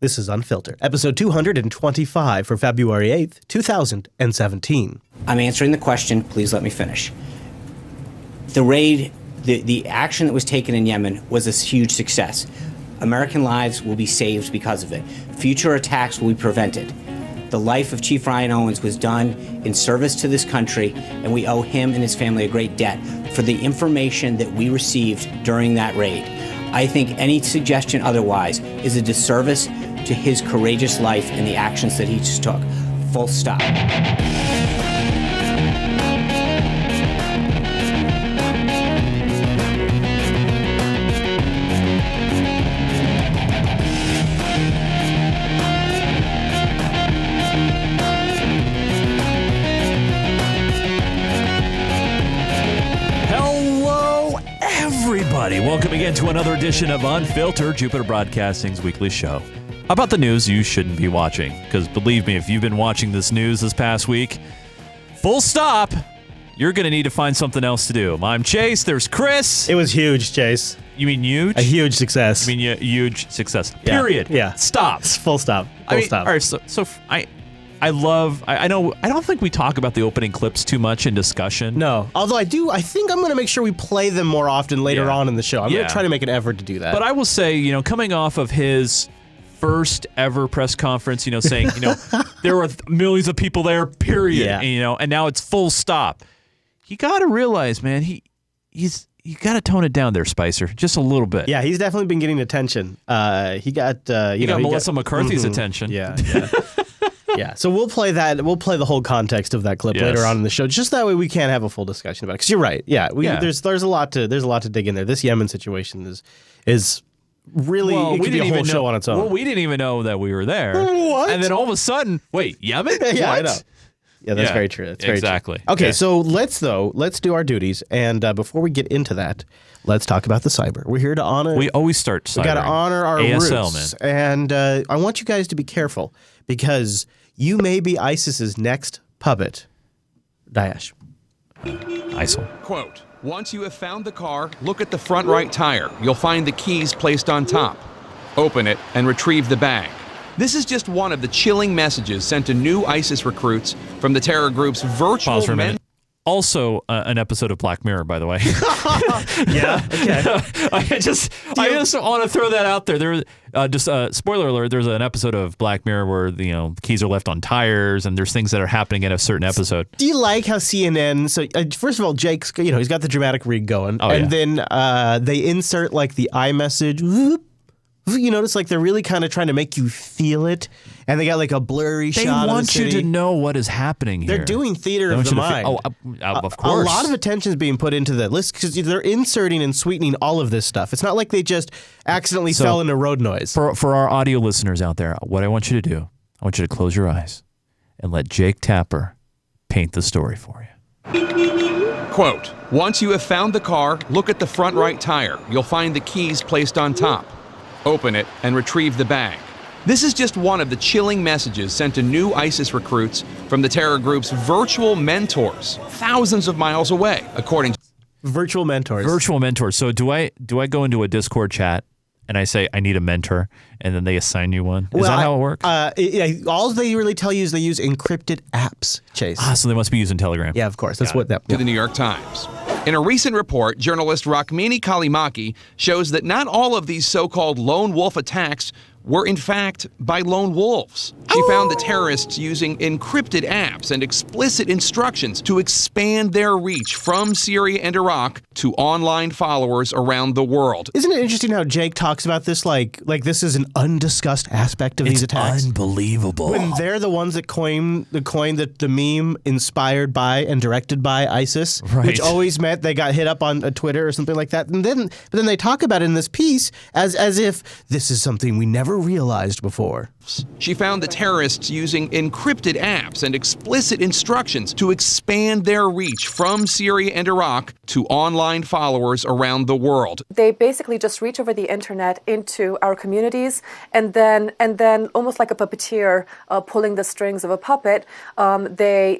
This is Unfilter, episode 225 for February 8th, 2017. I'm answering the question. Please let me finish. The raid, the action that was taken in Yemen was a huge success. American lives will be saved because of it. Future attacks will be prevented. The life of Chief Ryan Owens was done in service to this country, and we owe him and his family a great debt for the information that we received during that raid. I think any suggestion otherwise is a disservice to his courageous life and the actions that he just took. Full stop. Welcome again to another edition of Unfiltered, Jupiter Broadcasting's weekly show about the news you shouldn't be watching. Because believe me, if you've been watching this news this past week, full stop, you're going to need to find something else to do. I'm Chase. There's Chris. It was huge, Chase. You mean huge? A huge success. You mean huge success. Yeah. Period. Yeah. Stop. Full stop. Full stop. All right, I don't think we talk about the opening clips too much in discussion. No. Although I think I'm going to make sure we play them more often later on in the show. I'm going to try to make an effort to do that. But I will say, coming off of his first ever press conference, saying, there were millions of people there, period. Yeah. And now it's full stop. You got to realize, man, you got to tone it down there, Spicer, just a little bit. Yeah, he's definitely been getting attention. He got Melissa McCarthy's attention. Yeah. Yeah, so we'll play that. We'll play the whole context of that clip later on in the show. Just that way we can have a full discussion about it. Because you're right. Yeah, there's a lot to dig in there. This Yemen situation is really it could be a whole show on its own. Well, we didn't even know that we were there. What? And then all of a sudden, wait, Yemen? Yeah, what? I know. Yeah, that's very true. That's exactly. Very true. Okay, so let's do our duties, and before we get into that, let's talk about the cyber. We're here to honor. We always start cyber. We got to honor our ASL, roots, man. and I want you guys to be careful because you may be ISIS's next puppet. Daesh. ISIL. Quote, once you have found the car, look at the front right tire. You'll find the keys placed on top. Open it and retrieve the bag. This is just one of the chilling messages sent to new ISIS recruits from the terror group's virtual Pause for a minute. Also, an episode of Black Mirror, by the way. Yeah. Okay. I just want to throw that out there. There, spoiler alert. There's an episode of Black Mirror where the keys are left on tires, and there's things that are happening in a certain episode. Do you like how CNN? So first of all, Jake's he's got the dramatic rig going, then they insert like the iMessage. Whoop. You notice like they're really kind of trying to make you feel it, and they got like a blurry shot of the city. They want you to know what is happening here. They're doing theater of the mind. Of course. A lot of attention is being put into the list because they're inserting and sweetening all of this stuff. It's not like they just accidentally fell into road noise. For our audio listeners out there, what I want you to do, I want you to close your eyes and let Jake Tapper paint the story for you. Quote, once you have found the car, look at the front right tire. You'll find the keys placed on top. Open it and retrieve the bag. This is just one of the chilling messages sent to new ISIS recruits from the terror group's virtual mentors, thousands of miles away, according to virtual mentors. Virtual mentors. So do I go into a Discord chat and I say I need a mentor, and then they assign you one? Is that how it works? All they really tell you is they use encrypted apps, Chase. So they must be using Telegram. Yeah, of course. That's what that. To the New York Times. In a recent report, journalist Rukmini Kalimaki shows that not all of these so-called lone wolf attacks were in fact by lone wolves. She found the terrorists using encrypted apps and explicit instructions to expand their reach from Syria and Iraq to online followers around the world. Isn't it interesting how Jake talks about this like this is an undiscussed aspect of these attacks? It's unbelievable. When they're the ones that coined the meme inspired by and directed by ISIS, which always meant they got hit up on Twitter or something like that. But then they talk about it in this piece as if this is something we never realized before. She found the terrorists using encrypted apps and explicit instructions to expand their reach from Syria and Iraq to online followers around the world. They basically just reach over the internet into our communities, and then almost like a puppeteer pulling the strings of a puppet, they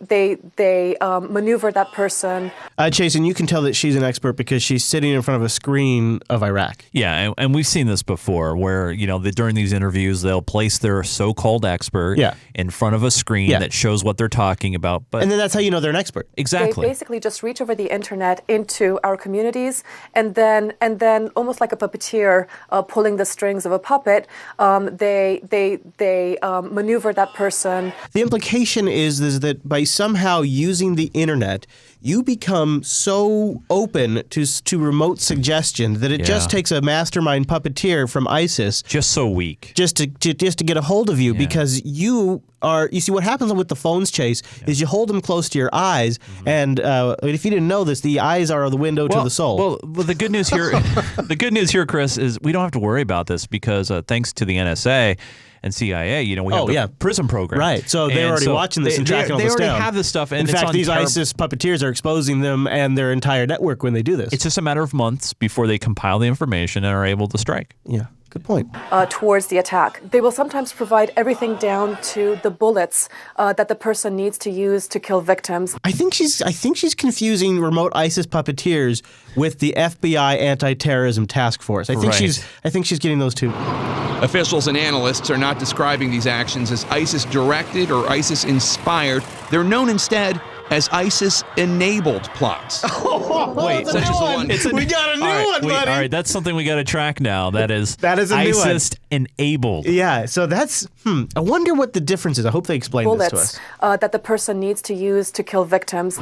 maneuver that person. Chase, and you can tell that she's an expert because she's sitting in front of a screen of Iraq. Yeah, and we've seen this before where, during these interviews, they'll place their so-called expert in front of a screen that shows what they're talking about. And then that's how you know they're an expert. Exactly. They basically just reach over the internet into our communities, and then almost like a puppeteer pulling the strings of a puppet, they maneuver that person. The implication is that by somehow using the internet, you become so open to remote suggestion that it just takes a mastermind puppeteer from ISIS just so weak just to get a hold of you because you see what happens with the phones, Chase, is you hold them close to your eyes, and if you didn't know this, the eyes are the window to the soul. Well, the good news here, Chris, is we don't have to worry about this because thanks to the NSA and CIA, we have the PRISM program. Right. So they're already watching this and tracking all this down. They already have this stuff. And in fact, these ISIS puppeteers are exposing them and their entire network when they do this. It's just a matter of months before they compile the information and are able to strike. Yeah. Good point. Towards the attack. They will sometimes provide everything down to the bullets that the person needs to use to kill victims. I think she's confusing remote ISIS puppeteers with the FBI anti-terrorism task force. I think she's getting those two. Officials and analysts are not describing these actions as ISIS-directed or ISIS-inspired. They're known instead as ISIS-enabled plots. Wait, such as the one. We got a new one, buddy. All right, that's something we got to track now. That is a new ISIS-enabled. Yeah, so that's. I wonder what the difference is. I hope they explain this to us. That the person needs to use to kill victims.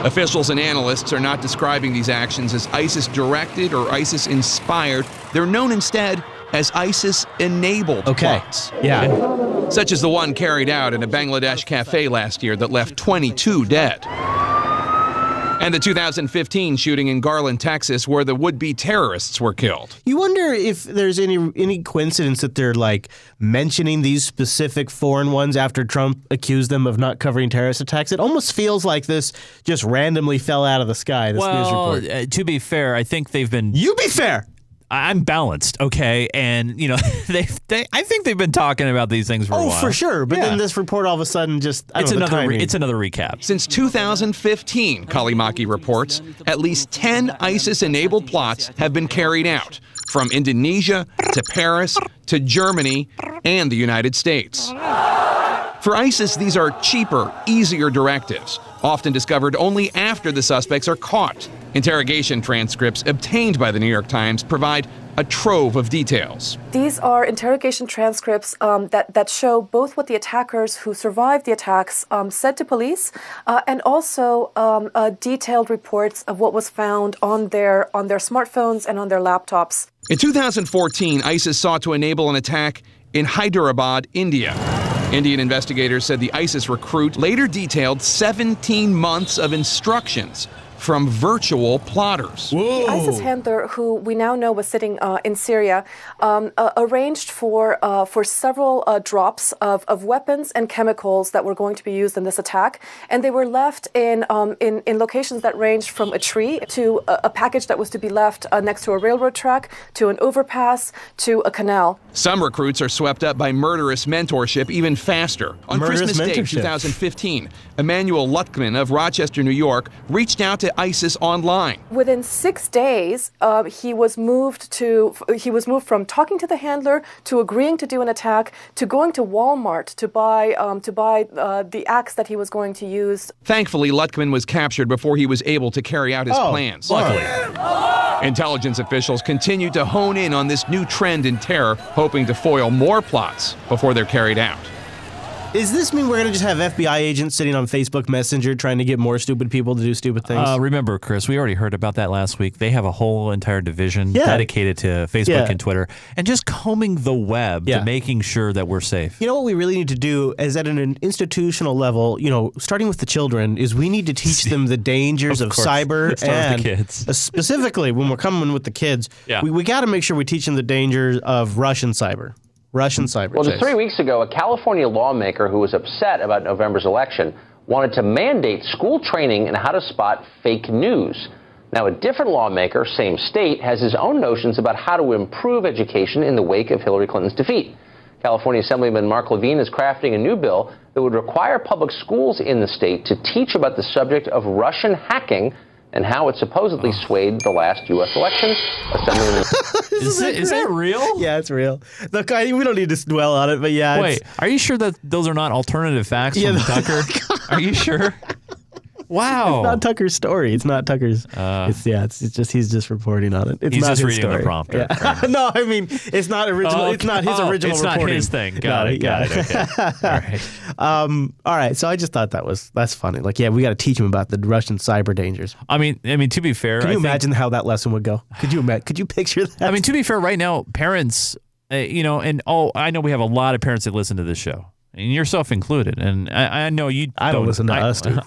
Officials and analysts are not describing these actions as ISIS-directed or ISIS-inspired. They're known instead as ISIS-enabled plots. Yeah. Such as the one carried out in a Bangladesh cafe last year that left 22 dead. And the 2015 shooting in Garland, Texas, where the would-be terrorists were killed. You wonder if there's any coincidence that they're mentioning these specific foreign ones after Trump accused them of not covering terrorist attacks. It almost feels like this just randomly fell out of the sky, this news report. To be fair, I think they've been... You be fair! I'm balanced, okay? And, I think they've been talking about these things for a while. Oh, for sure. But then this report all of a sudden just, it's another recap. Since 2015, Kalimaki reports, at least 10 ISIS-enabled plots have been carried out, from Indonesia to Paris to Germany and the United States. For ISIS, these are cheaper, easier directives, often discovered only after the suspects are caught. Interrogation transcripts obtained by the New York Times provide a trove of details. These are interrogation transcripts that show both what the attackers who survived the attacks said to police, and also detailed reports of what was found on their smartphones and on their laptops. In 2014, ISIS sought to enable an attack in Hyderabad, India. Indian investigators said the ISIS recruit later detailed 17 months of instructions from virtual plotters. The ISIS handler, who we now know was sitting in Syria, arranged for several drops of weapons and chemicals that were going to be used in this attack, and they were left in locations that ranged from a tree to a package that was to be left next to a railroad track, to an overpass, to a canal. Some recruits are swept up by murderous mentorship even faster. On Christmas Day 2015, Emmanuel Lutkeman of Rochester, New York, reached out to ISIS online. Within 6 days, he was moved from talking to the handler to agreeing to do an attack to going to Walmart to buy the axe that he was going to use. Thankfully, Lutkeman was captured before he was able to carry out his plans. Luckily. Intelligence officials continue to hone in on this new trend in terror, hoping to foil more plots before they're carried out. Does this mean we're going to just have FBI agents sitting on Facebook Messenger trying to get more stupid people to do stupid things? Remember, Chris, we already heard about that last week. They have a whole entire division dedicated to Facebook and Twitter and just combing the web to making sure that we're safe. You know what we really need to do is at an institutional level, starting with the children, is we need to teach them the dangers of cyber. And the kids. Specifically, when we're coming with the kids, we got to make sure we teach them the dangers of Russian cyber. Russian cyber Well, chase. just 3 weeks ago, a California lawmaker who was upset about November's election wanted to mandate school training in how to spot fake news. Now, a different lawmaker, same state, has his own notions about how to improve education in the wake of Hillary Clinton's defeat. California Assemblyman Mark Levine is crafting a new bill that would require public schools in the state to teach about the subject of Russian hacking and how it supposedly swayed the last U.S. election. Assemblyman Is that real? Yeah, it's real. Look, we don't need to dwell on it, but yeah. Wait, are you sure that those are not alternative facts from Tucker? Are you sure? Wow. It's not Tucker's story. It's not Tucker's. It's just he's just reporting on it. It's He's not just his reading story. the prompter. Yeah. No, I mean it's not original. It's not his original it's reporting. not his thing. Got it. Okay. All right. All right. So I just thought that's funny. Like, yeah, we got to teach him about the Russian cyber dangers. I mean, to be fair, Can you imagine how that lesson would go? Could you picture that? I mean, to be fair, right now, parents, I know we have a lot of parents that listen to this show. And yourself included, and I know you. I don't listen to us. Dude.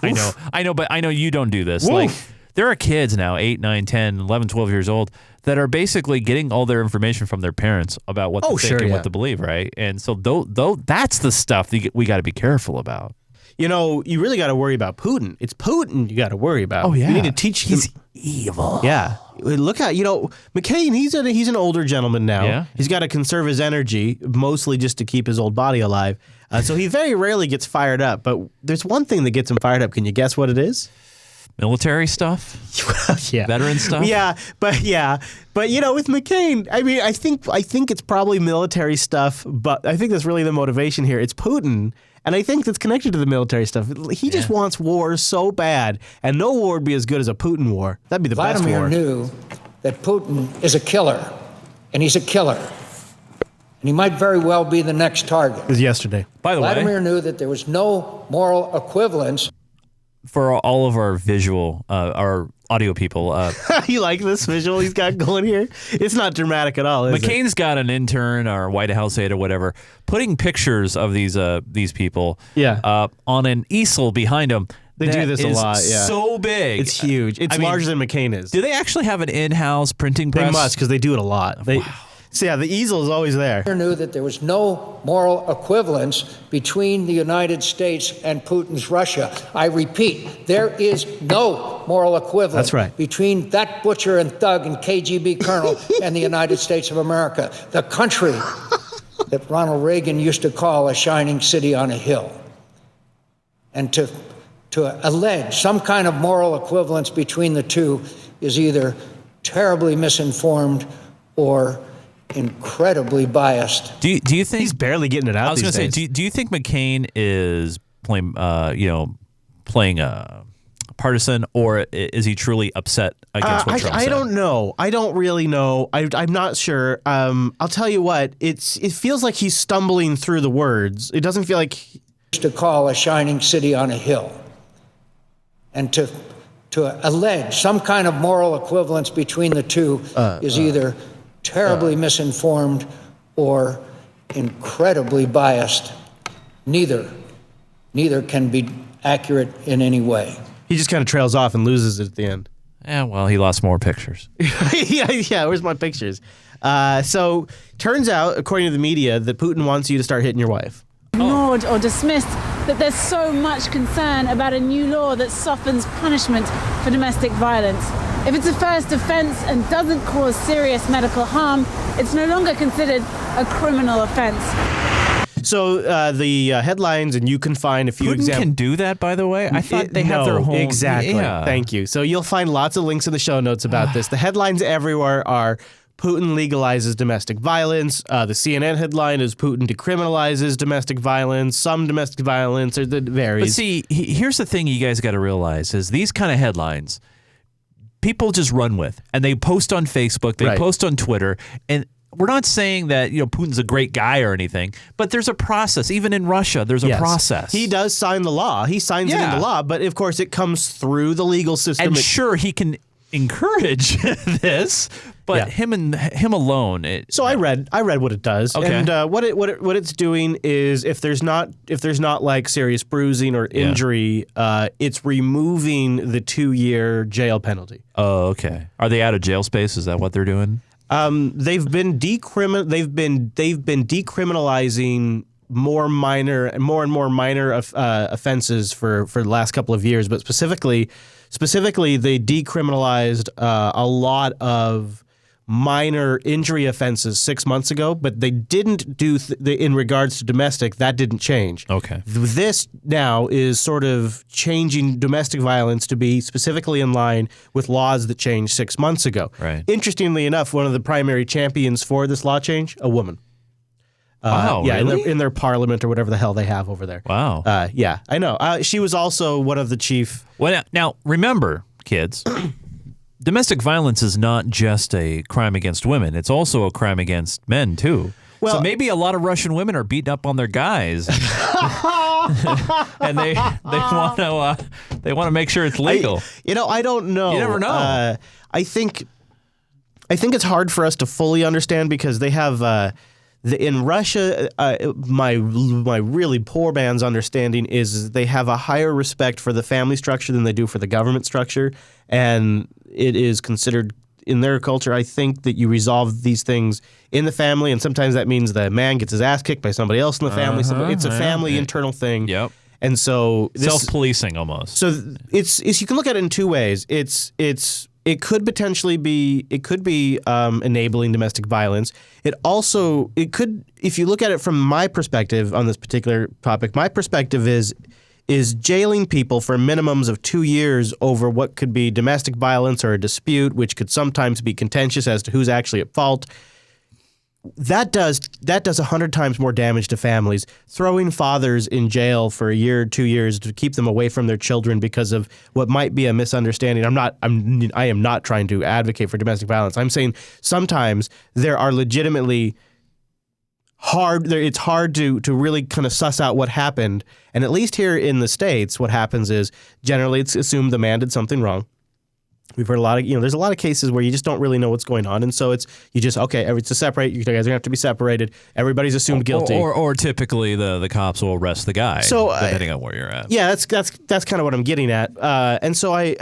I know, but I know you don't do this. Woof. Like, there are kids now, 8, 9, 10, 11, 12 years old, that are basically getting all their information from their parents about what to think and what to believe, right? And so, though, that's the stuff that we got to be careful about. You know, you really got to worry about Putin. It's Putin you got to worry about. Oh yeah, you need to teach him. He's evil. Yeah. Look at, McCain, he's an older gentleman now. Yeah. He's got to conserve his energy, mostly just to keep his old body alive. So he very rarely gets fired up. But there's one thing that gets him fired up. Can you guess what it is? Military stuff? Yeah. Veteran stuff? Yeah. But with McCain, I mean, I think it's probably military stuff, but I think that's really the motivation here. It's Putin. And I think that's connected to the military stuff. He just wants war so bad, and no war would be as good as a Putin war. That'd be the best war. Vladimir knew that Putin is a killer, and he's a killer. And he might very well be the next target. It was yesterday. By the Vladimir way, knew that there was no moral equivalence. for all of our visual, our audio people, You like this visual he's got going here? It's not dramatic at all, is it? McCain's got an intern or a White House aide or whatever putting pictures of these people on an easel behind them. They do this a lot, yeah. So big. It's huge. It's larger than McCain is. Do they actually have an in-house printing press? They must, because they do it a lot. So yeah, the easel is always there. Vladimir knew that there was no moral equivalence between the United States and Putin's Russia. I repeat, there is no moral equivalence That's right. between that butcher and thug and KGB colonel and the United States of America, the country that Ronald Reagan used to call a shining city on a hill. And to allege some kind of moral equivalence between the two is either terribly misinformed or incredibly biased. Do you think he's barely getting it out? I was going to say, do you think McCain is playing a partisan, or is he truly upset against what Trump said? I don't know. I don't really know. I'm not sure. I'll tell you what. It feels like he's stumbling through the words. It doesn't feel like to call a shining city on a hill, and to allege some kind of moral equivalence between the two is either terribly misinformed or incredibly biased. Neither can be accurate in any way. He just kind of trails off and loses it at the end. Yeah, well, he lost more pictures. yeah. Where's my pictures? So turns out, according to the media, that Putin wants you to start hitting your wife. Ignored or dismissed that there's so much concern about a new law that softens punishment for domestic violence. If it's a first offense and doesn't cause serious medical harm, it's no longer considered a criminal offense. So the headlines, and you can find a few Putin examples. can do that, by the way? I thought they have their whole... Exactly. Yeah. Thank you. So you'll find lots of links in the show notes about this. The headlines everywhere are Putin legalizes domestic violence. The CNN headline is Putin decriminalizes domestic violence. Some domestic violence, or that varies. But see, here's the thing you guys got to realize is these kind of headlines, people just run with, and they post on Facebook, they post on Twitter, and we're not saying that Putin's a great guy or anything, but there's a process. Even in Russia, there's a process. He does sign the law. He signs it into law, but of course it comes through the legal system. And sure, he can encourage this, but him alone. I read what it does, and what it's doing is if there's not like serious bruising or injury, it's removing the 2-year jail penalty. Oh, okay. Are they out of jail space? Is that what they're doing? They've been decriminalizing more and more minor offenses for the last couple of years, but specifically they decriminalized a lot of minor injury offenses 6 months ago, but they didn't do in regards to domestic. That didn't change. Okay. This now is sort of changing domestic violence to be specifically in line with laws that changed 6 months ago. Right. Interestingly enough, one of the primary champions for this law change, a woman. Wow, yeah, really? in their parliament or whatever the hell they have over there. Wow. Yeah, I know. She was also one of the chief. Well, now remember, kids, domestic violence is not just a crime against women. It's also a crime against men, too. Well, so maybe a lot of Russian women are beating up on their guys, and they want to make sure it's legal. I don't know. You never know. I think it's hard for us to fully understand because they have. In Russia, my really poor man's understanding is they have a higher respect for the family structure than they do for the government structure, and it is considered in their culture, I think, that you resolve these things in the family, and sometimes that means the man gets his ass kicked by somebody else in the family. It's a family internal thing. Yep. And so self-policing almost. So it's you can look at it in two ways. It could potentially be enabling domestic violence. It could, if you look at it from my perspective on this particular topic, my perspective is jailing people for minimums of 2 years over what could be domestic violence or a dispute, which could sometimes be contentious as to who's actually at fault. That does 100 times more damage to families. Throwing fathers in jail for a year or 2 years to keep them away from their children because of what might be a misunderstanding. I am not trying to advocate for domestic violence. I'm saying sometimes there are legitimately it's hard to really kind of suss out what happened. And at least here in the States, what happens is generally it's assumed the man did something wrong. We've heard a lot of, there's a lot of cases where you just don't really know what's going on. And so it's to separate. You guys are going to have to be separated. Everybody's assumed guilty. Or typically the cops will arrest the guy, depending on where you're at. Yeah, that's kind of what I'm getting at. And so I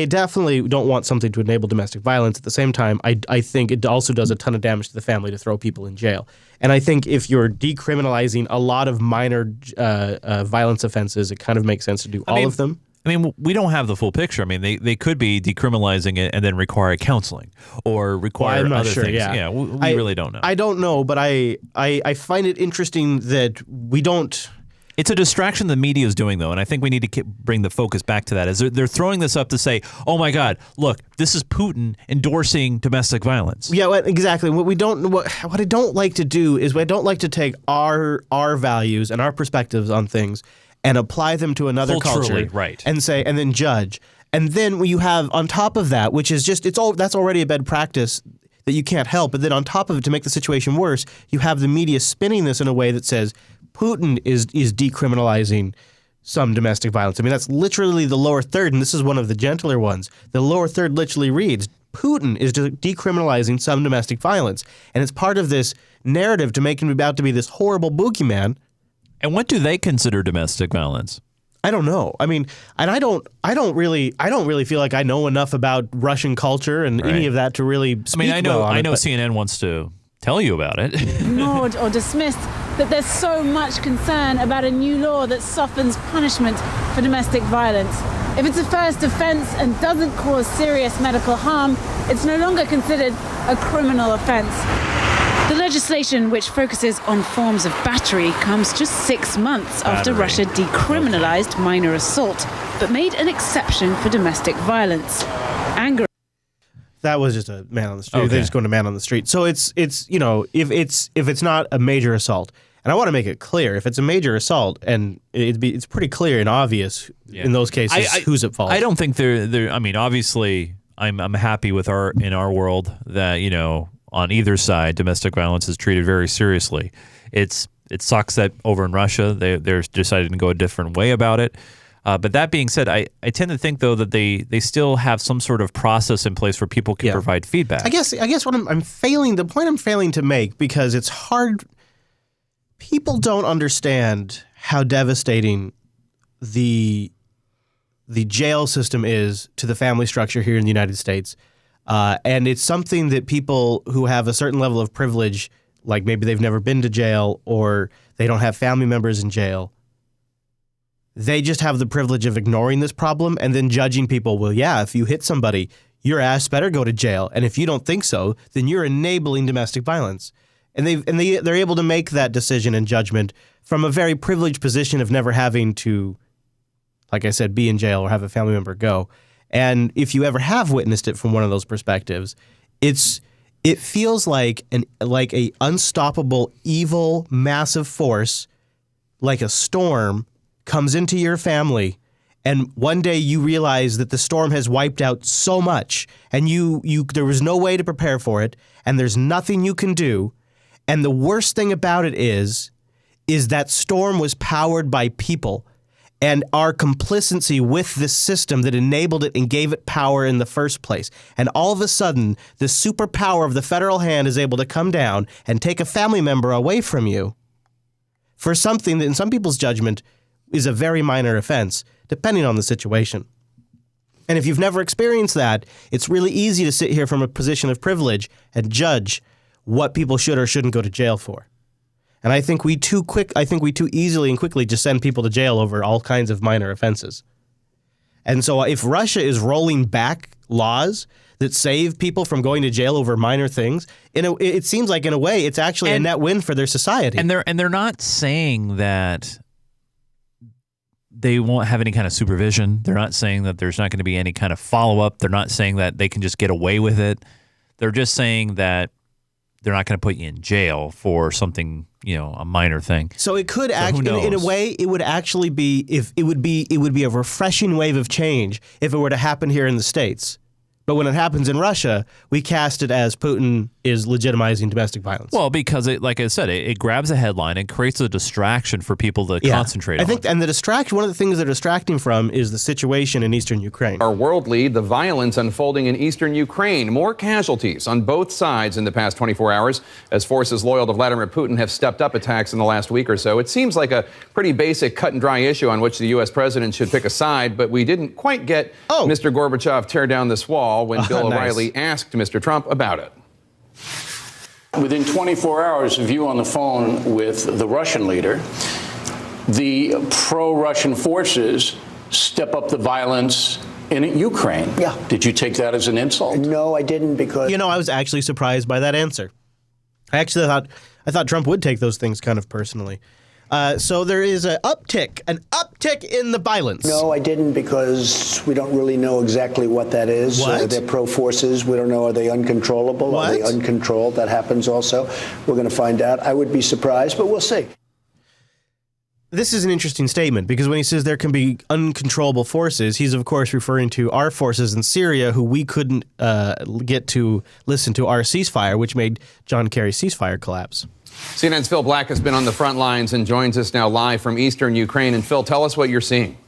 definitely don't want something to enable domestic violence. At the same time, I think it also does a ton of damage to the family to throw people in jail. And I think if you're decriminalizing a lot of minor violence offenses, it kind of makes sense to do all of them. I mean, we don't have the full picture. I mean, they could be decriminalizing it and then require counseling or require other things. Yeah, we really don't know. I don't know, but I find it interesting that we don't. It's a distraction the media is doing, though, and I think we need to bring the focus back to that. Is they're throwing this up to say, "Oh my God, look, this is Putin endorsing domestic violence." Yeah, exactly. What I don't like to do is I don't like to take our values and our perspectives on things and apply them to another culture, right? And then judge. And then you have on top of that, which is just that's already a bad practice that you can't help. But then on top of it, to make the situation worse, you have the media spinning this in a way that says Putin is decriminalizing some domestic violence. I mean, that's literally the lower third, and this is one of the gentler ones. The lower third literally reads, Putin is decriminalizing some domestic violence. And it's part of this narrative to make him about to be this horrible boogeyman. And what do they consider domestic violence? I don't know. I mean, and I don't really feel like I know enough about Russian culture and any of that to really speak I know well on it, CNN wants to tell you about it. Ignored or dismissed that there's so much concern about a new law that softens punishment for domestic violence. If it's a first offence and doesn't cause serious medical harm, it's no longer considered a criminal offence. The legislation, which focuses on forms of battery, comes just 6 months after Russia decriminalized minor assault, but made an exception for domestic violence. Anger. That was just a man on the street. Okay. They're just going to man on the street. So it's if it's not a major assault, and I want to make it clear, if it's a major assault, and it's pretty clear and obvious in those cases who's at fault. I don't think they're. I mean, obviously, I'm happy with in our world that on either side, domestic violence is treated very seriously. It sucks that over in Russia they're deciding to go a different way about it. But that being said, I tend to think though that they still have some sort of process in place where people can provide feedback. I guess what the point I'm failing to make, because it's hard. People don't understand how devastating the jail system is to the family structure here in the United States. And it's something that people who have a certain level of privilege, like maybe they've never been to jail or they don't have family members in jail, they just have the privilege of ignoring this problem and then judging people. Well, yeah, if you hit somebody, your ass better go to jail. And if you don't think so, then you're enabling domestic violence. And they're able to make that decision and judgment from a very privileged position of never having to, like I said, be in jail or have a family member go. And if you ever have witnessed it from one of those perspectives, it feels like a unstoppable, evil, massive force, like a storm, comes into your family, and one day you realize that the storm has wiped out so much, and there was no way to prepare for it, and there's nothing you can do. And the worst thing about it is that storm was powered by people, and our complicity with this system that enabled it and gave it power in the first place. And all of a sudden, the superpower of the federal hand is able to come down and take a family member away from you for something that in some people's judgment is a very minor offense, depending on the situation. And if you've never experienced that, it's really easy to sit here from a position of privilege and judge what people should or shouldn't go to jail for. And I think we too easily and quickly just send people to jail over all kinds of minor offenses. And so if Russia is rolling back laws that save people from going to jail over minor things, it seems like in a way it's actually a net win for their society. And they're not saying that they won't have any kind of supervision. They're not saying that there's not going to be any kind of follow-up. They're not saying that they can just get away with it. They're just saying that they're not going to put you in jail for something, a minor thing. So it could actually, in a way, it would actually be it would be a refreshing wave of change if it were to happen here in the States. But when it happens in Russia, we cast it as Putin is legitimizing domestic violence. Well, because like I said, it grabs a headline and creates a distraction for people to concentrate on. I think, and one of the things they're distracting from is the situation in eastern Ukraine. Our world lead, the violence unfolding in eastern Ukraine. More casualties on both sides in the past 24 hours as forces loyal to Vladimir Putin have stepped up attacks in the last week or so. It seems like a pretty basic cut and dry issue on which the U.S. president should pick a side, but we didn't quite get Mr. Gorbachev tear down this wall when Bill O'Reilly asked Mr. Trump about it. Within 24 hours of you on the phone with the Russian leader, the pro-Russian forces step up the violence in Ukraine. Yeah. Did you take that as an insult? No, I didn't, because... I was actually surprised by that answer. I thought Trump would take those things kind of personally. So there is an uptick in the violence. No, I didn't, because we don't really know exactly what that is. What? They're pro-forces. We don't know, are they uncontrollable? What? Are they uncontrolled? That happens also. We're going to find out. I would be surprised, but we'll see. This is an interesting statement, because when he says there can be uncontrollable forces, he's of course referring to our forces in Syria, who we couldn't get to listen to our ceasefire, which made John Kerry's ceasefire collapse. CNN's Phil Black has been on the front lines and joins us now live from eastern Ukraine. And Phil, tell us what you're seeing.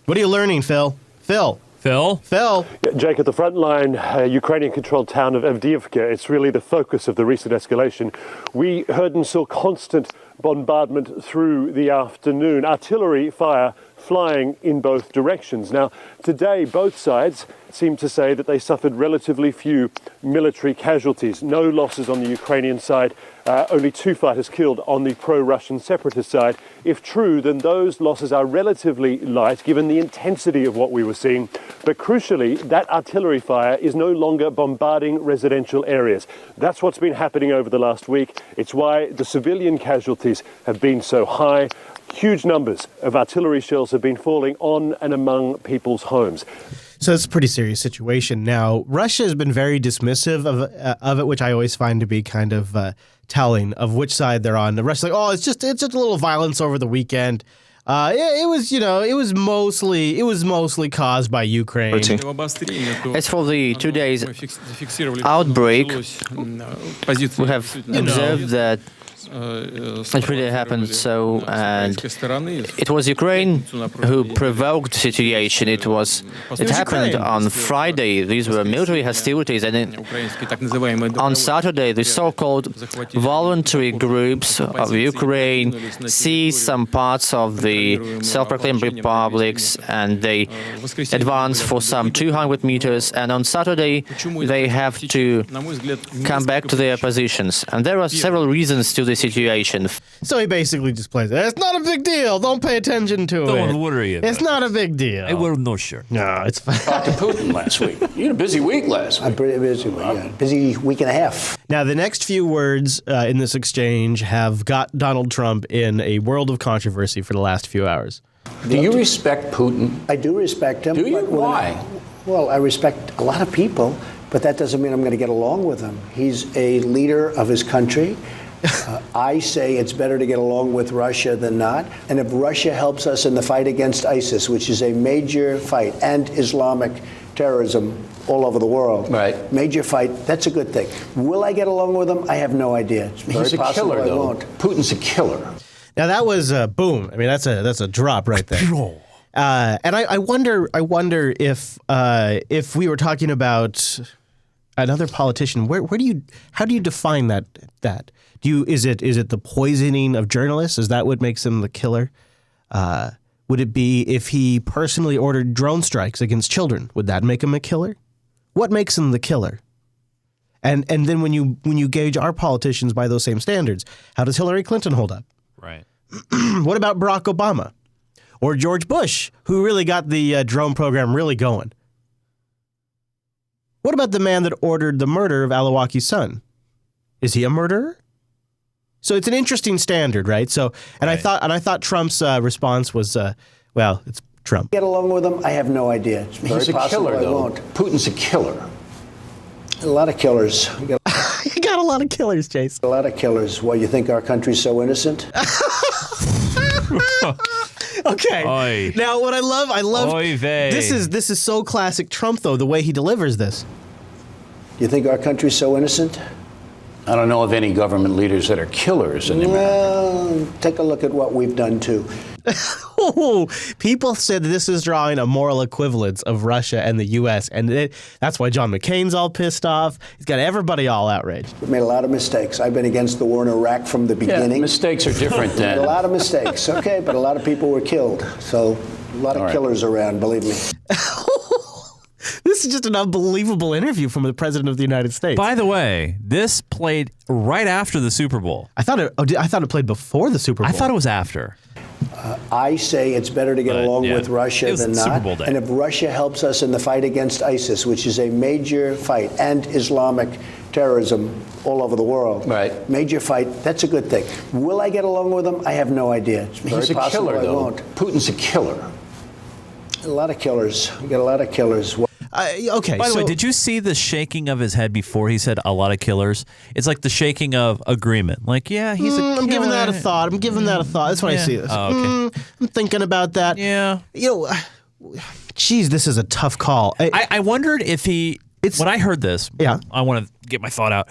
What are you learning, Phil? Phil? Jake, at the front line, Ukrainian-controlled town of Avdiivka, it's really the focus of the recent escalation. We heard and saw constant bombardment through the afternoon, artillery fire flying in both directions. Now, today, both sides seem to say that they suffered relatively few military casualties. No losses on the Ukrainian side, only 2 fighters killed on the pro-Russian separatist side. If true, then those losses are relatively light, given the intensity of what we were seeing. But crucially, that artillery fire is no longer bombarding residential areas. That's what's been happening over the last week. It's why the civilian casualties have been so high. Huge numbers of artillery shells have been falling on and among people's homes. So it's a pretty serious situation. Now, Russia has been very dismissive of it, which I always find to be kind of telling of which side they're on. The Russia's like, it's just a little violence over the weekend. It was mostly caused by Ukraine. As for the 2 days outbreak, we have observed that It really happened so, and it was Ukraine who provoked the situation. It happened on Friday. These were military hostilities, and on Saturday, the so-called voluntary groups of Ukraine seized some parts of the self-proclaimed republics, and they advanced for some 200 meters. And on Saturday, they have to come back to their positions. And there are several reasons to the situation. So he basically just plays it. It's not a big deal. Don't pay attention to it. Don't worry about it. It's not a big deal. I wear no shirt. No, it's fine. Talked to Putin last week. You had a busy week last week. A pretty busy week, yeah. Busy week and a half. Now, the next few words in this exchange have got Donald Trump in a world of controversy for the last few hours. Do you respect Putin? I do respect him. Do you? Why? Well, I respect a lot of people, but that doesn't mean I'm going to get along with him. He's a leader of his country. I say it's better to get along with Russia than not. And if Russia helps us in the fight against ISIS, which is a major fight, and Islamic terrorism all over the world, right? Major fight, that's a good thing. Will I get along with him? I have no idea. It's very He's a possible killer, I though. won't. Putin's a killer. Now, that was boom. I mean, that's a drop right there. And I wonder if we were talking about another politician, how do you define that? Is it the poisoning of journalists? Is that what makes him the killer? Would it be if he personally ordered drone strikes against children? Would that make him a killer? What makes him the killer? And then when you gauge our politicians by those same standards, how does Hillary Clinton hold up? Right. What about Barack Obama or George Bush, who really got the drone program really going? What about the man that ordered the murder of Alawaki's son? Is he a murderer? So it's an interesting standard, right? So, and right. I thought Trump's response was, well, it's Trump. Get along with him? I have no idea. It's very He's a possible killer, I though. won't. Putin's a killer. A lot of killers. You got a lot of killers, Chase. A lot of killers. Why, you think our country's so innocent? Okay. Oy. Now, what I love. Oy vey. This is so classic Trump, though, the way he delivers this. You think our country's so innocent? I don't know of any government leaders that are killers in America. Well, take a look at what we've done too. People said this is drawing a moral equivalence of Russia and the U.S., and that's why John McCain's all pissed off. He's got everybody all outraged. We've made a lot of mistakes. I've been against the war in Iraq from the beginning. Yeah, mistakes are different then. A lot of mistakes, okay, but a lot of people were killed. So a lot of killers around, believe me. This is just an unbelievable interview from the President of the United States. By the way, this played right after the Super Bowl. I thought it played before the Super Bowl. I thought it was after. I say it's better to get along with Russia than not. Super Bowl day. And if Russia helps us in the fight against ISIS, which is a major fight, and Islamic terrorism all over the world, right? Major fight, that's a good thing. Will I get along with him? I have no idea. It's very He's a possible killer, I though. won't. Putin's a killer. A lot of killers. We got a lot of killers. Okay. By the way, did you see the shaking of his head before he said a lot of killers? It's like the shaking of agreement. Like, yeah, he's a killer. I'm giving that a thought. That's when I see this. Oh, okay. I'm thinking about that. Yeah. Geez, this is a tough call. I wondered if when I heard this, I want to get my thought out,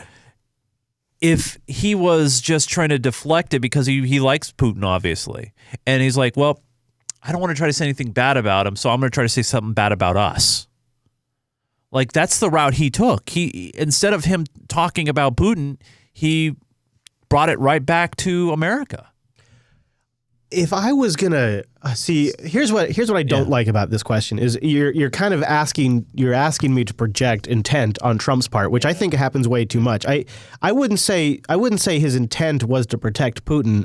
if he was just trying to deflect it because he likes Putin, obviously. And he's like, well, I don't want to try to say anything bad about him, so I'm going to try to say something bad about us. Like, that's the route he took. Instead of him talking about Putin, he brought it right back to America. If I was gonna here's what I don't like about this question is you're kind of asking me to project intent on Trump's part, which I think happens way too much. I wouldn't say his intent was to protect Putin.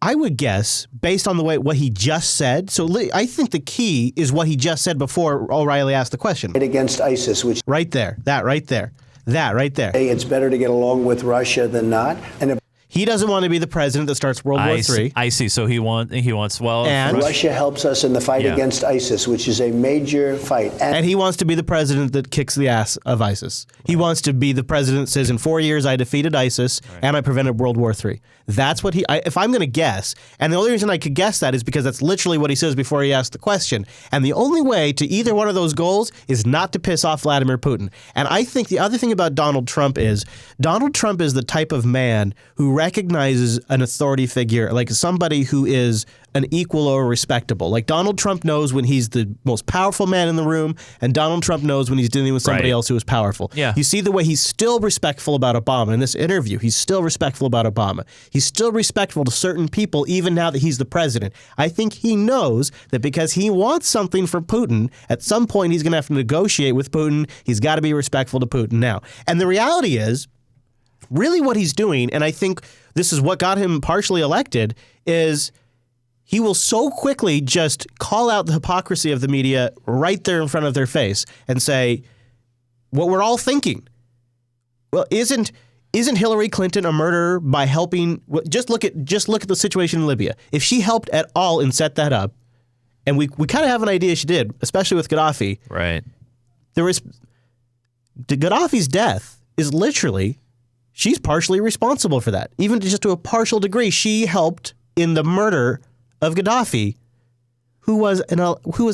I would guess, based on what he just said, so I think the key is what he just said before O'Reilly asked the question. Against ISIS, which... Right there. That right there. It's better to get along with Russia than not. And if he doesn't want to be the president that starts World War III. I see. So he wants well... And Russia helps us in the fight against ISIS, which is a major fight. And he wants to be the president that kicks the ass of ISIS. Right. He wants to be the president that says, in 4 years, I defeated ISIS and I prevented World War III. That's what if I'm going to guess, and the only reason I could guess that is because that's literally what he says before he asks the question. And the only way to either one of those goals is not to piss off Vladimir Putin. And I think the other thing about Donald Trump is the type of man who recognizes an authority figure, like somebody who is an equal or respectable. Like Donald Trump knows when he's the most powerful man in the room, and Donald Trump knows when he's dealing with somebody else who is powerful. Yeah. You see the way he's still respectful about Obama in this interview. He's still respectful about Obama. He's still respectful to certain people, even now that he's the president. I think he knows that because he wants something from Putin, at some point he's going to have to negotiate with Putin. He's got to be respectful to Putin now. And the reality is, really what he's doing, and I think this is what got him partially elected, is he will so quickly just call out the hypocrisy of the media right there in front of their face and say, what we're all thinking. Well, isn't Hillary Clinton a murderer by helping? Just look at the situation in Libya. If she helped at all and set that up, and we kind of have an idea she did, especially with Gaddafi. Right. Gaddafi's death is literally, she's partially responsible for that. Even just to a partial degree, she helped in the murder of Gaddafi, who was an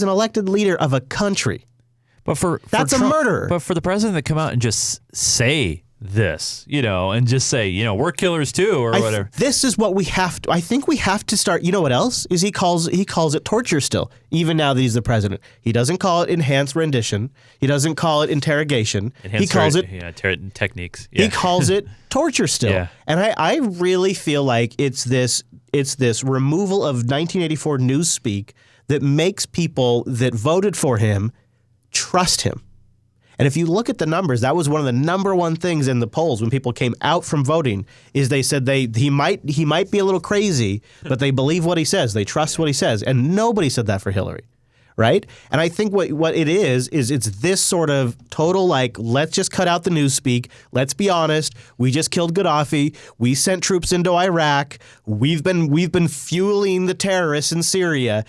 elected leader of a country. But that's Trump, a murderer. But for the president to come out and just say this, and just say, we're killers too, or whatever. This is what we have to. I think we have to start. You know what else is he calls it torture still, even now that he's the president. He doesn't call it enhanced rendition. He doesn't call it interrogation. He calls it techniques. Yeah. He calls it torture still. Yeah. And I really feel like it's this removal of 1984 newspeak that makes people that voted for him trust him. And if you look at the numbers, that was one of the number one things in the polls when people came out from voting, is they said he might be a little crazy, but they believe what he says. They trust what he says. And nobody said that for Hillary, right? And I think what it is it's this sort of total, like, let's just cut out the newspeak. Let's be honest. We just killed Gaddafi. We sent troops into Iraq. We've been fueling the terrorists in Syria.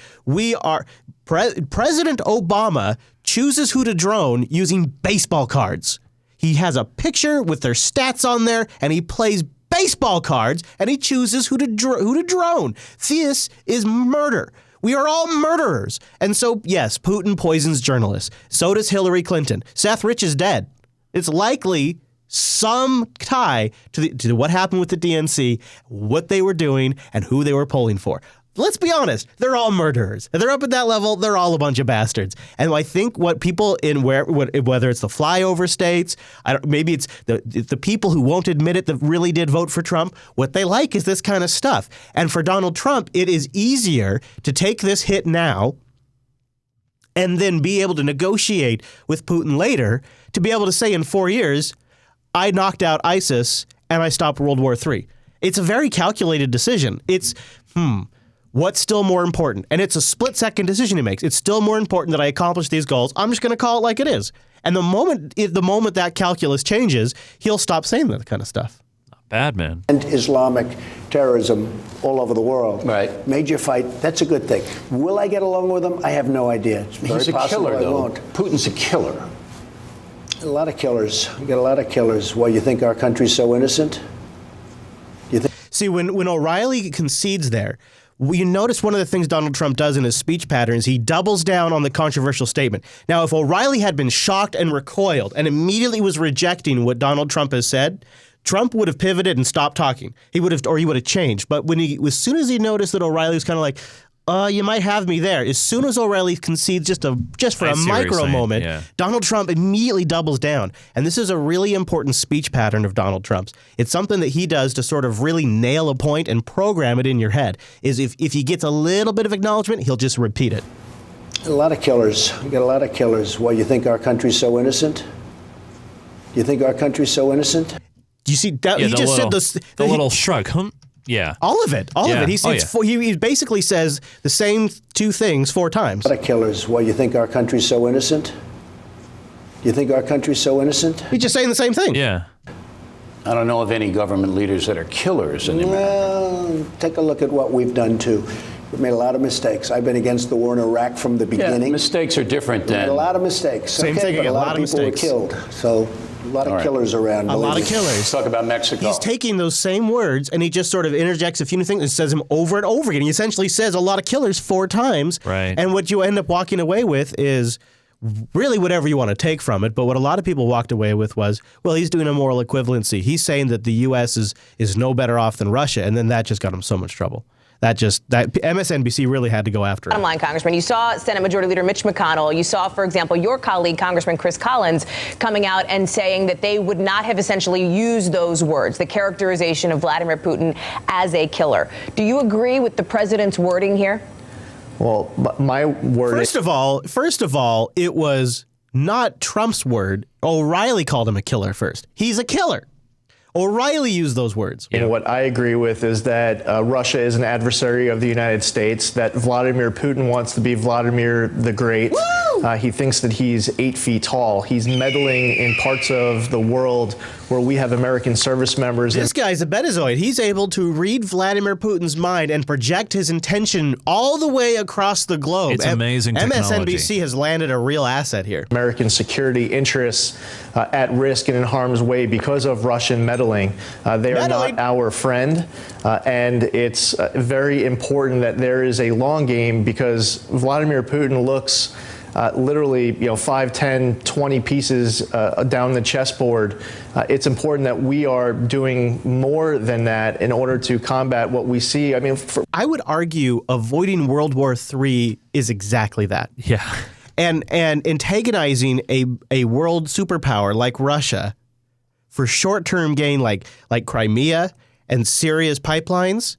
President Obama chooses who to drone using baseball cards. He has a picture with their stats on there, and he plays baseball cards, and he chooses who to drone. This is murder. We are all murderers. And so, yes, Putin poisons journalists. So does Hillary Clinton. Seth Rich is dead. It's likely some tie to what happened with the DNC, what they were doing, and who they were polling for. Let's be honest, they're all murderers. If they're up at that level, they're all a bunch of bastards. And I think what people whether it's the flyover states, maybe it's the people who won't admit it that really did vote for Trump, what they like is this kind of stuff. And for Donald Trump, it is easier to take this hit now and then be able to negotiate with Putin later, to be able to say in 4 years, I knocked out ISIS and I stopped World War III. It's a very calculated decision. It's, what's still more important? And it's a split-second decision he makes. It's still more important that I accomplish these goals. I'm just going to call it like it is. And the moment that calculus changes, he'll stop saying that kind of stuff. Not bad, man. And Islamic terrorism all over the world. Right. Major fight. That's a good thing. Will I get along with him? I have no idea. It's very He's a possible killer, I though. won't. Putin's a killer. A lot of killers. We got a lot of killers. Why, you think our country's so innocent? See, when O'Reilly concedes there, you notice one of the things Donald Trump does in his speech patterns, he doubles down on the controversial statement. Now, if O'Reilly had been shocked and recoiled and immediately was rejecting what Donald Trump has said, Trump would have pivoted and stopped talking. He would have changed. But as soon as he noticed that O'Reilly was kind of like, you might have me there. As soon as O'Reilly concedes just for a micro moment, yeah, Donald Trump immediately doubles down. And this is a really important speech pattern of Donald Trump's. It's something that he does to sort of really nail a point and program it in your head. Is if he gets a little bit of acknowledgement, he'll just repeat it. A lot of killers. We got a lot of killers. Why, you think our country's so innocent? You think our country's so innocent? Do you see that? Yeah, he just said this. The little shrug. Yeah. All of it. All of it. He basically says the same two things 4 times. A lot of killers. Why, you think our country's so innocent? You think our country's so innocent? He's just saying the same thing. Yeah. I don't know of any government leaders that are killers in America. Well, take a look at what we've done, too. We've made a lot of mistakes. I've been against the war in Iraq from the beginning. Yeah, mistakes are different We than... made a lot of mistakes. Same thing, but a lot of people mistakes. were killed. So a lot of killers around. A lot of me. killers. Let's talk about Mexico. He's taking those same words and he just sort of interjects a few new things and says them over and over again. He essentially says a lot of killers 4 times. Right. And what you end up walking away with is, really whatever you want to take from it. But what a lot of people walked away with was, well, he's doing a moral equivalency. He's saying that the U.S. is no better off than Russia. And then that just got him so much trouble. That MSNBC really had to go after it. Bottom line, Congressman, you saw Senate Majority Leader Mitch McConnell. You saw, for example, your colleague, Congressman Chris Collins, coming out and saying that they would not have essentially used those words, the characterization of Vladimir Putin as a killer. Do you agree with the president's wording here? Well, my word. First of all, it was not Trump's word. O'Reilly called him a killer first. He's a killer. O'Reilly used those words. Yeah. What I agree with is that Russia is an adversary of the United States, that Vladimir Putin wants to be Vladimir the Great. He thinks that he's 8 feet tall. He's meddling in parts of the world where we have American service members. This guy's a betazoid. He's able to read Vladimir Putin's mind and project his intention all the way across the globe. It's amazing technology. MSNBC has landed a real asset here. American security interests at risk and in harm's way because of Russian meddling. They are not our friend, and it's very important that there is a long game, because Vladimir Putin looks literally, 5, 10, 20 pieces down the chessboard. It's important that we are doing more than that in order to combat what we see. I mean, I would argue avoiding World War III is exactly that. Yeah. And antagonizing a world superpower like Russia for short-term gain like Crimea and Syria's pipelines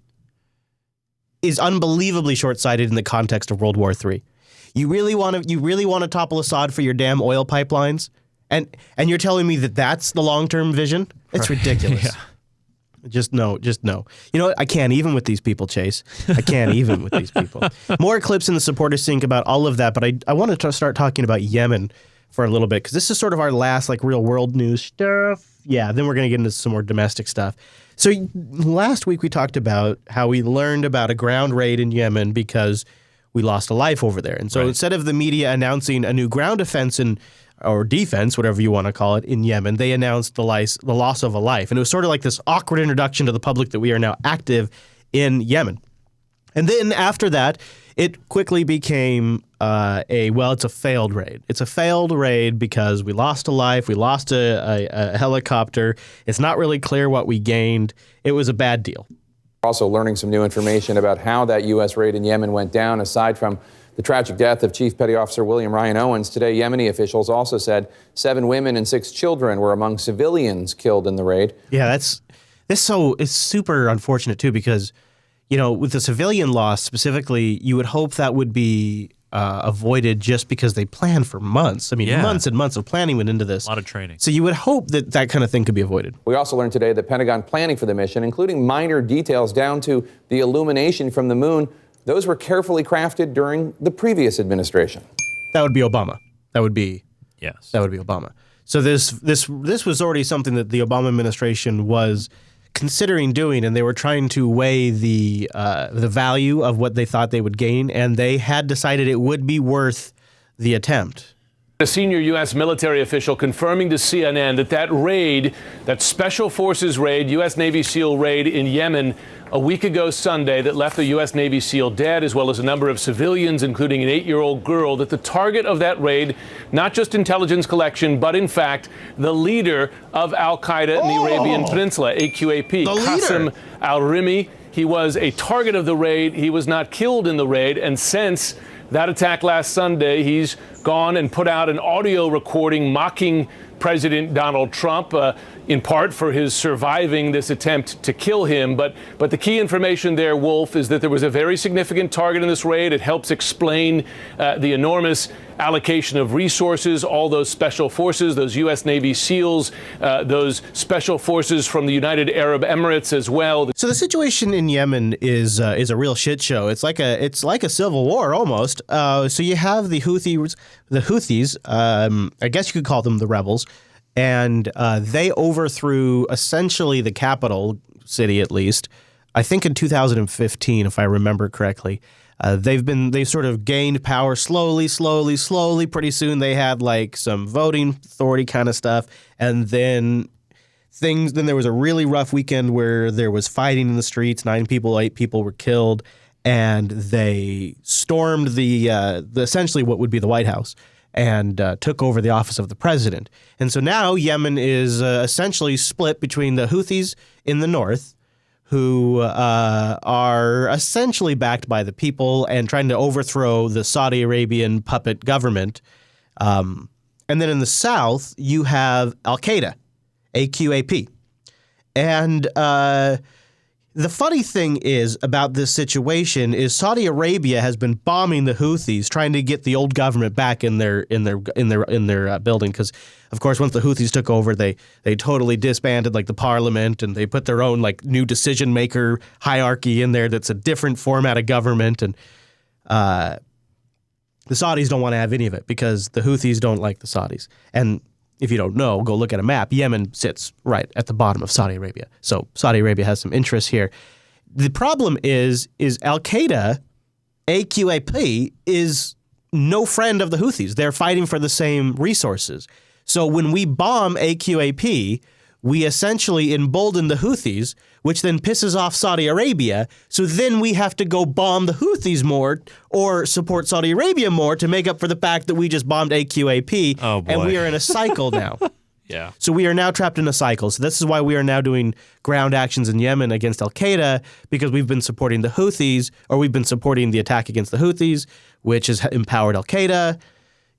is unbelievably short-sighted in the context of World War III. You really want to topple Assad for your damn oil pipelines, and you're telling me that that's the long-term vision? It's ridiculous. Yeah. Just no. You know what? I can't even with these people, Chase. I can't even with these people. More clips in the supporter sync about all of that, but I want to start talking about Yemen for a little bit, because this is sort of our last real world news stuff. Yeah, then we're going to get into some more domestic stuff. So last week we talked about how we learned about a ground raid in Yemen because we lost a life over there. And so instead of the media announcing a new ground offense or defense, whatever you want to call it, in Yemen, they announced the loss of a life. And it was sort of like this awkward introduction to the public that we are now active in Yemen. And then after that, it quickly became it's a failed raid. It's a failed raid because we lost a life, we lost a helicopter. It's not really clear what we gained. It was a bad deal. Also learning some new information about how that U.S. raid in Yemen went down. Aside from the tragic death of Chief Petty Officer William Ryan Owens, today Yemeni officials also said 7 women and 6 children were among civilians killed in the raid. Yeah, it's super unfortunate too, because with the civilian loss specifically, you would hope that would be avoided just because they planned for months. I mean, months and months of planning went into this. A lot of training. So you would hope that kind of thing could be avoided. We also learned today that Pentagon planning for the mission, including minor details down to the illumination from the moon, those were carefully crafted during the previous administration. That would be Obama. That would be Obama. So this was already something that the Obama administration was considering doing, and they were trying to weigh the value of what they thought they would gain, and they had decided it would be worth the attempt. A senior U.S. military official confirming to CNN that raid, that Special Forces raid, U.S. Navy SEAL raid in Yemen a week ago Sunday that left the U.S. Navy SEAL dead, as well as a number of civilians, including an 8-year-old girl, that the target of that raid, not just intelligence collection, but in fact, the leader of al-Qaeda in the Arabian Peninsula, AQAP, Qasem al-Rimi. He was a target of the raid. He was not killed in the raid. And since that attack last Sunday, he's gone and put out an audio recording mocking President Donald Trump, in part for his surviving this attempt to kill him. But the key information there, Wolf, is that there was a very significant target in this raid. It helps explain the enormous allocation of resources, all those special forces, those U.S. Navy SEALs, those special forces from the United Arab Emirates as well. So the situation in Yemen is a real shit show. It's like a civil war almost. So you have the Houthis. I guess you could call them the rebels, and they overthrew essentially the capital city, at least, I think in 2015, if I remember correctly. They've sort of gained power slowly. Pretty soon they had some voting authority kind of stuff, and then there was a really rough weekend where there was fighting in the streets. 8 people were killed, and they stormed the essentially what would be the White House. and took over the office of the president. And so now Yemen is essentially split between the Houthis in the north, who are essentially backed by the people and trying to overthrow the Saudi Arabian puppet government. And then in the south, you have Al-Qaeda, AQAP. And the funny thing is about this situation is Saudi Arabia has been bombing the Houthis, trying to get the old government back in their building. Because, of course, once the Houthis took over, they totally disbanded like the parliament, and they put their own like new decision maker hierarchy in there. That's a different format of government, and the Saudis don't want to have any of it because the Houthis don't like the Saudis. And if you don't know, go look at a map. Yemen sits right at the bottom of Saudi Arabia. So Saudi Arabia has some interests here. The problem is Al-Qaeda, AQAP, is no friend of the Houthis. They're fighting for the same resources. So when we bomb AQAP, we essentially embolden the Houthis, which then pisses off Saudi Arabia. So then we have to go bomb the Houthis more or support Saudi Arabia more to make up for the fact that we just bombed AQAP. Oh, boy. And we are in a cycle now. Yeah. So we are now trapped in a cycle. So this is why we are now doing ground actions in Yemen against Al-Qaeda, because we've been supporting the Houthis, or we've been supporting the attack against the Houthis, which has empowered Al-Qaeda.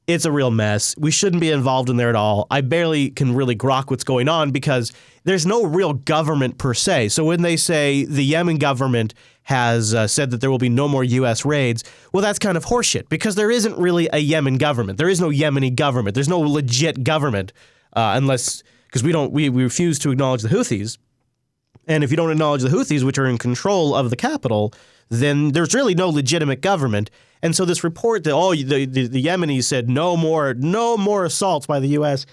It's a real mess. We shouldn't be involved in there at all. I barely can really grok what's going on because there's no real government per se. So when they say the Yemen government has said that there will be no more U.S. raids, well, that's kind of horseshit because there isn't really a Yemen government. There is no Yemeni government. There's no legit government unless because we refuse to acknowledge the Houthis. And if you don't acknowledge the Houthis, which are in control of the capital, then there's really no legitimate government. And so this report that the Yemenis said no more assaults by the U.S.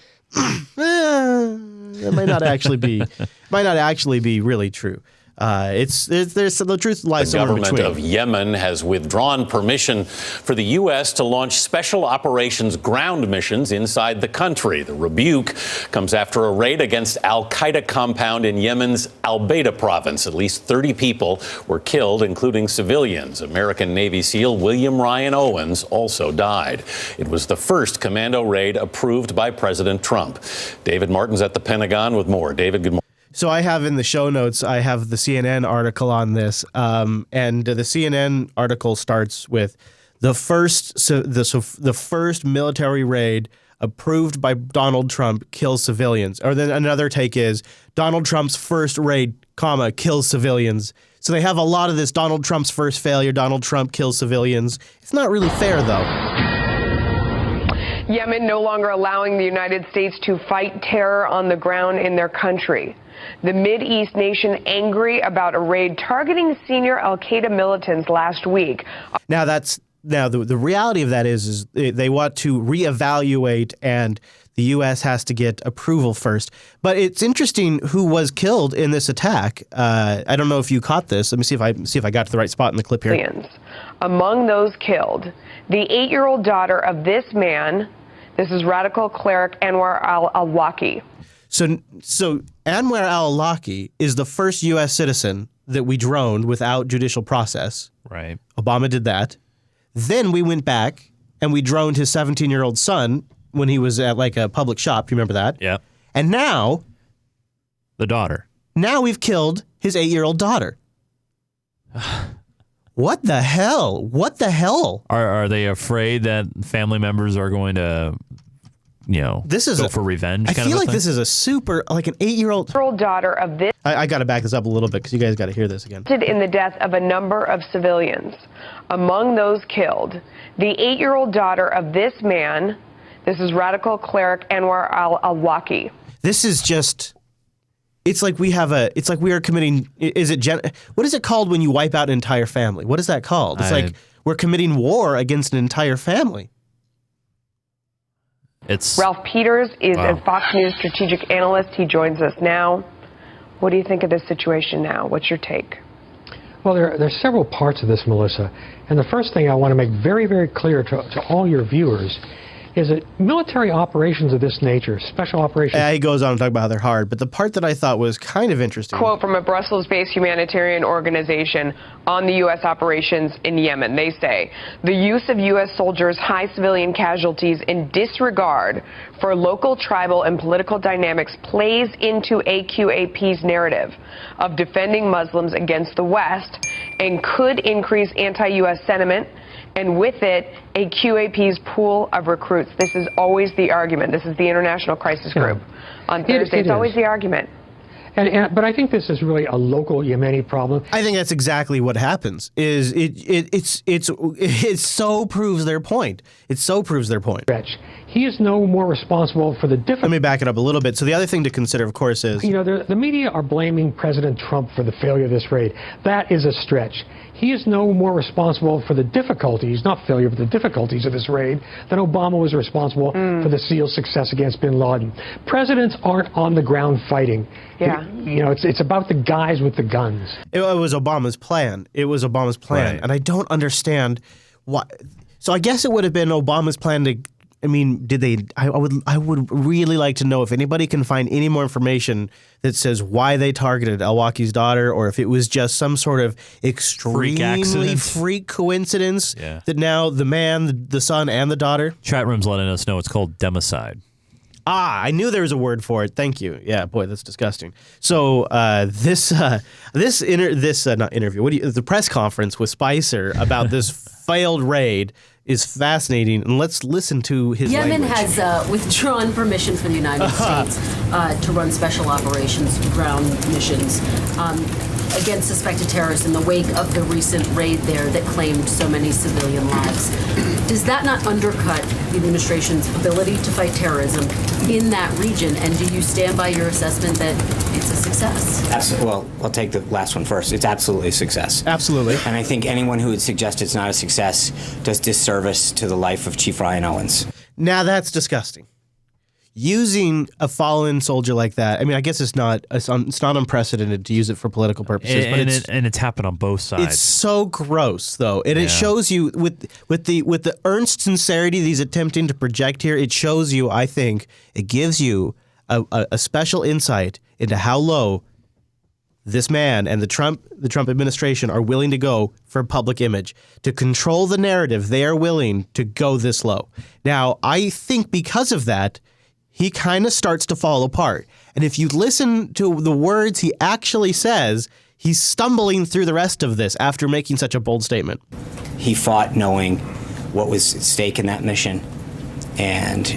That might not actually be really true. There's the truth lies somewhere between. The government of Yemen has withdrawn permission for the U.S. to launch special operations ground missions inside the country. The rebuke comes after a raid against al-Qaeda compound in Yemen's Al-Baida province. At least 30 people were killed, including civilians. American Navy SEAL William Ryan Owens also died. It was the first commando raid approved by President Trump. David Martin's at the Pentagon with more. David, good morning. So I have in the show notes, I have the CNN article on this, and the CNN article starts with the first military raid approved by Donald Trump kills civilians. Or then another take is Donald Trump's first raid, kills civilians. So they have a lot of this Donald Trump's first failure, Donald Trump kills civilians. It's not really fair, though. Yemen no longer allowing the United States to fight terror on the ground in their country. The Mideast nation angry about a raid targeting senior al-Qaeda militants last week. Now the reality of that is they want to reevaluate, and the U.S. has to get approval first. But it's interesting who was killed in this attack. I don't know if you caught this. Let me see if I got to the right spot in the clip here. Among those killed, the 8-year-old daughter of this man. This is radical cleric Anwar al-Awlaki. So Anwar al-Awlaki is the first U.S. citizen that we droned without judicial process. Right. Obama did that. Then we went back and we droned his 17-year-old son when he was at like a public shop. You remember that? Yeah. And now the daughter. Now we've killed his 8-year-old daughter. What the hell? What the hell? Are they afraid that family members are going to, go for revenge? I feel like this is a super, like an 8-year-old daughter of this. I got to back this up a little bit because you guys got to hear this again. In the death of a number of civilians. Among those killed, the 8-year-old daughter of this man. This is radical cleric Anwar al-Awlaki. This is just. It's like we are committing. What is it called when you wipe out an entire family? What is that called? It's like we're committing war against an entire family. Ralph Peters is a Fox News strategic analyst. He joins us now. What do you think of this situation now? What's your take? Well, there are several parts of this, Melissa. And the first thing I want to make very, very clear to all your viewers is that military operations of this nature, special operations... He goes on to talk about how they're hard, but the part that I thought was kind of interesting... Quote from a Brussels-based humanitarian organization on the U.S. operations in Yemen. They say, the use of U.S. soldiers' high civilian casualties in disregard for local, tribal, and political dynamics plays into AQAP's narrative of defending Muslims against the West and could increase anti-U.S. sentiment, and with it, AQAP's pool of recruits. This is always the argument. This is the International Crisis Group on Thursday. It's always the argument. But I think this is really a local Yemeni problem. I think that's exactly what happens. Is it so proves their point. It so proves their point. He is no more responsible for the difference. Let me back it up a little bit. So the other thing to consider, of course, is... the media are blaming President Trump for the failure of this raid. That is a stretch. He is no more responsible for the difficulties, not failure, but the difficulties of this raid than Obama was responsible for the SEAL's success against bin Laden. Presidents aren't on the ground fighting. Yeah. It's about the guys with the guns. It was Obama's plan. Right. And I don't understand why. So I guess it would have been Obama's plan to... I mean, did they? I would really like to know if anybody can find any more information that says why they targeted Al-Waki's daughter, or if it was just some sort of extremely freak coincidence that now the man, the son, and the daughter. Chat room's letting us know it's called democide. I knew there was a word for it. Thank you. Yeah, boy, that's disgusting. So the press conference with Spicer about this failed raid is fascinating, and let's listen to his Yemen language. has withdrawn permission from the United States to run special operations ground missions against suspected terrorists in the wake of the recent raid there that claimed so many civilian lives. Does that not undercut the administration's ability to fight terrorism in that region? And do you stand by your assessment that it's a success? Well, I'll take the last one first. It's absolutely a success. Absolutely. And I think anyone who would suggest it's not a success does disservice to the life of Chief Ryan Owens. Now that's disgusting. Using a fallen soldier like that, I mean, I guess it's not unprecedented to use it for political purposes, And it's happened on both sides. It's so gross, though, and it shows you with the earnest sincerity he's attempting to project here. It shows you, I think, it gives you a special insight into how low this man and the Trump administration are willing to go for public image. To control the narrative, they are willing to go this low. Now, I think because of that, he kind of starts to fall apart. And if you listen to the words he actually says, he's stumbling through the rest of this after making such a bold statement. He fought knowing what was at stake in that mission. And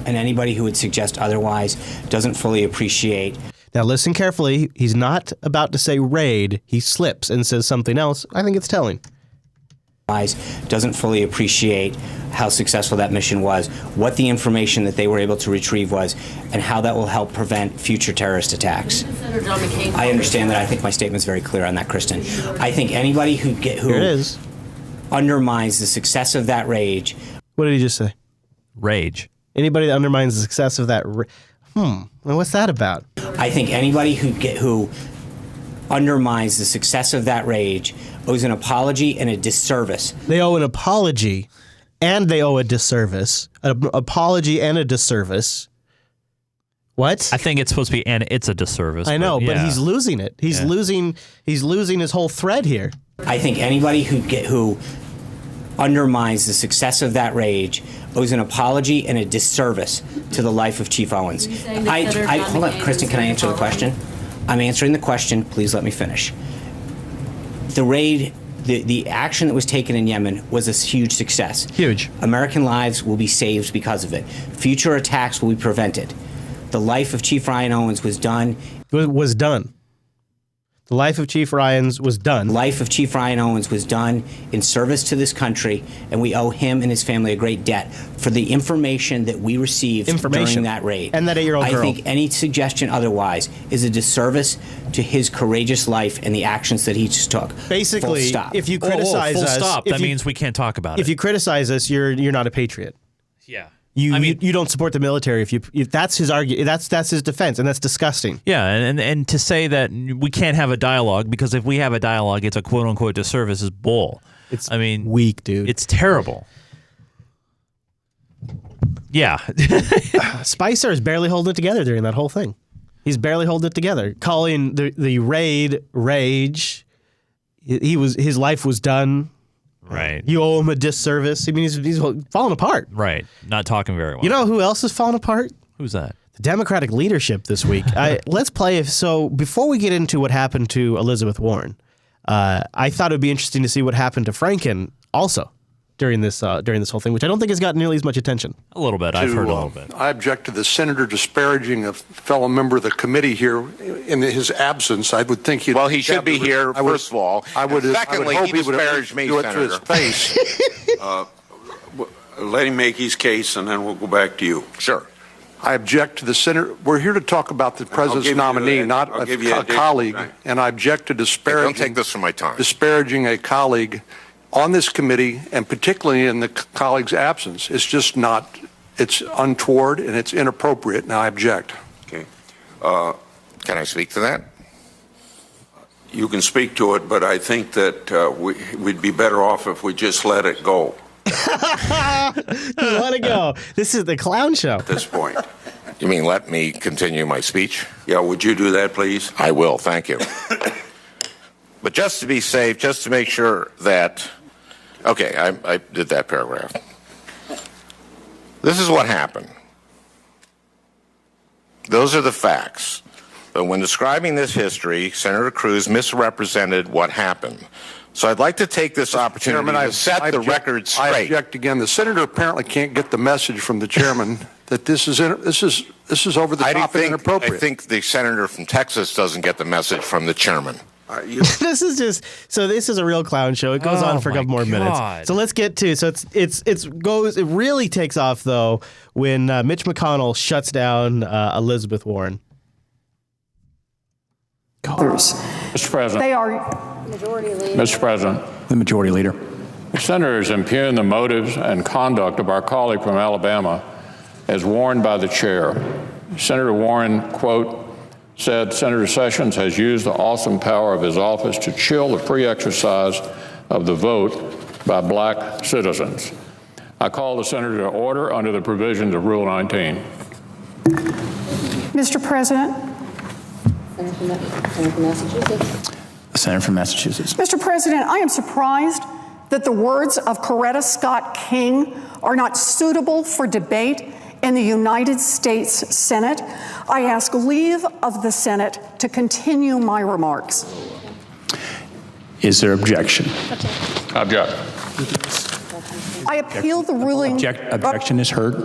anybody who would suggest otherwise doesn't fully appreciate. Now listen carefully. He's not about to say raid. He slips and says something else. I think it's telling. Doesn't fully appreciate how successful that mission was, what the information that they were able to retrieve was, and how that will help prevent future terrorist attacks. I understand that. I think my statement's very clear on that, Kristen. I think anybody who undermines the success of that rage. What did he just say? Rage. Anybody that undermines the success of that. What's that about? I think anybody who undermines the success of that rage owes an apology and a disservice. They owe an apology and they owe a disservice. An apology and a disservice. What? I think it's supposed to be, and it's a disservice. I know, but he's losing it. He's losing his whole thread here. I think anybody who undermines the success of that rage owes an apology and a disservice to the life of Chief Owens. Hold on, Kristen, can I answer the question? I'm answering the question. Please let me finish. The raid, the action that was taken in Yemen was a huge success. Huge. American lives will be saved because of it. Future attacks will be prevented. The life of Chief Ryan Owens was done. Was done. The life of Chief Ryan's was done. Life of Chief Ryan Owens was done in service to this country, and we owe him and his family a great debt for the information that we received during that raid. And that 8-year-old girl. I think any suggestion otherwise is a disservice to his courageous life and the actions that he just took. Basically, full stop. If you criticize full us, stop. That means we can't talk about it. If you criticize us, you're not a patriot. Yeah. You don't support the military if that's his argument. That's his defense, and that's disgusting. Yeah, and to say that we can't have a dialogue because if we have a dialogue, it's a quote unquote disservice is bull. Weak, dude. It's terrible. Yeah. Spicer is barely holding it together during that whole thing. He's barely holding it together, calling the raid rage. His life was done. Right. You owe him a disservice. I mean, he's falling apart. Right. Not talking very well. You know who else is falling apart? Who's that? The Democratic leadership this week. Let's play. So before we get into what happened to Elizabeth Warren, I thought it would be interesting to see what happened to Franken also during this whole thing, which I don't think has gotten nearly as much attention. A little bit. I've heard a little bit. I object to the senator disparaging a fellow member of the committee here in his absence. I would think he'd. Well, he should be here, first of all. Secondly, he disparaged me, do it Senator. to his face. Let him make his case, and then we'll go back to you. Sure. I object to the senator. We're here to talk about the president's nominee, not a colleague. And I object to disparaging. Don't take this from my time. Disparaging a colleague on this committee, and particularly in the colleague's absence. It's just not. It's untoward and it's inappropriate. And I object. Okay. Can I speak to that? You can speak to it, but I think that we'd be better off if we just let it go. Let it go. This is the clown show. At this point. You mean let me continue my speech? Yeah, would you do that, please? I will, thank you. But just to be safe, just to make sure that... Okay, I did that paragraph. This is what happened. Those are the facts. But when describing this history, Senator Cruz misrepresented what happened. So I'd like to take this opportunity to set the record straight. I object again. The senator apparently can't get the message from the chairman that this is over the top and inappropriate. I think the senator from Texas doesn't get the message from the chairman. This is a real clown show. It goes on for a couple more minutes. So let's get to it really takes off though when Mitch McConnell shuts down Elizabeth Warren. Mr. President. They are majority leader. Mr. President. The majority leader. The senators impugn the motives and conduct of our colleague from Alabama as warned by the chair. Senator Warren, quote, said Senator Sessions has used the awesome power of his office to chill the free exercise of the vote by black citizens. I call the senator to order under the provisions of Rule 19. Mr. President. Senator from Massachusetts. The senator from Massachusetts. Mr. President, I am surprised that the words of Coretta Scott King are not suitable for debate in the United States Senate. I ask leave of the Senate to continue my remarks. Is there objection? Object. I appeal the ruling. Objection is heard.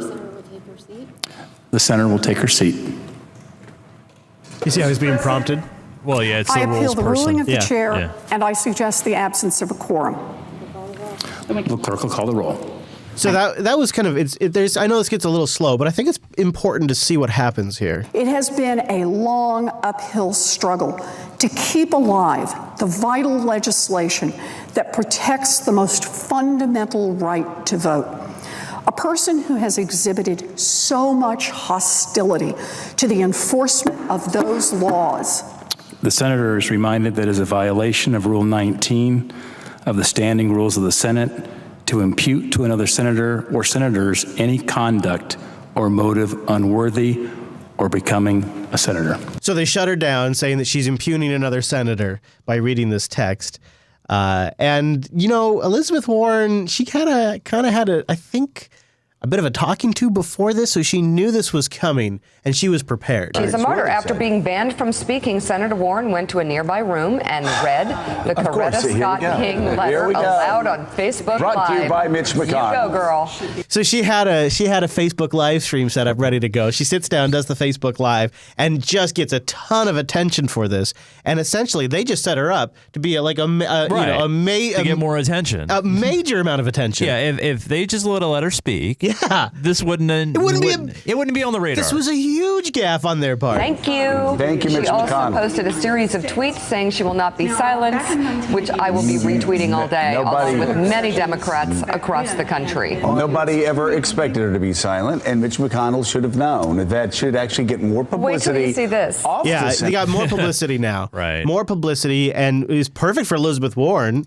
The senator will take her seat. You see how he's being prompted? Well, yeah, it's I the appeal rules the person. ruling of the chair, Yeah. and I suggest the absence of a quorum. The clerk will call the roll. So that was kind of there's. I know this gets a little slow, but I think it's important to see what happens here. It has been a long uphill struggle to keep alive the vital legislation that protects the most fundamental right to vote. A person who has exhibited so much hostility to the enforcement of those laws. The senator is reminded that it is a violation of Rule 19 of the standing rules of the Senate to impute to another senator or senators any conduct or motive unworthy or becoming a senator. So they shut her down, saying that she's impugning another senator by reading this text. And, you know, Elizabeth Warren, she kind of had a bit of a talking to before this, so she knew this was coming, and she was prepared. She's a martyr. After being banned from speaking, Senator Warren went to a nearby room and read the Coretta Scott King letter aloud on Facebook Brought Live. to you by Mitch McConnell. You go, girl. So she had a Facebook live stream set up ready to go. She sits down, does the Facebook Live, and just gets a ton of attention for this. And essentially, they just set her up to be to get more attention, a major amount of attention. Yeah, if they just let her speak, this wouldn't be on the radar. This was a huge gaffe on their part. Thank you. Thank you, Mitch She also McConnell. posted a series of tweets saying she will not be silenced, which I will be retweeting all day, along with many Democrats across the country. Nobody ever expected her to be silent, and Mitch McConnell should have known. That should actually get more publicity. Wait till you see this. Yeah, they got more publicity now. Right. More publicity, and it was perfect for Elizabeth Warren.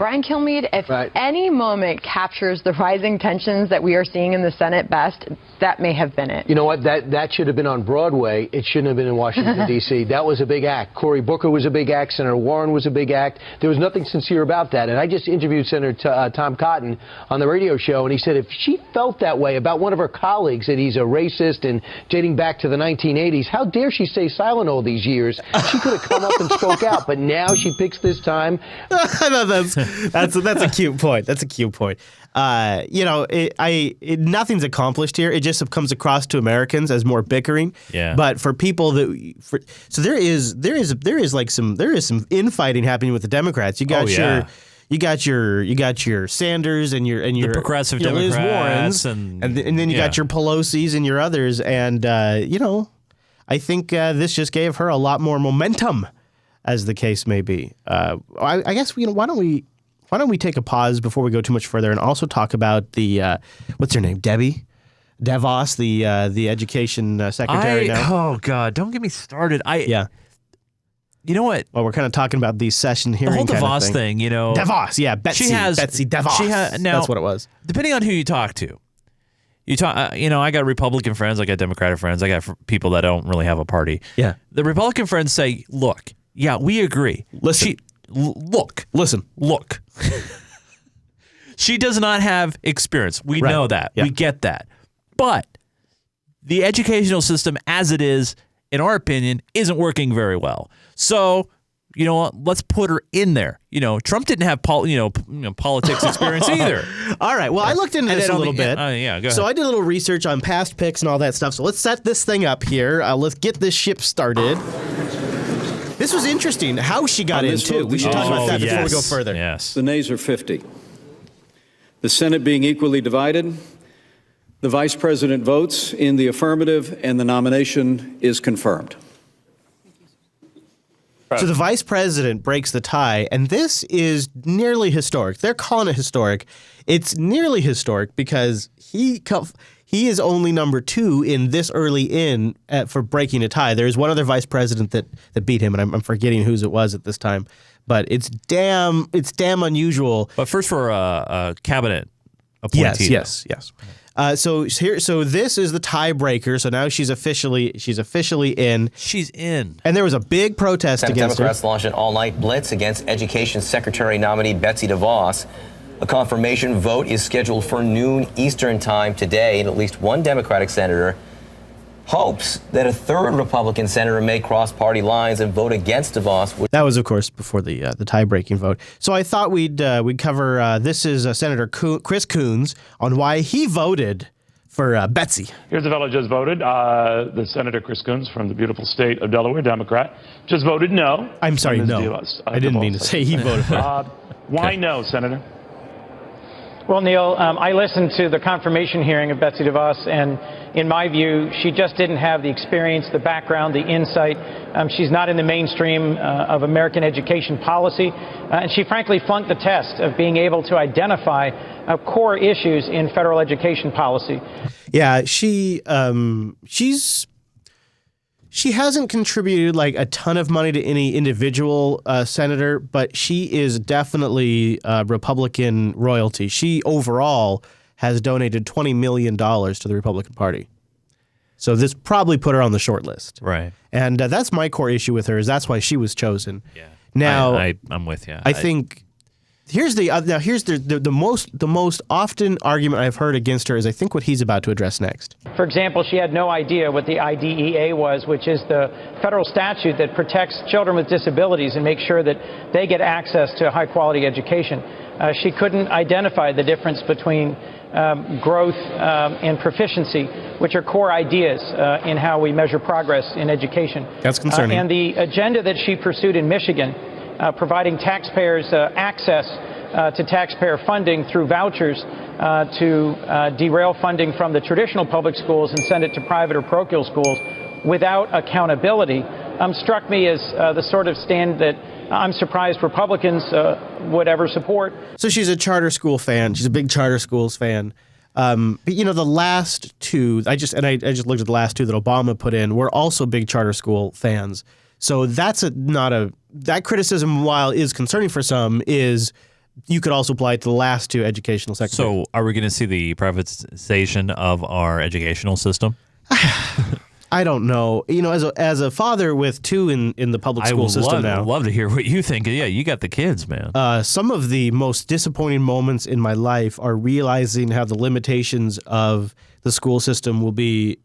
Brian Kilmeade, if any moment captures the rising tensions that we are seeing in the Senate best, that may have been it. You know what? That should have been on Broadway. It shouldn't have been in Washington, D.C. That was a big act. Cory Booker was a big act. Senator Warren was a big act. There was nothing sincere about that. And I just interviewed Senator Tom Cotton on the radio show, and he said if she felt that way about one of her colleagues, that he's a racist and dating back to the 1980s, how dare she stay silent all these years? She could have come up and spoke out, but now she picks this time. That's a cute point. That's a cute point. Nothing's accomplished here. It just comes across to Americans as more bickering. Yeah. But for people there is some infighting happening with the Democrats. You got you got your Sanders and your progressive Liz Democrats Warrens, and then you got your Pelosi's and your others, and I think this just gave her a lot more momentum, as the case may be. I guess why don't we take a pause before we go too much further and also talk about the what's her name, DeVos, the education secretary now. Oh God, don't get me started. You know what? Well, we're kind of talking about these session hearing. The whole DeVos thing, DeVos, yeah, Betsy DeVos. That's what it was. Depending on who you talk to. I got Republican friends, I got Democratic friends, I got people that don't really have a party. Yeah. The Republican friends say, look, yeah, we agree. Listen. Look. She does not have experience. We know that. Yeah. We get that. But the educational system as it is, in our opinion, isn't working very well. So, you know what? Let's put her in there. Trump didn't have politics experience either. All right. Well, I looked into this a little bit. Go ahead. So I did a little research on past picks and all that stuff. So let's set this thing up here. Let's get this ship started. This was interesting how she got in, too. We should talk about that before we go further. Yes. The nays are 50. The Senate being equally divided, the Vice President votes in the affirmative, and the nomination is confirmed. So the Vice President breaks the tie, and this is nearly historic. They're calling it historic. It's nearly historic because he is only number 2 in this early for breaking a tie. There's one other vice president that beat him, and I'm forgetting whose it was at this time. But it's damn unusual. But first for a cabinet appointee. Yes. So this is the tiebreaker. So now she's officially in. She's in. And there was a big protest against Democrats her. launched an all-night blitz against Education Secretary nominee Betsy DeVos. A confirmation vote is scheduled for noon Eastern time today, and at least one Democratic senator hopes that a third Republican senator may cross party lines and vote against DeVos. That was, of course, before the tie-breaking vote. So I thought we'd cover. This is Senator Chris Coons on why he voted for Betsy. Here's the fellow just voted. The Senator Chris Coons from the beautiful state of Delaware, Democrat, just voted no. I'm sorry, no. I didn't mean to say he voted for her. Why no, Senator? Well, Neil, I listened to the confirmation hearing of Betsy DeVos, and in my view, she just didn't have the experience, the background, the insight. She's not in the mainstream of American education policy, and she frankly flunked the test of being able to identify core issues in federal education policy. Yeah, she hasn't contributed like a ton of money to any individual senator, but she is definitely Republican royalty. She overall has donated $20 million to the Republican Party. So this probably put her on the short list. Right. And that's my core issue with her, is that's why she was chosen. Yeah. Now, I'm with you. I think here's the most often argument I've heard against her is I think what he's about to address next. For example, she had no idea what the IDEA was, which is the federal statute that protects children with disabilities and makes sure that they get access to high-quality education. She couldn't identify the difference between growth and proficiency, which are core ideas in how we measure progress in education. That's concerning. And the agenda that she pursued in Michigan, providing taxpayers access to taxpayer funding through vouchers to derail funding from the traditional public schools and send it to private or parochial schools without accountability, struck me as the sort of stand that I'm surprised Republicans would ever support. So she's a charter school fan. She's a big charter schools fan. But the last two, I just looked at the last two that Obama put in, were also big charter school fans. So that's that criticism, while is concerning for some, is you could also apply it to the last two educational sectors. So are we going to see the privatization of our educational system? I don't know. You know, as a father with two in the public school system now. I would love to hear what you think. Yeah, you got the kids, man. Some of the most disappointing moments in my life are realizing how the limitations of the school system will be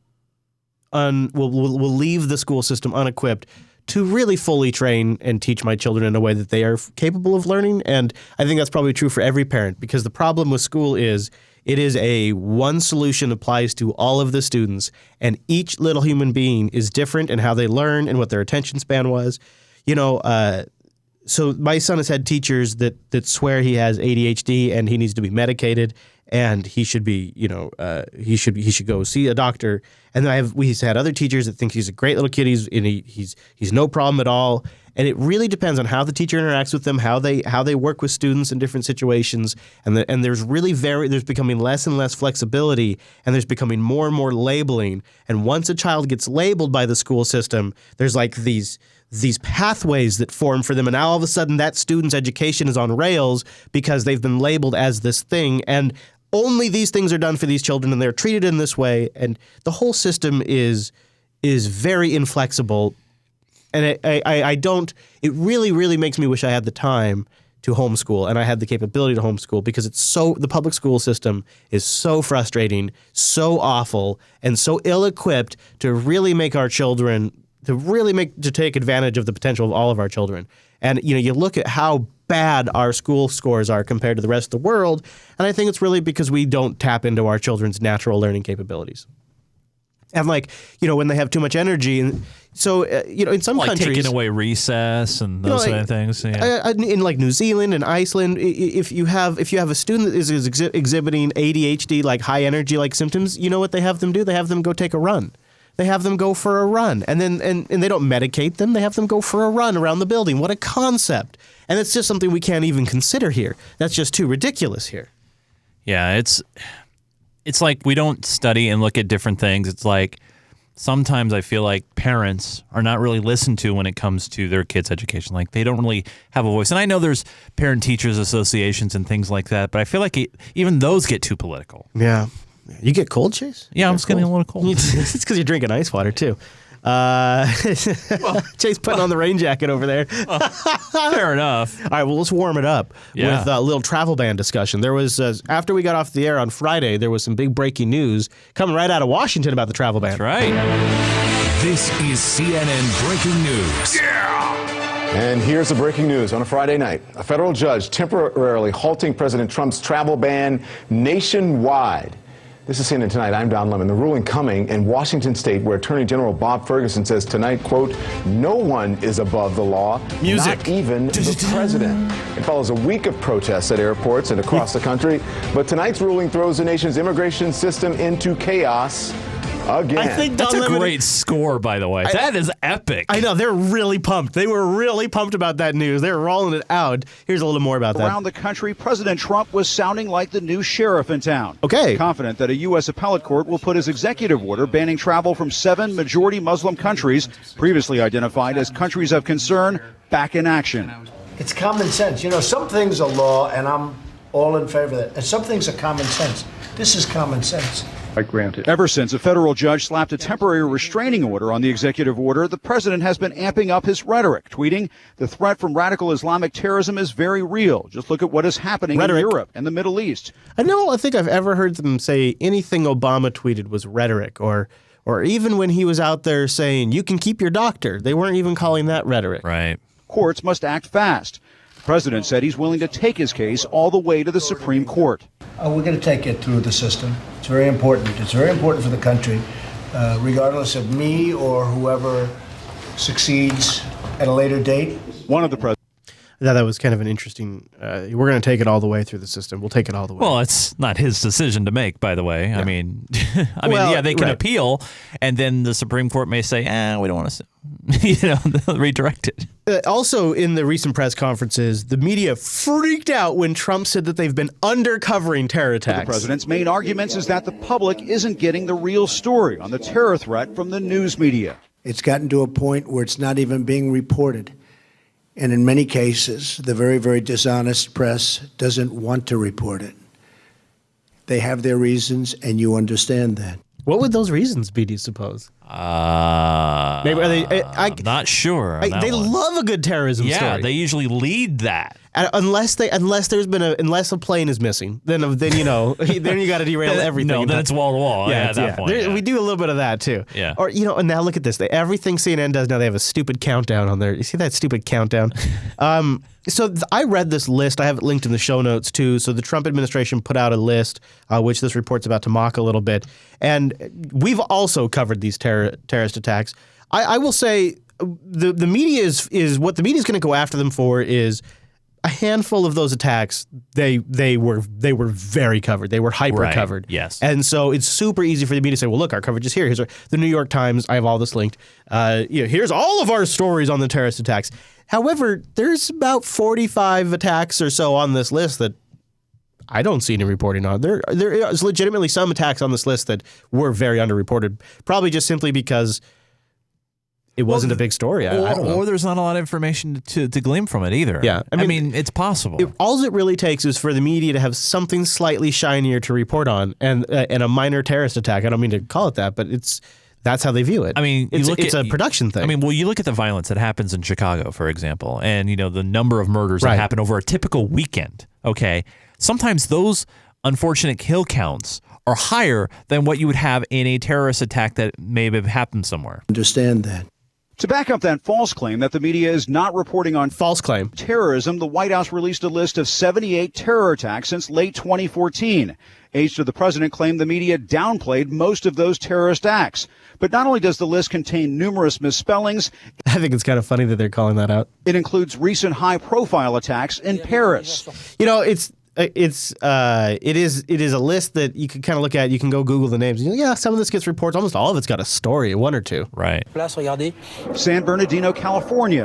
will leave the school system unequipped to really fully train and teach my children in a way that they are capable of learning. And I think that's probably true for every parent, because the problem with school is it is a one solution applies to all of the students, and each little human being is different in how they learn and what their attention span was. You know, so my son has had teachers that swear he has ADHD and he needs to be medicated and he should be, you know, he should go see a doctor. And then we've had other teachers that think he's a great little kid. He's no problem at all. And it really depends on how the teacher interacts with them, how they work with students in different situations. And there's becoming less and less flexibility, and there's becoming more and more labeling. And once a child gets labeled by the school system, there's like these pathways that form for them, and now all of a sudden that student's education is on rails because they've been labeled as this thing, and only these things are done for these children, and they're treated in this way, and the whole system is very inflexible. And I don't. It really makes me wish I had the time to homeschool and I had the capability to homeschool, because the public school system is so frustrating, so awful, and so ill-equipped to really make our children to take advantage of the potential of all of our children. And you know, you look at how bad our school scores are compared to the rest of the world, and I think it's really because we don't tap into our children's natural learning capabilities. And like, you know, when they have too much energy, and so you know, in some countries, taking away recess and those kind of things. Yeah. In like New Zealand and Iceland, if you have a student that is exhibiting ADHD, like high energy like symptoms, you know what they have them do? They have them go take a run. They have them go for a run, and then and they don't medicate them. They have them go for a run around the building. What a concept! And it's just something we can't even consider here. That's just too ridiculous here. Yeah, it's like we don't study and look at different things. It's like sometimes I feel like parents are not really listened to when it comes to their kids' education. Like they don't really have a voice. And I know there's parent-teachers associations and things like that, but I feel like even those get too political. Yeah. You get cold, Chase? Yeah, I'm just getting a little cold. It's because you're drinking ice water, too. Chase putting on the rain jacket over there. Fair enough. All right, well, let's warm it up with a little travel ban discussion. There was, after we got off the air on Friday, there was some big breaking news coming right out of Washington about the travel ban. That's right. This is CNN Breaking News. Yeah! And here's the breaking news. On a Friday night, a federal judge temporarily halting President Trump's travel ban nationwide. This is CNN Tonight. I'm Don Lemon. The ruling coming in Washington State, where Attorney General Bob Ferguson says tonight, quote, no one is above the law, not even the president. It follows a week of protests at airports and across the country. But tonight's ruling throws the nation's immigration system into chaos again. I think that's a great score, by the way. That is epic. I know. They're really pumped. They were really pumped about that news. They were rolling it out. Here's a little more about that. Around the country, President Trump was sounding like the new sheriff in town. Okay. Confident that a U.S. appellate court will put his executive order banning travel from 7 majority Muslim countries, previously identified as countries of concern, back in action. It's common sense. You know, some things are law, and I'm all in favor of that. And some things are common sense. This is common sense. Ever since a federal judge slapped a temporary restraining order on the executive order, the president has been amping up his rhetoric, tweeting, the threat from radical Islamic terrorism is very real. Just look at what is happening in Europe and the Middle East. I don't think I've ever heard them say anything Obama tweeted was rhetoric, or even when he was out there saying, you can keep your doctor. They weren't even calling that rhetoric. Right. Courts must act fast. The president said he's willing to take his case all the way to the Supreme Court. We're going to take it through the system. It's very important. It's very important for the country, regardless of me or whoever succeeds at a later date. One of the presidents. I thought that was kind of an interesting. We're going to take it all the way through the system. We'll take it all the way. Well, it's not his decision to make, by the way. Yeah. I mean, they can appeal, and then the Supreme Court may say, we don't want to, redirect it. Also, in the recent press conferences, the media freaked out when Trump said that they've been undercovering terror attacks. The president's main arguments is that the public isn't getting the real story on the terror threat from the news media. It's gotten to a point where it's not even being reported. And in many cases, the very, very dishonest press doesn't want to report it. They have their reasons, and you understand that. What would those reasons be, do you suppose? Maybe are they? I'm not sure. They love a good terrorism story. Yeah, they usually lead that. Unless a plane is missing, then you know, then you got to derail everything. No, then it's wall to wall. Yeah, at that point. We do a little bit of that too. Yeah. Or and now look at this. Everything CNN does now, they have a stupid countdown on there. You see that stupid countdown? So I read this list. I have it linked in the show notes too. So the Trump administration put out a list, which this report's about to mock a little bit, and we've also covered these terrorist attacks. I will say the media is what the media is going to go after them for is a handful of those attacks. They were very covered. They were hyper covered. Yes. And so it's super easy for the media to say, well, look, our coverage is here. Here's the New York Times. I have all this linked. Here's all of our stories on the terrorist attacks. However, there's about 45 attacks or so on this list that I don't see any reporting on. There is legitimately some attacks on this list that were very underreported, probably just simply because it wasn't a big story. I don't know. Or there's not a lot of information to glean from it either. Yeah. I mean it's possible. All it really takes is for the media to have something slightly shinier to report on and a minor terrorist attack. I don't mean to call it that, but that's how they view it. I mean, it's a production thing. I mean, well, you look at the violence that happens in Chicago, for example, and the number of murders that happen over a typical weekend. Okay, sometimes those unfortunate kill counts are higher than what you would have in a terrorist attack that may have happened somewhere. Understand that. To back up that false claim that the media is not reporting on false claim terrorism, the White House released a list of 78 terror attacks since late 2014. Aides to the president claimed the media downplayed most of those terrorist acts. But not only does the list contain numerous misspellings, I think it's kind of funny that they're calling that out. It includes recent high-profile attacks in Paris. It is a list that you can kind of look at. You can go Google the names. Some of this gets reports. Almost all of it's got a story, one or two. Right. San Bernardino, California.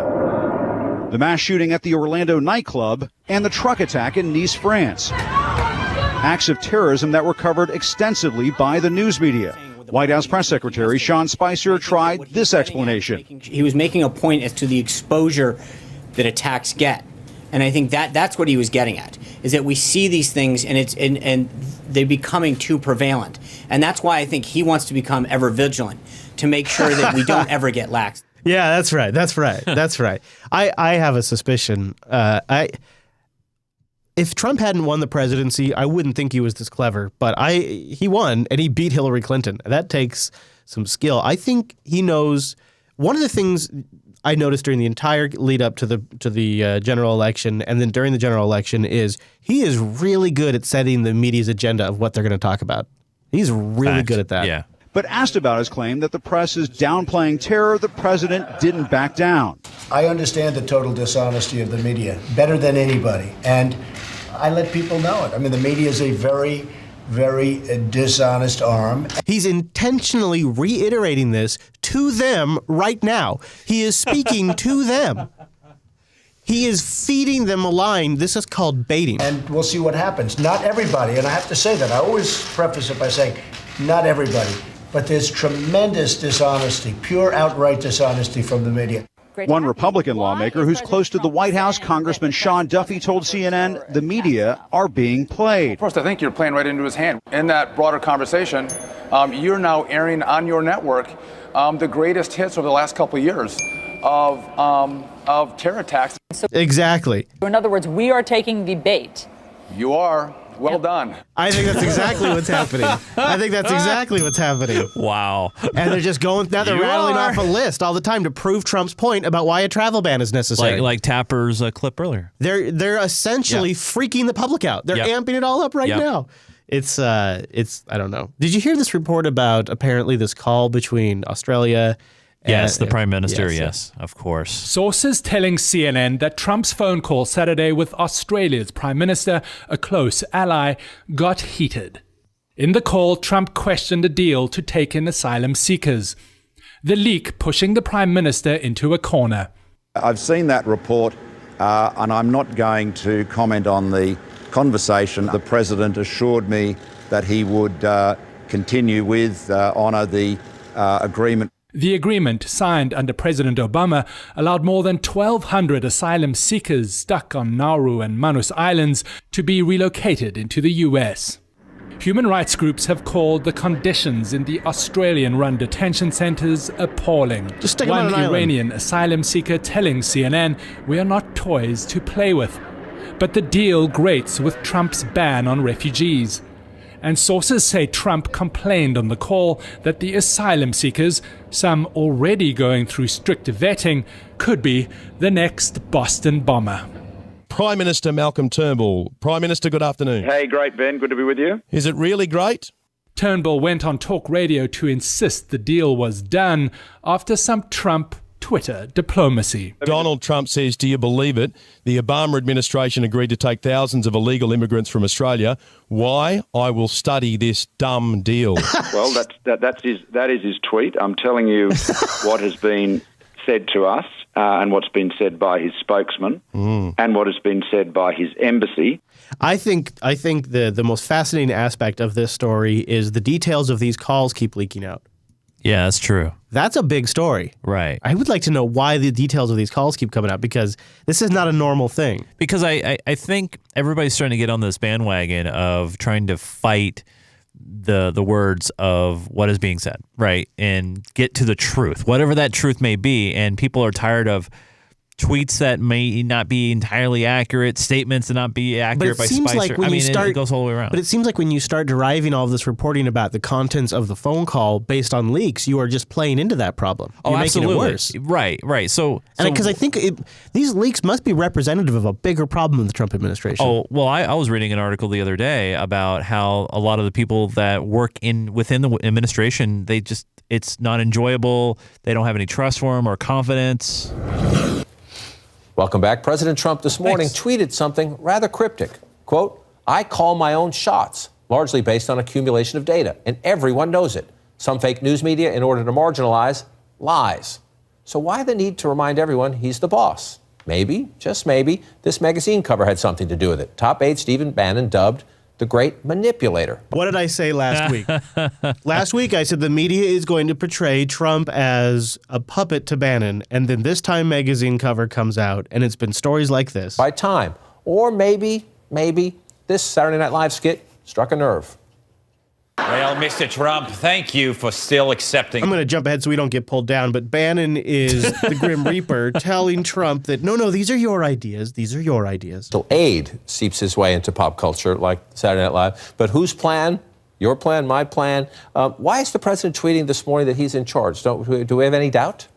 The mass shooting at the Orlando nightclub and the truck attack in Nice, France. Acts of terrorism that were covered extensively by the news media. White House Press Secretary Sean Spicer tried this explanation. He was making a point as to the exposure that attacks get. And I think that's what he was getting at, is that we see these things and they're becoming too prevalent. And that's why I think he wants to become ever vigilant to make sure that we don't ever get lax. Yeah, that's right. That's right. I have a suspicion. If Trump hadn't won the presidency, I wouldn't think he was this clever. But he won, and he beat Hillary Clinton. That takes some skill. I think he knows. One of the things I noticed during the entire lead up to the general election and then during the general election is he is really good at setting the media's agenda of what they're going to talk about. He's really good at that. Yeah. But asked about his claim that the press is downplaying terror, the president didn't back down. I understand the total dishonesty of the media better than anybody, and I let people know it. I mean, the media is a very, very dishonest arm. He's intentionally reiterating this to them right now. He is speaking to them. He is feeding them a line. This is called baiting. And we'll see what happens. Not everybody, and I have to say that. I always preface it by saying, not everybody. But there's tremendous dishonesty, pure outright dishonesty from the media. One Republican lawmaker who's close to the White House, Congressman Sean Duffy, told CNN the media are being played. First, I think you're playing right into his hand. In that broader conversation, you're now airing on your network the greatest hits over the last couple of years of terror attacks. Exactly. In other words, we are taking the bait. You are. Well done. I think that's exactly what's happening. Wow. And they're just going, now they're rattling off a list all the time to prove Trump's point about why a travel ban is necessary. Like Tapper's clip earlier. They're essentially freaking the public out. They're amping it all up right now. It's I don't know. Did you hear this report about apparently this call between Australia? Yes, the Prime Minister, yes, of course. Sources telling CNN that Trump's phone call Saturday with Australia's Prime Minister, a close ally, got heated. In the call, Trump questioned a deal to take in asylum seekers. The leak pushing the Prime Minister into a corner. I've seen that report, and I'm not going to comment on the conversation. The President assured me that he would continue with, honour the agreement. The agreement, signed under President Obama, allowed more than 1,200 asylum seekers stuck on Nauru and Manus Islands to be relocated into the U.S. Human rights groups have called the conditions in the Australian-run detention centers appalling. Just stick them on an island. Iranian asylum seeker telling CNN, "We are not toys to play with." But the deal grates with Trump's ban on refugees. And sources say Trump complained on the call that the asylum seekers, some already going through strict vetting, could be the next Boston bomber. Prime Minister Malcolm Turnbull. Prime Minister, good afternoon. Hey, great, Ben. Good to be with you. Is it really great? Turnbull went on talk radio to insist the deal was done after some Trump Twitter diplomacy. Donald Trump says, do you believe it? The Obama administration agreed to take thousands of illegal immigrants from Australia. Why? I will study this dumb deal. Well, that is his tweet. I'm telling you what has been said to us and what's been said by his spokesman and what has been said by his embassy. I think the most fascinating aspect of this story is the details of these calls keep leaking out. Yeah, that's true. That's a big story. Right. I would like to know why the details of these calls keep coming out, because this is not a normal thing. Because I think everybody's starting to get on this bandwagon of trying to fight the words of what is being said, right? And get to the truth, whatever that truth may be. And people are tired of tweets that may not be entirely accurate, statements that not be accurate by Spicer. Like it goes all the way around. But it seems like when you start deriving all of this reporting about the contents of the phone call based on leaks, you are just playing into that problem. You're making it worse. Right. So because I think these leaks must be representative of a bigger problem in the Trump administration. Oh, well, I was reading an article the other day about how a lot of the people that work within the administration, it's not enjoyable. They don't have any trust for him or confidence. Welcome back. President Trump this morning tweeted something rather cryptic. Quote, "I call my own shots, largely based on accumulation of data, and everyone knows it. Some fake news media, in order to marginalize, lies. So why the need to remind everyone he's the boss? Maybe, just maybe, this magazine cover had something to do with it. Top aide Stephen Bannon dubbed the great manipulator." What did I say last week? Last week I said the media is going to portray Trump as a puppet to Bannon, and then this Time magazine cover comes out, and it's been stories like this. By Time. Or maybe this Saturday Night Live skit struck a nerve. Well, Mr. Trump, thank you for still accepting. I'm going to jump ahead so we don't get pulled down, but Bannon is the Grim Reaper telling Trump that, no, these are your ideas. These are your ideas. So aid seeps his way into pop culture like Saturday Night Live. But whose plan? Your plan, my plan. Why is the president tweeting this morning that he's in charge? Do we have any doubt?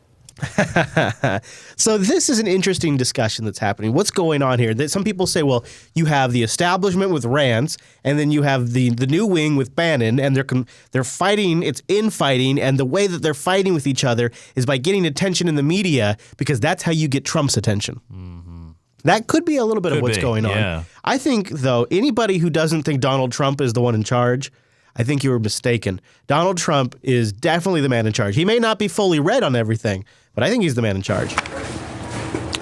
So this is an interesting discussion that's happening. What's going on here? That some people say, well, you have the establishment with Rance, and then you have the new wing with Bannon, and they're fighting. It's infighting, and the way that they're fighting with each other is by getting attention in the media, because that's how you get Trump's attention. Mm-hmm. That could be a little bit of what's going on. I think, though, anybody who doesn't think Donald Trump is the one in charge, I think you were mistaken. Donald Trump is definitely the man in charge. He may not be fully read on everything, but I think he's the man in charge.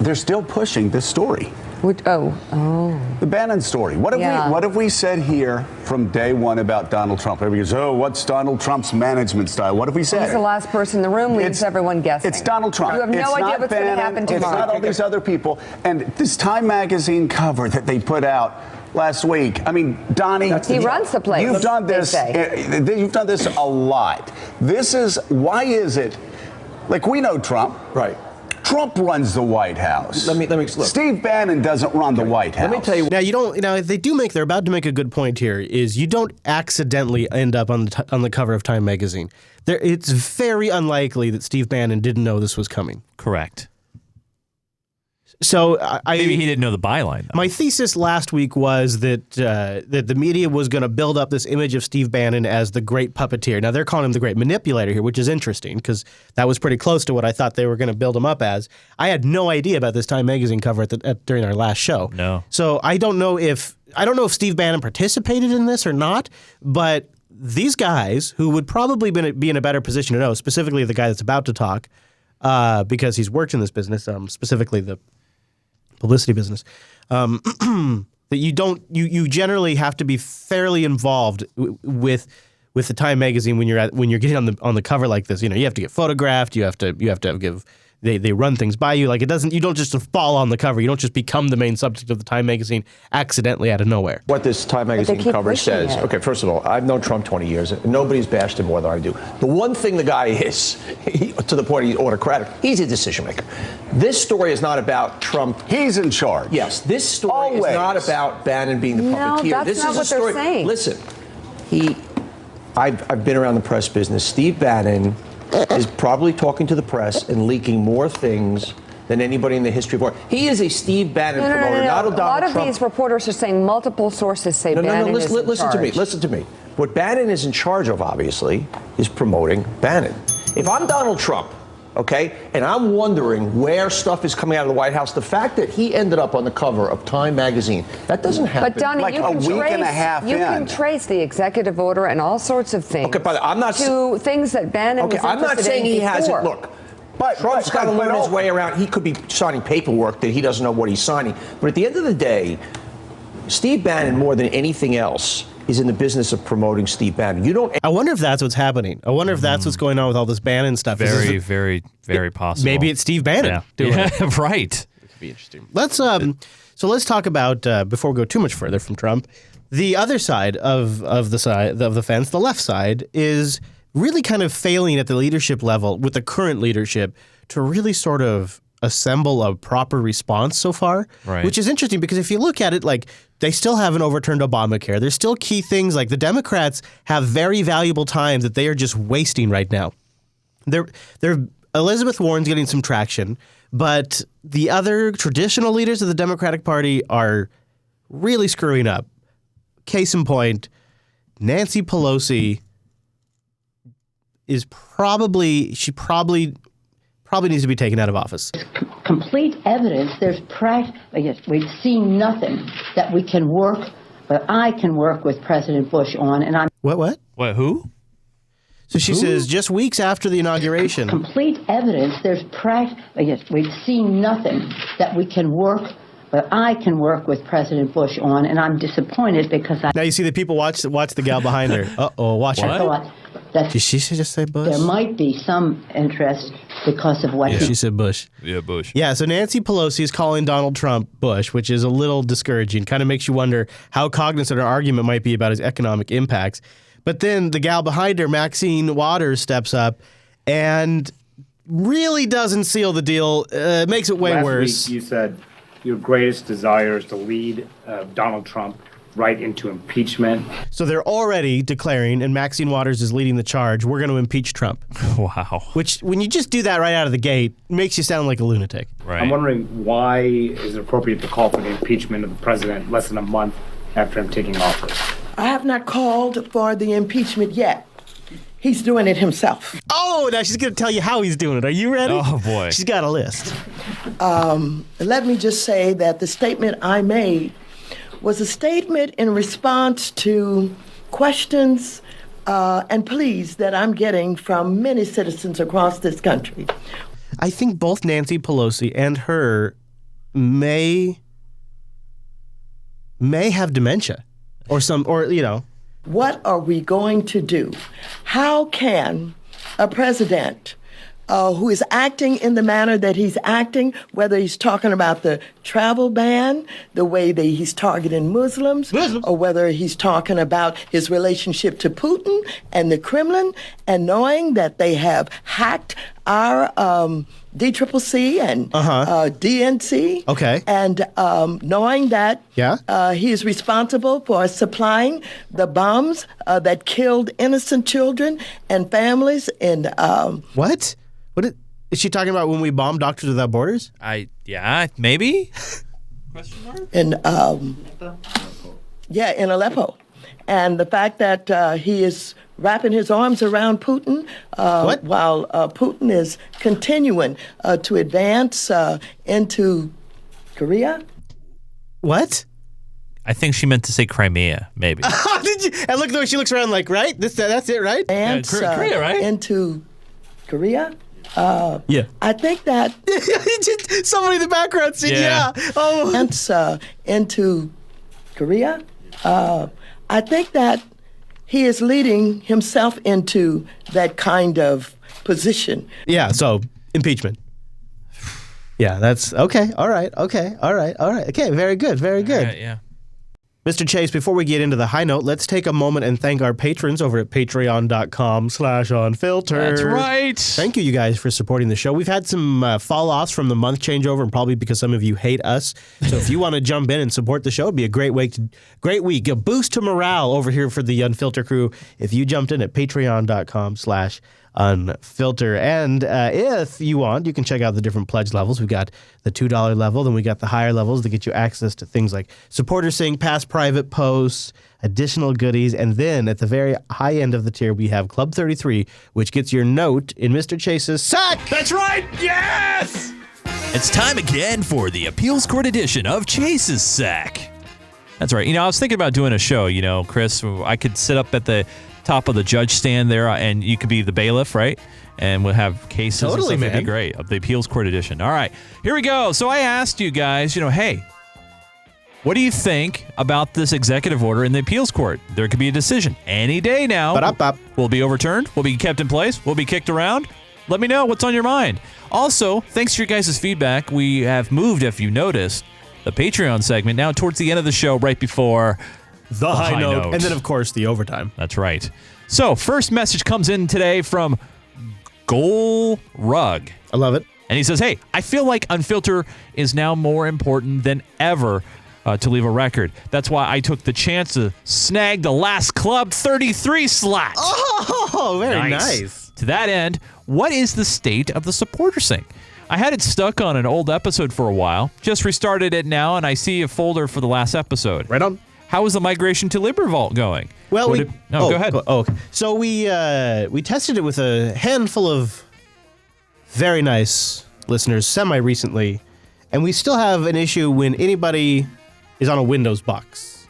They're still pushing this story. The Bannon story. What have we said here from day one about Donald Trump? Everybody goes, what's Donald Trump's management style? What have we said? He's the last person in the room, leaves everyone guessing. It's Donald Trump. You have no idea what's going to happen tomorrow. It's not all these other people. And this Time magazine cover that they put out last week. I mean, Donnie, he runs the place. You've done this. You've done this a lot. Why is it? Like, we know Trump, right? Trump runs the White House. Let me look. Steve Bannon doesn't run the White House. Let me tell you. Now they're about to make a good point here. Is you don't accidentally end up on the cover of Time magazine. It's very unlikely that Steve Bannon didn't know this was coming. Correct. So maybe he didn't know the byline, though. My thesis last week was that the media was going to build up this image of Steve Bannon as the great puppeteer. Now they're calling him the great manipulator here, which is interesting because that was pretty close to what I thought they were going to build him up as. I had no idea about this Time magazine cover during our last show. No. So I don't know if Steve Bannon participated in this or not, but these guys who would probably be in a better position to know, specifically the guy that's about to talk, because he's worked in this business, specifically the publicity business, that you generally have to be fairly involved with with the Time magazine when you're getting on the cover like this. You know, you have to get photographed. You have to give. They run things by you. Like you don't just fall on the cover. You don't just become the main subject of the Time magazine accidentally out of nowhere. What this Time magazine cover says, okay, first of all, I've known Trump 20 years, and nobody's bashed him more than I do. The one thing the guy is, to the point he's autocratic, he's a decision maker. This story is not about Trump. He's in charge. Yes, this story is not about Bannon being the puppeteer. No, that's this not is what a story. they're saying. Listen, I've been around the press business. Steve Bannon is probably talking to the press and leaking more things than anybody in the history of war. He is a Steve Bannon promoter, not a Donald Trump. A lot of these reporters are saying multiple sources say Bannon is in charge. Listen to me. What Bannon is in charge of, obviously, is promoting Bannon. If I'm Donald Trump, okay, and I'm wondering where stuff is coming out of the White House, the fact that he ended up on the cover of Time magazine, that doesn't happen. But Donnie, like a week and a half you can trace the executive order and all sorts of things. Okay, but I'm not to things that Bannon was I'm not saying he hasn't. Look, Trump's got to learn his way around. He could be signing paperwork that he doesn't know what he's signing. But at the end of the day, Steve Bannon, more than anything else, is in the business of promoting Steve Bannon. I wonder if that's what's happening. I wonder if that's what's going on with all this Bannon stuff. Very, very, very possible. Maybe it's Steve Bannon doing it. Yeah, right. It could be interesting. Let's talk about before we go too much further from Trump, the other side of the fence, the left side, is really kind of failing at the leadership level with the current leadership to really sort of assemble a proper response so far, which is interesting because if you look at it, like they still haven't overturned Obamacare. There's still key things like the Democrats have very valuable time that they are just wasting right now. Elizabeth Warren's getting some traction, but the other traditional leaders of the Democratic Party are really screwing up. Case in point, Nancy Pelosi is probably needs to be taken out of office. Complete evidence. We've seen nothing that we can work, but I can work with President Bush on. And I'm What? Who? So she says just weeks after the inauguration. Complete evidence. We've seen nothing that we can work, but I can work with President Bush on, and I'm disappointed because Now you see the people watch the gal behind her. Uh-oh, watch her. Did she just say Bush? There might be some interest because of what she said Bush. Yeah, Bush. Yeah, so Nancy Pelosi is calling Donald Trump Bush, which is a little discouraging. Kind of makes you wonder how cognizant her argument might be about his economic impacts. But then the gal behind her, Maxine Waters, steps up and really doesn't seal the deal. Makes it way worse. Last week you said your greatest desire is to lead Donald Trump right into impeachment. So they're already declaring, and Maxine Waters is leading the charge, we're going to impeach Trump. Wow. Which, when you just do that right out of the gate, makes you sound like a lunatic. Right. I'm wondering why is it appropriate to call for the impeachment of the president less than a month after him taking office? I have not called for the impeachment yet. He's doing it himself. Oh, now she's going to tell you how he's doing it. Are you ready? Oh, boy. She's got a list. Let me just say that the statement I made was a statement in response to questions and pleas that I'm getting from many citizens across this country. I think both Nancy Pelosi and her may have dementia or What are we going to do? How can a president who is acting in the manner that he's acting, whether he's talking about the travel ban, the way that he's targeting Muslims, or whether he's talking about his relationship to Putin and the Kremlin, and knowing that they have hacked our DCCC and DNC, and knowing that he is responsible for supplying the bombs that killed innocent children and families in What is she talking about when we bombed Doctors Without Borders? Maybe. In Aleppo, and the fact that he is wrapping his arms around Putin while Putin is continuing to advance into Korea. What? I think she meant to say Crimea, maybe. Did you? And look the way she looks around, like, right? That's it, right? And Korea, right? Into Korea. Yeah. I think that just somebody in the background said, yeah. Oh. And into Korea. I think that he is leading himself into that kind of position. Yeah, so impeachment. Yeah, that's okay. All right. Okay. All right. Okay, very good. Very good. Yeah. Mr. Chase, before we get into the high note, let's take a moment and thank our patrons over at patreon.com/unfilter. That's right. Thank you guys for supporting the show. We've had some fall-offs from the month changeover, and probably because some of you hate us. So if you want to jump in and support the show, it'd be a great week, a boost to morale over here for the Unfilter crew if you jumped in at patreon.com/unfilter. And if you want, you can check out the different pledge levels. We've got the $2 level, then we got the higher levels to get you access to things like Supporter Sync, past private posts, additional goodies, and then at the very high end of the tier, we have Club 33, which gets your note in Mr. Chase's sack. That's right. Yes! It's time again for the Appeals Court edition of Chase's Sack. That's right. I was thinking about doing a show, Chris. I could sit up at the top of the judge stand there, and you could be the bailiff, right? And we'll have cases. Totally, and stuff. man. It'd be great. Of the Appeals Court edition. All right, here we go. So I asked you guys, hey, what do you think about this executive order in the Appeals Court? There could be a decision any day now. Will it be overturned? Will it be kept in place? Will it be kicked around? Let me know what's on your mind. Also, thanks to your guys' feedback, we have moved, if you noticed, the Patreon segment now towards the end of the show, right before the high note. And then, of course, the overtime. That's right. So, first message comes in today from Goal Rug. I love it. And he says, hey, I feel like Unfilter is now more important than ever to leave a record. That's why I took the chance to snag the last Club 33 slot. Oh, very nice. To that end, what is the state of the supporter sync? I had it stuck on an old episode for a while. Just restarted it now, and I see a folder for the last episode. Right on. How is the migration to LibriVault going? Well, go ahead. Okay. So we tested it with a handful of very nice listeners semi-recently, and we still have an issue when anybody is on a Windows box,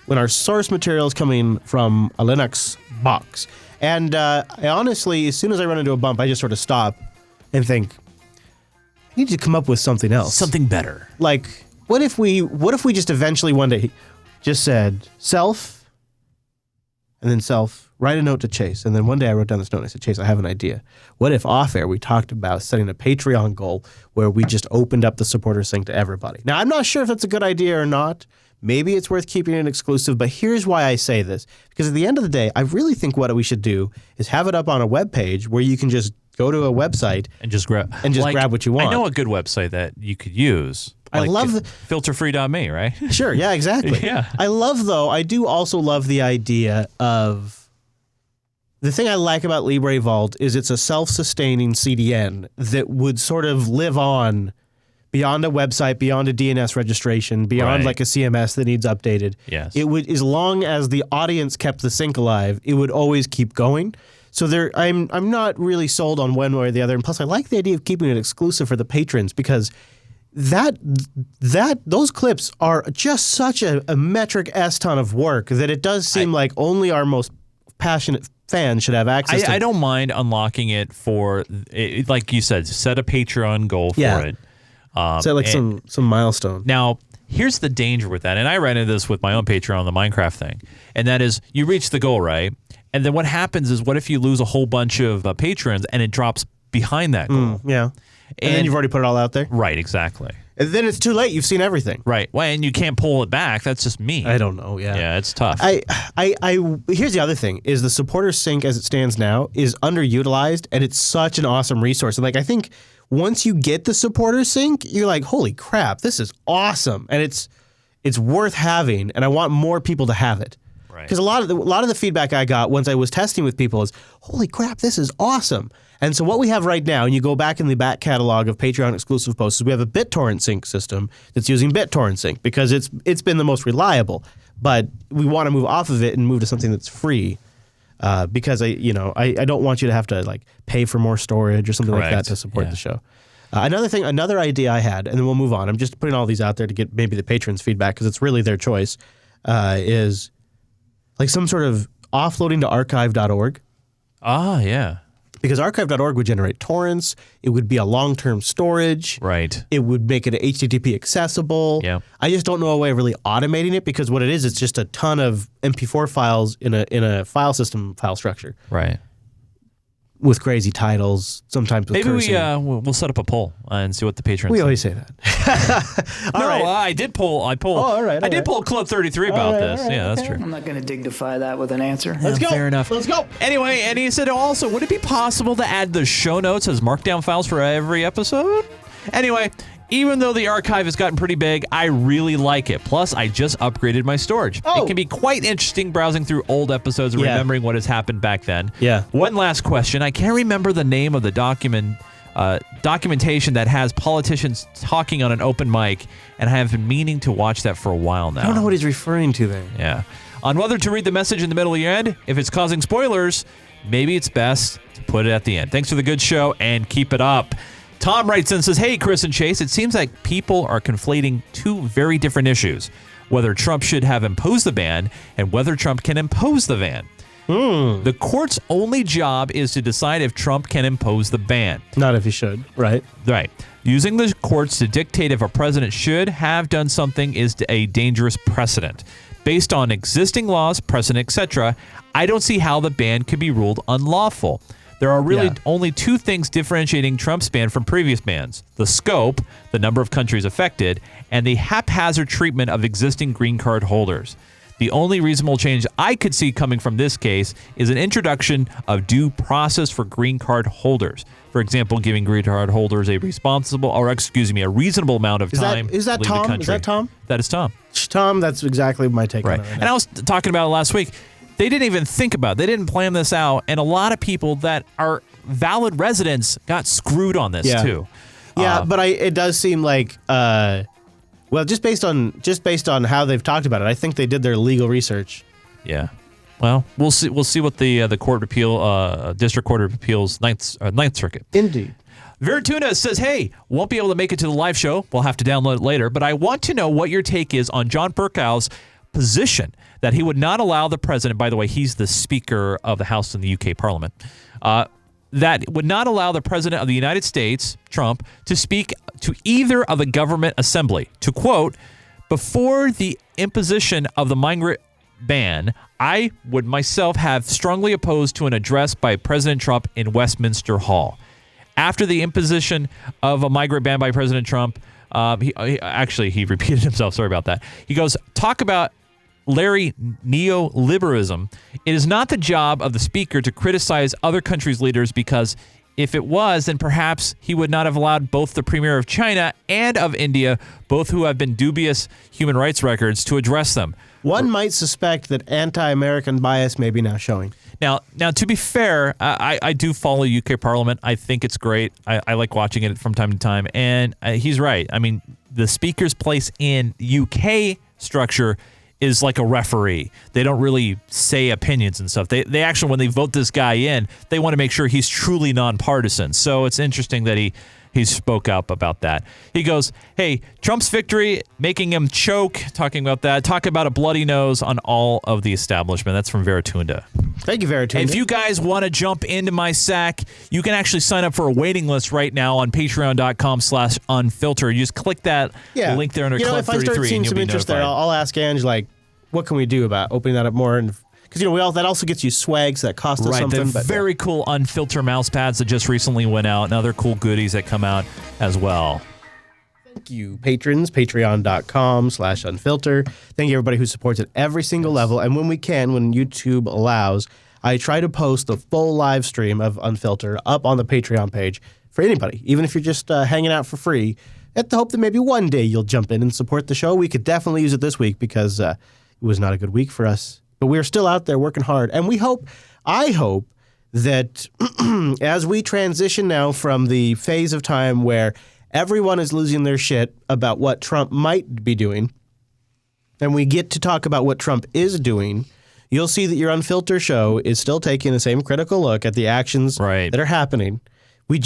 when our source material is coming from a Linux box. And I honestly, as soon as I run into a bump, I just sort of stop and think, I need to come up with something else. Something better. Like, what if we just eventually one day just said, self, and then self, write a note to Chase. And then one day I wrote down this note and I said, Chase, I have an idea. What if off air we talked about setting a Patreon goal where we just opened up the supporter sync to everybody? Now, I'm not sure if that's a good idea or not. Maybe it's worth keeping it exclusive, but here's why I say this. Because at the end of the day, I really think what we should do is have it up on a web page where you can just go to a website and just grab what you want. I know a good website that you could use. I love filterfree.me, right? Sure, yeah, exactly. Yeah. I do also love the idea of, the thing I like about LibreVault is it's a self-sustaining CDN that would sort of live on beyond a website, beyond a DNS registration, beyond like a CMS that needs updated. Yes. It would, as long as the audience kept the sync alive, it would always keep going. So I'm not really sold on one way or the other. And plus, I like the idea of keeping it exclusive for the patrons, because those clips are just such a metric S ton of work that it does seem like only our most passionate fans should have access to. I don't mind unlocking it for, like you said, set a Patreon goal for it. Set like some milestone. Now, here's the danger with that, and I ran into this with my own Patreon on the Minecraft thing, and that is you reach the goal, right? And then what happens is, what if you lose a whole bunch of patrons and it drops behind that goal? Yeah. And then you've already put it all out there? Right, exactly. And then it's too late. You've seen everything. Right. Well, and you can't pull it back. That's just me. I don't know, yeah. Yeah, it's tough. Here's the other thing, is the supporter sync as it stands now is underutilized, and it's such an awesome resource. And I think once you get the supporter sync, you're like, holy crap, this is awesome. And it's worth having, and I want more people to have it. Because a lot of the feedback I got once I was testing with people is, holy crap, this is awesome. And so what we have right now, and you go back in the back catalog of Patreon exclusive posts, is we have a BitTorrent sync system that's using BitTorrent sync because it's been the most reliable. But we want to move off of it and move to something that's free, because I don't want you to have to pay for more storage or something like that to support the show. Another idea I had, and then we'll move on. I'm just putting all these out there to get maybe the patrons' feedback because it's really their choice. Is like some sort of offloading to archive.org. Ah, yeah. Because archive.org would generate torrents. It would be a long-term storage. Right. It would make it HTTP accessible. Yeah. I just don't know a way of really automating it because what it is, it's just a ton of MP4 files in a file system file structure. Right. With crazy titles, sometimes with Maybe cursing. we'll set up a poll and see what the patrons We say. always say that. No, I did poll. I did poll Club 33 about this. Yeah, that's true. I'm not going to dignify that with an answer. Let's go. Fair enough. Let's go. Anyway, and he said also, would it be possible to add the show notes as markdown files for every episode? Anyway, even though the archive has gotten pretty big, I really like it. Plus, I just upgraded my storage. It can be quite interesting browsing through old episodes and remembering what has happened back then. Yeah. One last question. I can't remember the name of the documentation that has politicians talking on an open mic, and I have been meaning to watch that for a while now. I don't know what he's referring to there. Yeah. On whether to read the message in the middle of the end, if it's causing spoilers, maybe it's best to put it at the end. Thanks for the good show, and keep it up. Tom writes in and says, hey, Chris and Chase, it seems like people are conflating two very different issues, whether Trump should have imposed the ban and whether Trump can impose the ban. The court's only job is to decide if Trump can impose the ban. Not if he should, right? Right. Using the courts to dictate if a president should have done something is a dangerous precedent. Based on existing laws, precedent, etc., I don't see how the ban could be ruled unlawful. There are really only two things differentiating Trump's ban from previous bans: the scope, the number of countries affected, and the haphazard treatment of existing green card holders. The only reasonable change I could see coming from this case is an introduction of due process for green card holders. For example, giving green card holders a reasonable amount of time. Is that to leave Tom? the country. Is that Tom? That is Tom. Tom, that's exactly my take on it. And I was talking about it last week. They didn't even think about it. They didn't plan this out. And a lot of people that are valid residents got screwed on this too. Yeah, but it does seem like, just based on how they've talked about it, I think they did their legal research. Yeah. Well, we'll see. We'll see what the Court of Appeal, District Court of Appeals, Ninth Circuit. Indeed. Verituna says, hey, won't be able to make it to the live show. We'll have to download it later. But I want to know what your take is on John Bercow's position that he would not allow the president, by the way, he's the Speaker of the House in the UK Parliament, that would not allow the president of the United States, Trump, to speak to either of the government assembly. To quote, before the imposition of the migrant ban, I would myself have strongly opposed to an address by President Trump in Westminster Hall. After the imposition of a migrant ban by President Trump, he repeated himself. Sorry about that. He goes, talk about Larry neoliberalism. It is not the job of the speaker to criticize other countries' leaders, because if it was, then perhaps he would not have allowed both the premier of China and of India, both who have been dubious human rights records, to address them. One might suspect that anti-American bias may be now showing. Now, to be fair, I do follow UK Parliament. I think it's great. I like watching it from time to time. And he's right. I mean, the speaker's place in UK structure is like a referee. They don't really say opinions and stuff. They actually, when they vote this guy in, they want to make sure he's truly nonpartisan. So it's interesting that he spoke up about that. He goes, hey, Trump's victory, making him choke, talking about that. Talk about a bloody nose on all of the establishment. That's from Veritunda. Thank you, Veritunda. If you guys want to jump into my sack, you can actually sign up for a waiting list right now on patreon.com/unfilter. You just click that link there under Club 33. If I start seeing some interest there, I'll ask Ange, like, what can we do about opening that up more? And because that also gets you swag, so that costs us something. The very cool Unfilter mouse pads that just recently went out, and other cool goodies that come out as well. Thank you, patrons. Patreon.com/unfilter. Thank you, everybody who supports at every single level. And when we can, when YouTube allows, I try to post the full live stream of Unfilter up on the Patreon page for anybody, even if you're just hanging out for free. At the hope that maybe one day you'll jump in and support the show. We could definitely use it this week because it was not a good week for us. But we're still out there working hard. And I hope that as we transition now from the phase of time where everyone is losing their shit about what Trump might be doing, and we get to talk about what Trump is doing, you'll see that your Unfiltered show is still taking the same critical look at the actions that are happening. We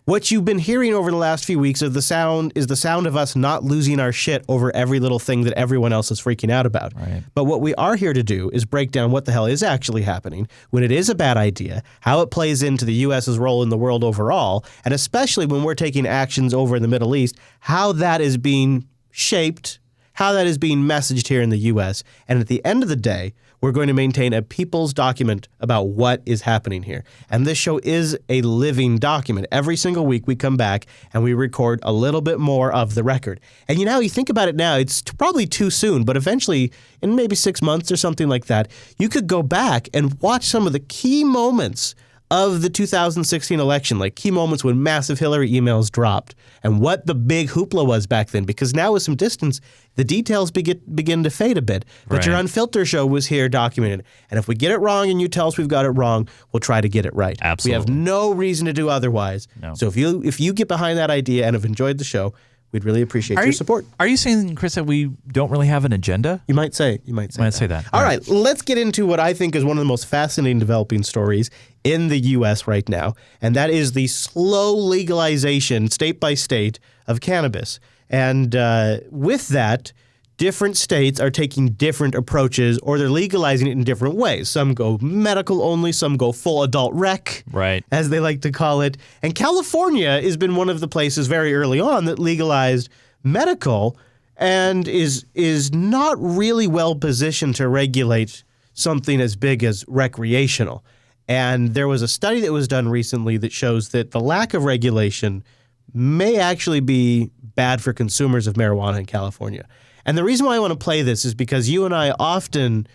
What you've been hearing over the last few weeks is the sound of us not losing our shit over every little thing that everyone else is freaking out about. Right. But what we are here to do is break down what the hell is actually happening, when it is a bad idea, how it plays into the U.S.'s role in the world overall, and especially when we're taking actions over in the Middle East, how that is being shaped, how that is being messaged here in the U.S. And at the end of the day, we're going to maintain a people's document about what is happening here. And this show is a living document. Every single week we come back and we record a little bit more of the record. And you think about it now, it's probably too soon, but eventually, in maybe 6 months or something like that, you could go back and watch some of the key moments of the 2016 election, like key moments when massive Hillary emails dropped and what the big hoopla was back then. Because now with some distance, the details begin to fade a bit. But your Unfilter show was here documented. And if we get it wrong and you tell us we've got it wrong, we'll try to get it right. Absolutely. We have no reason to do otherwise. No. So if you get behind that idea and have enjoyed the show, we'd really appreciate your support. Are you saying, Chris, that we don't really have an agenda? You might say that. All right, let's get into what I think is one of the most fascinating developing stories in the U.S. right now, and that is the slow legalization, state by state, of cannabis. And with that, different states are taking different approaches, or they're legalizing it in different ways. Some go medical only, some go full adult rec, right, as they like to call it. And California has been one of the places very early on that legalized medical and is not really well positioned to regulate something as big as recreational. And there was a study that was done recently that shows that the lack of regulation may actually be bad for consumers of marijuana in California. And the reason why I want to play this is because you and I often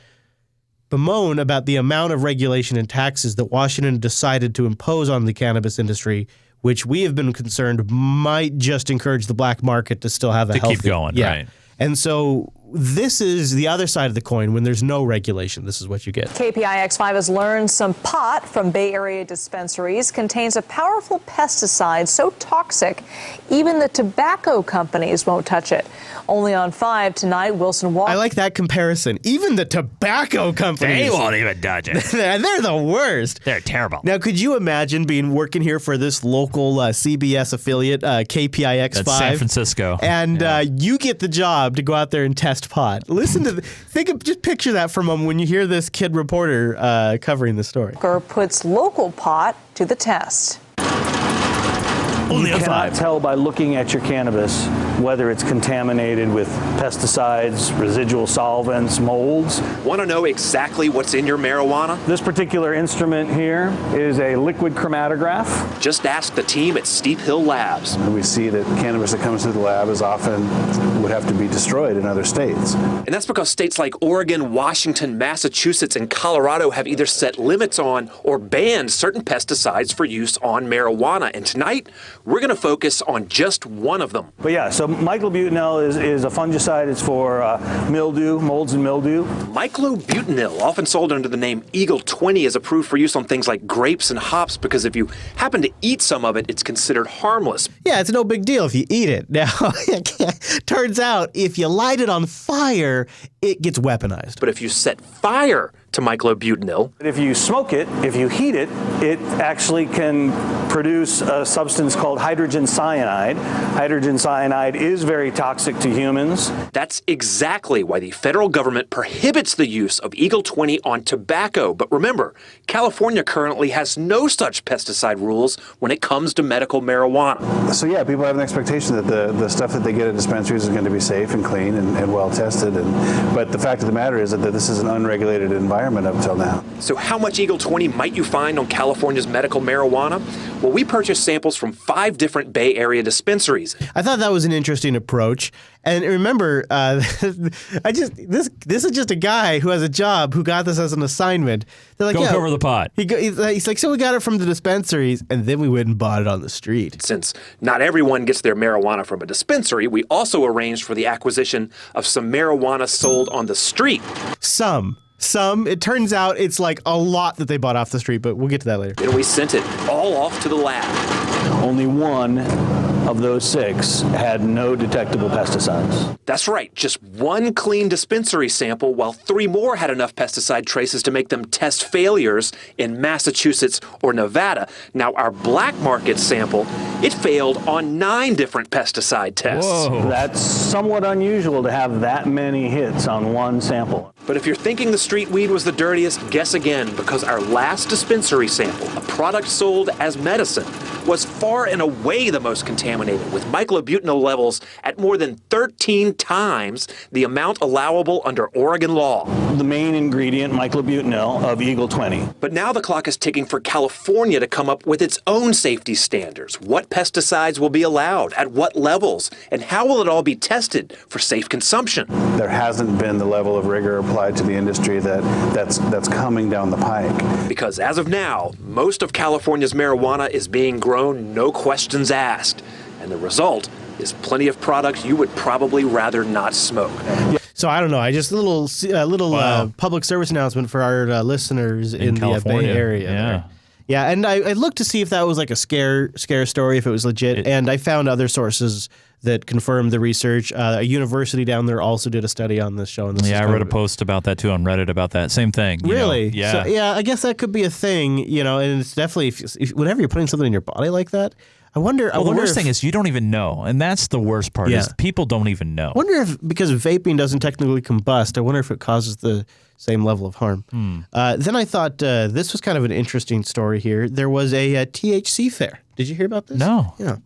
bemoan about the amount of regulation and taxes that Washington decided to impose on the cannabis industry, which we have been concerned might just encourage the black market to still have a healthy... keep going, right. And so this is the other side of the coin. When there's no regulation, this is what you get. KPIX5 has learned some pot from Bay Area dispensaries contains a powerful pesticide so toxic, even the tobacco companies won't touch it. Only on 5 tonight, Wilson Walker. I like that comparison. Even the tobacco companies. They won't even touch it. They're the worst. They're terrible. Now, could you imagine working here for this local CBS affiliate, KPIX5? That's San Francisco. And you get the job to go out there and test pot. Listen to just picture that for a moment when you hear this kid reporter covering the story. Puts local pot to the test. You cannot tell by looking at your cannabis whether it's contaminated with pesticides, residual solvents, molds. Want to know exactly what's in your marijuana? This particular instrument here is a liquid chromatograph. Just ask the team at Steep Hill Labs. We see that cannabis that comes through the lab is often would have to be destroyed in other states. And that's because states like Oregon, Washington, Massachusetts, and Colorado have either set limits on or banned certain pesticides for use on marijuana. And tonight, we're going to focus on just one of them. But yeah, so myclobutanil is a fungicide. It's for mildew, molds and mildew. Myclobutanil, often sold under the name Eagle 20, is approved for use on things like grapes and hops because if you happen to eat some of it, it's considered harmless. Yeah, it's no big deal if you eat it. Now, turns out if you light it on fire, it gets weaponized. But if you set fire to myclobutanil. If you smoke it, if you heat it, it actually can produce a substance called hydrogen cyanide. Hydrogen cyanide is very toxic to humans. That's exactly why the federal government prohibits the use of Eagle 20 on tobacco. But remember, California currently has no such pesticide rules when it comes to medical marijuana. So yeah, people have an expectation that the stuff that they get at dispensaries is going to be safe and clean and well tested. But the fact of the matter is that this is an unregulated environment up till now. So how much Eagle 20 might you find on California's medical marijuana? Well, we purchased samples from 5 different Bay Area dispensaries. I thought that was an interesting approach. And remember, this is just a guy who has a job who got this as an assignment. They're like, go cover the pot. He's like, so we got it from the dispensaries, and then we went and bought it on the street. Since not everyone gets their marijuana from a dispensary, we also arranged for the acquisition of some marijuana sold on the street. Some. It turns out it's like a lot that they bought off the street, but we'll get to that later. And we sent it all off to the lab. Only one of those 6 had no detectable pesticides. That's right, just 1 clean dispensary sample, while 3 more had enough pesticide traces to make them test failures in Massachusetts or Nevada. Now, our black market sample, it failed on 9 different pesticide tests. Whoa. That's somewhat unusual to have that many hits on 1 sample. But if you're thinking the street weed was the dirtiest, guess again, because our last dispensary sample, a product sold as medicine, was far and away the most contaminated, with myclobutanol levels at more than 13 times the amount allowable under Oregon law. The main ingredient, myclobutanol, of Eagle 20. But now the clock is ticking for California to come up with its own safety standards. What pesticides will be allowed, at what levels, and how will it all be tested for safe consumption? There hasn't been the level of rigor applied to the industry that's coming down the pike. Because as of now, most of California's marijuana is being grown, no questions asked. And the result is plenty of products you would probably rather not smoke. So I don't know. I just a little public service announcement for our listeners in the Bay Area. Yeah. Yeah, and I looked to see if that was like a scare story, if it was legit, and I found other sources that confirmed the research. A university down there also did a study on this show. And this I read a post about that too on Reddit about that same thing. Really? Yeah. So, I guess that could be a thing, and it's definitely if whenever you're putting something in your body like that, I wonder. The worst thing is you don't even know, and that's the worst part. Is people don't even know. I wonder if because vaping doesn't technically combust, I wonder if it causes the same level of harm. Then I thought this was kind of an interesting story here. There was a THC fair. Did you hear about this? No. Yeah.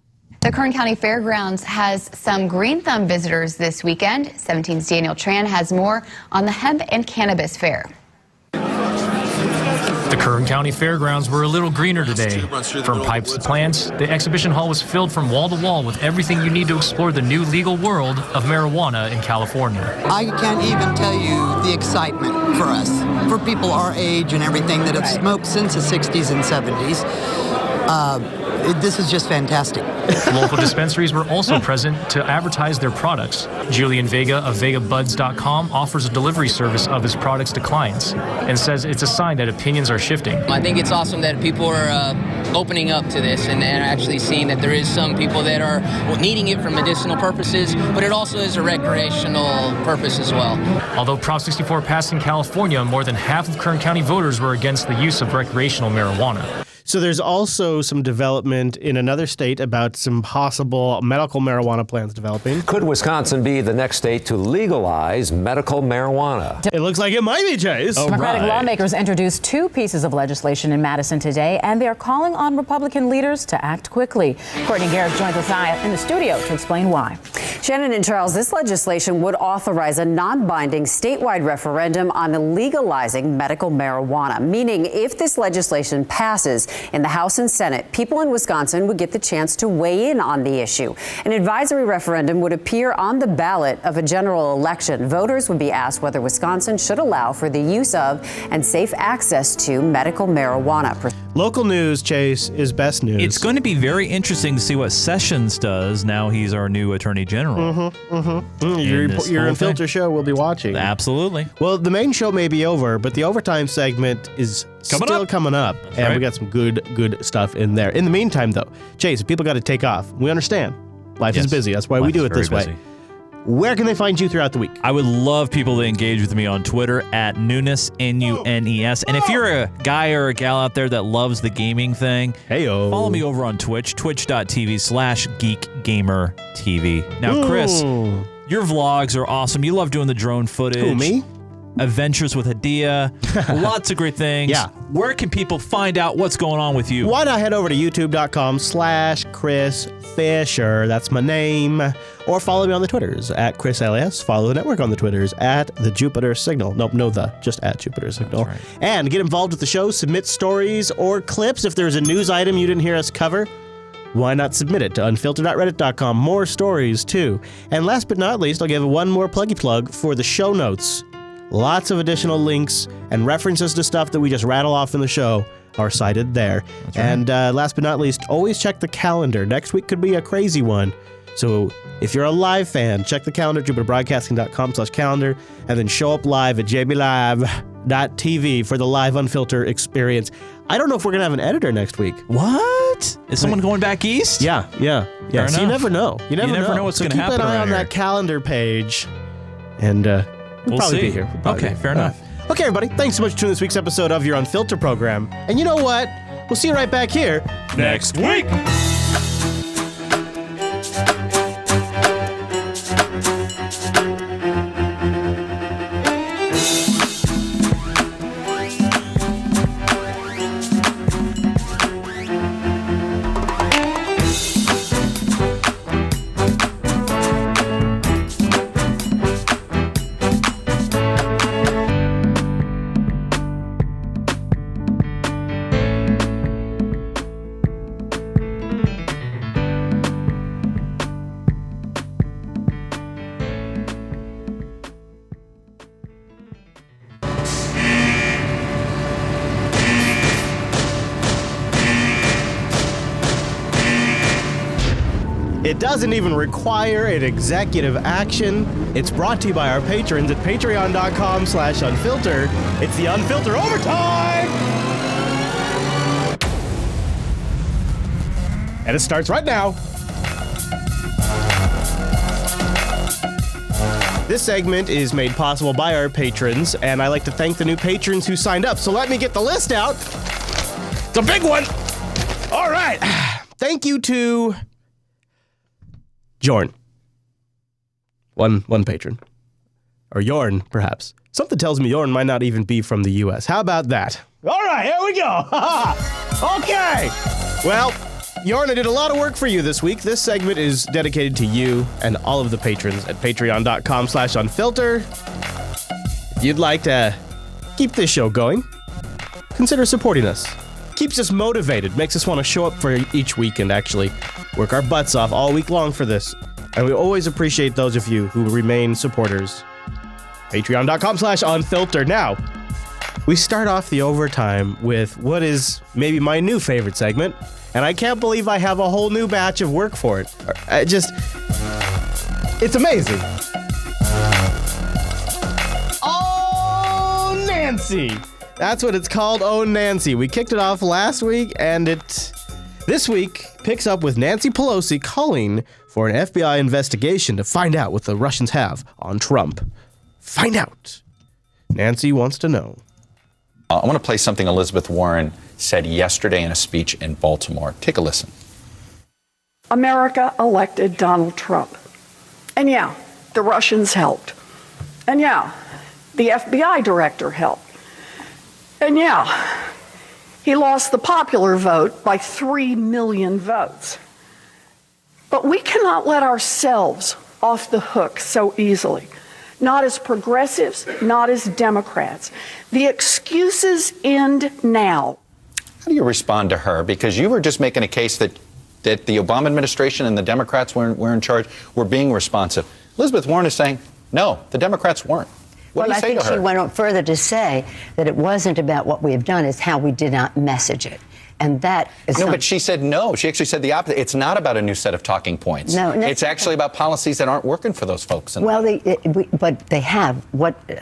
The Kern County Fairgrounds has some Green Thumb visitors this weekend. 17's Daniel Tran has more on the hemp and cannabis fair. The Kern County Fairgrounds were a little greener today. From pipes to plants, the exhibition hall was filled from wall to wall with everything you need to explore the new legal world of marijuana in California. I can't even tell you the excitement for us, for people our age and everything that have smoked since the 60s and 70s. This is just fantastic. Local dispensaries were also present to advertise their products. Julian Vega of VegaBuds.com offers a delivery service of his products to clients and says it's a sign that opinions are shifting. I think it's awesome that people are opening up to this and actually seeing that there is some people that are needing it for medicinal purposes, but it also is a recreational purpose as well. Although Prop 64 passed in California, more than half of Kern County voters were against the use of recreational marijuana. So there's also some development in another state about some possible medical marijuana plants developing. Could Wisconsin be the next state to legalize medical marijuana? It looks like it might be, Chase. Democratic lawmakers introduced 2 pieces of legislation in Madison today, and they're calling on Republican leaders to act quickly. Courtney Garrett joins us in the studio to explain why. Shannon and Charles, this legislation would authorize a non-binding statewide referendum on legalizing medical marijuana, meaning if this legislation passes in the House and Senate, people in Wisconsin would get the chance to weigh in on the issue. An advisory referendum would appear on the ballot of a general election. Voters would be asked whether Wisconsin should allow for the use of and safe access to medical marijuana. Local news, Chase, is best news. It's going to be very interesting to see what Sessions does now he's our new Attorney General. Your Unfilter show we'll be watching. Absolutely. Well, the main show may be over, but the overtime segment is still coming up. And we got some good stuff in there. In the meantime, though, Chase, people got to take off. We understand. Life is busy. That's why we do it this way. Where can they find you throughout the week? I would love people to engage with me on Twitter at Nunes, Nunes. And if you're a guy or a gal out there that loves the gaming thing, follow me over on Twitch, twitch.tv/GeekGamerTV. Now, Chris, your vlogs are awesome. You love doing the drone footage. Who, me? Adventures with Hadia, lots of great things. Yeah. Where can people find out what's going on with you? Why not head over to youtube.com/Chris Fisher. That's my name. Or follow me on the Twitters at Chris LS. Follow the network on the Twitters at the Jupiter Signal. Nope, just at Jupiter Signal. That's right. And get involved with the show. Submit stories or clips. If there's a news item you didn't hear us cover, why not submit it to unfilter.reddit.com? More stories, too. And last but not least, I'll give one more pluggy plug for the show notes. Lots of additional links and references to stuff that we just rattle off in the show are cited there. That's right. And last but not least, always check the calendar. Next week could be a crazy one. So if you're a live fan, check the calendar, jupiterbroadcasting.com/calendar, and then show up live at jblive.tv for the live Unfilter experience. I don't know if we're going to have an editor next week. What? it? Is someone going back east? Yeah. Fair So you enough. never know. You never know what's so going to happen keep an eye around on here. that calendar page, and we'll probably see. be here. We'll probably Okay, be here. fair enough. Okay, everybody. Thanks so much for tuning this week's episode of your Unfilter program. And you know what? We'll see you right back here next week. It doesn't even require an executive action. It's brought to you by our patrons at patreon.com/unfilter. It's the Unfilter Overtime! And it starts right now. This segment is made possible by our patrons, and I like to thank the new patrons who signed up. So let me get the list out. It's a big one. All right. Thank you to Jorn. One patron. Or Yorn, perhaps. Something tells me Yorn might not even be from the U.S. How about that? All right, here we go. Okay. Well, Yorn, I did a lot of work for you this week. This segment is dedicated to you and all of the patrons at patreon.com/unfilter. If you'd like to keep this show going, consider supporting us. Keeps us motivated, makes us want to show up for each week and actually work our butts off all week long for this. And we always appreciate those of you who remain supporters. Patreon.com/unfilter. Now, we start off the overtime with what is maybe my new favorite segment, and I can't believe I have a whole new batch of work for it. It's amazing. Oh, Nancy! That's what it's called, Oh Nancy. We kicked it off last week, and this week picks up with Nancy Pelosi calling for an FBI investigation to find out what the Russians have on Trump. Find out. Nancy wants to know. I want to play something Elizabeth Warren said yesterday in a speech in Baltimore. Take a listen. America elected Donald Trump. And yeah, the Russians helped. And yeah, the FBI director helped. And yeah, he lost the popular vote by 3 million votes. But we cannot let ourselves off the hook so easily. Not as progressives, not as Democrats. The excuses end now. How do you respond to her? Because you were just making a case that the Obama administration and the Democrats were in charge, were being responsive. Elizabeth Warren is saying, no, the Democrats weren't. What do you say to her? I think she went on further to say that it wasn't about what we have done, it's how we did not message it. And that is but she said no. She actually said the opposite. It's not about a new set of talking points. No, it's actually about policies that aren't working for those folks. Well, but they have.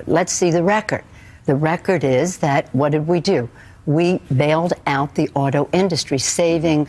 Let's see the record. The record is that what did we do? We bailed out the auto industry, saving